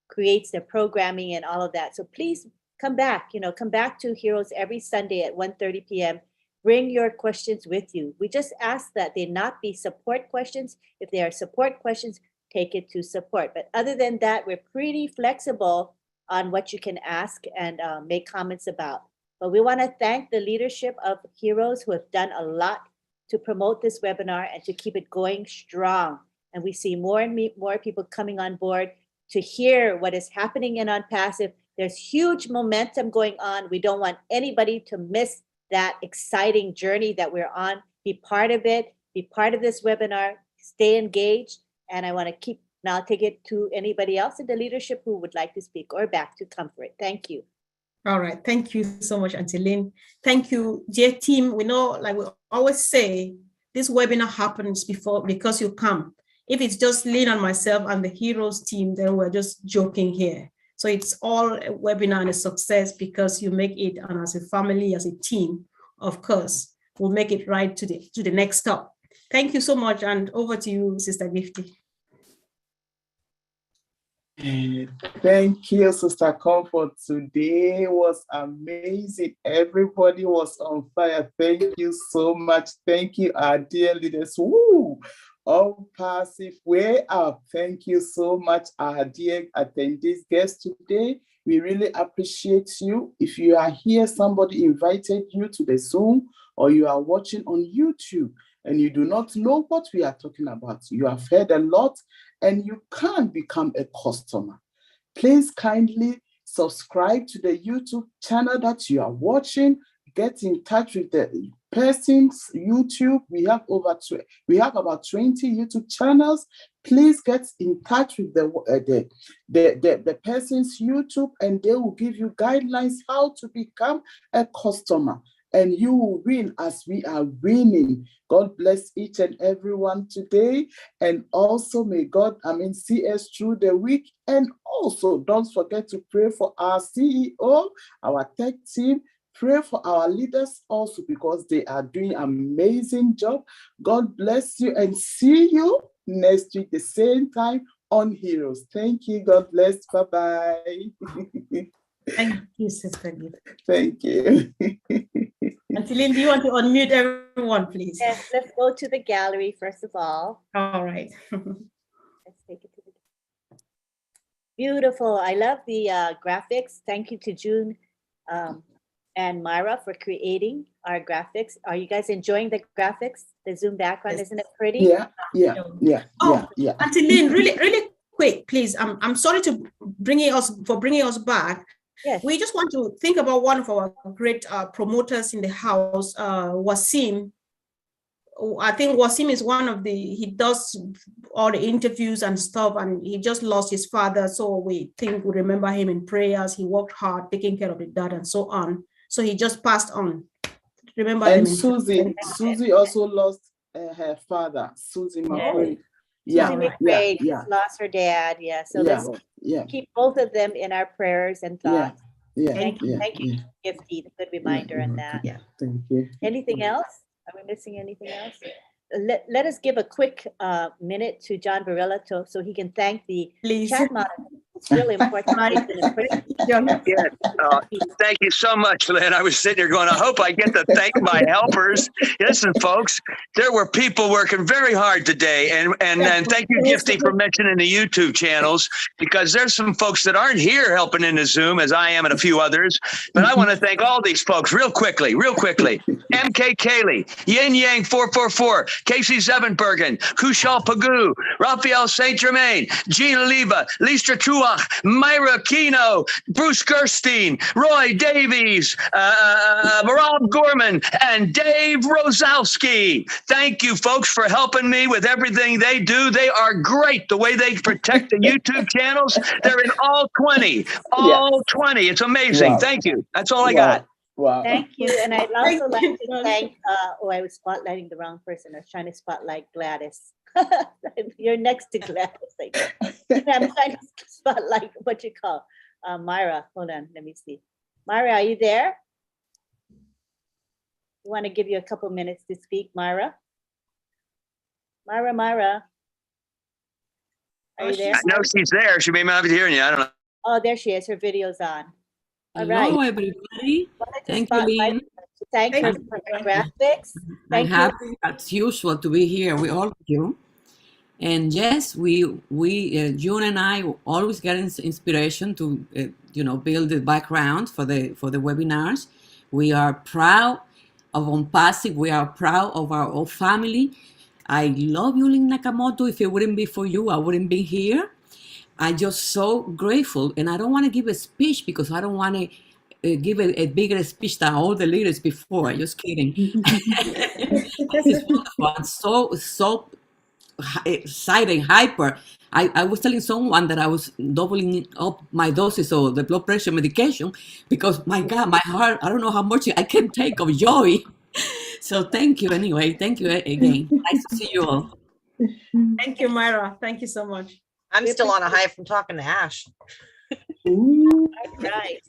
creates the programming and all of that. So please come back, come back to Heroes every Sunday at 1:30 p.m. Bring your questions with you. We just ask that they not be support questions. If they are support questions, take it to support. But other than that, we're pretty flexible on what you can ask and make comments about. But we want to thank the leadership of Heroes who have done a lot to promote this webinar and to keep it going strong. And we see more and more people coming on board to hear what is happening in OnPassive. There's huge momentum going on. We don't want anybody to miss that exciting journey that we're on. Be part of it, be part of this webinar, stay engaged. And I want to now take it to anybody else in the leadership who would like to speak, or back to Comfort. Thank you. All right. Thank you so much, Auntie Lynn. Thank you, dear team. We know, like we always say, this webinar happens because you come. If it's just Lynn and myself and the Heroes team, then we're just joking here. So it's all a webinar and a success because you make it, and as a family, as a team, of course, we'll make it right to the next stop. Thank you so much, and over to you, Sister Gifty. Thank you, Sister Comfort. Today was amazing. Everybody was on fire. Thank you so much. Thank you, our dear leaders. Woo! OnPassive way up. Thank you so much, our dear attendees, guests today. We really appreciate you. If you are here, somebody invited you to the Zoom, or you are watching on YouTube and you do not know what we are talking about, you have heard a lot and you can become a customer. Please kindly subscribe to the YouTube channel that you are watching. Get in touch with the person's YouTube. We have about 20 YouTube channels. Please get in touch with the person's YouTube, and they will give you guidelines how to become a customer. and you will win as we are winning. God bless each and everyone today. And also may God, see us through the week. And also don't forget to pray for our CEO, our tech team. Pray for our leaders also because they are doing an amazing job. God bless you and see you next week, the same time on Heroes. Thank you. God bless. Bye-bye. Thank you, Sister Gift. Thank you. Auntie Lynn, do you want to unmute everyone, please? Yes, let's go to the gallery first of all. All right. Let's take it to the beautiful. I love the graphics. Thank you to June and Myra for creating our graphics. Are you guys enjoying the graphics? The Zoom background, isn't it pretty? Yeah. Auntie Lynn, really quick, please. I'm sorry to bringing us back. Yes. We just want to think about one of our great promoters in the house, Wasim. I think Wasim is one of he does all the interviews and stuff, and he just lost his father. So we remember him in prayers. He worked hard, taking care of the dad and so on. So he just passed on. Remember and him. Susie also lost her father, Susie McCray. Susie McCray just lost her dad. Yeah. So let's keep both of them in our prayers and thoughts. Thank you, Gifty, the good reminder on that. Yeah. Thank you. Anything else? Are we missing anything else? Let us give a quick minute to John Barilla so he can thank the chat monitor. It's really important. Thank you so much, Lynn. I was sitting here going, I hope I get to thank my helpers. Listen, folks, there were people working very hard today. And thank you, Gifty, for mentioning the YouTube channels, because there's some folks that aren't here helping in the Zoom, as I am and a few others. But I want to thank all these folks real quickly. MK Kaylee, Yin Yang 444, Casey Zevenbergen, Kushal Pagoo, Raphael St. Germain, Gina Leva, Listra Truach, Myra Kino, Bruce Gerstein, Roy Davies, Rob Gorman, and Dave Rosowski. Thank you, folks, for helping me with everything they do. They are great. The way they protect the YouTube channels, they're in all 20. All 20. It's amazing. Wow. Thank you. That's all I got. Wow. Thank you. And I'd also like to thank, I was spotlighting the wrong person. I was trying to spotlight Gladys. You're next to Gladys. I'm trying to spotlight what you call Myra. Hold on, let me see. Myra, are you there? We want to give you a couple minutes to speak, Myra. Myra. Are you there? I know she's there. She may not be hearing you. I don't know. Oh, there she is. Her video's on. All Hello, right. everybody. Thank you, Lynn. Thank you for the graphics. I'm happy, as usual, to be here with all of you. And yes, we June and I always get inspiration to, build the background for the webinars. We are proud of OnPassive. We are proud of our whole family. I love you, Lynn Nakamoto. If it wouldn't be for you, I wouldn't be here. I'm just so grateful. And I don't want to give a speech because I don't want to give a bigger speech than all the leaders before. Just kidding. It's wonderful. I'm so excited, hyper. I was telling someone that I was doubling up my doses of the blood pressure medication because, my God, my heart, I don't know how much I can take of joy. So thank you anyway. Thank you again. Nice to see you all. Thank you, Myra. Thank you so much. I'm still on a high from talking to Ash. Right.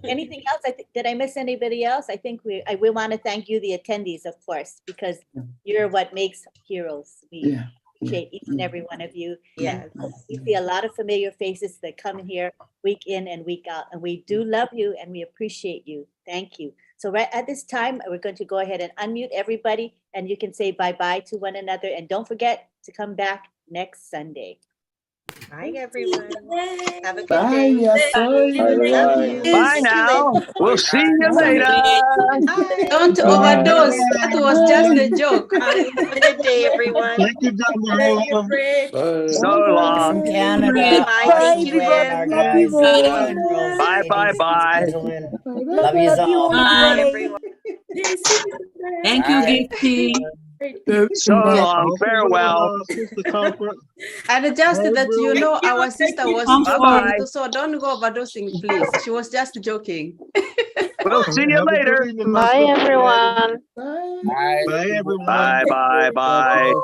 Anything else? Did I miss anybody else? I think we want to thank you, the attendees, of course, because you're what makes Heroes. We appreciate each and every one of you. Yeah. And we see a lot of familiar faces that come in here week in and week out, and we do love you and we appreciate you. Thank you. So right at this time, we're going to go ahead and unmute everybody, and you can say bye-bye to one another. And don't forget to come back next Sunday. Bye, everyone. Have a good Bye, day. yes, bye. Bye now. We'll see you later. Don't overdose. That was just a joke. Have a good day, everyone. Thank you, John Barolo. So long. Bye. Thank you, Em. Bye. Love you all. Bye, everyone. Thank you, Gifty. So long. Farewell. And just that our sister was Bye. joking, so don't go overdosing, please. She was just joking. We'll see you Have a good later. evening, Bye, Master. everyone. Bye. Bye, everyone. Bye, bye, bye.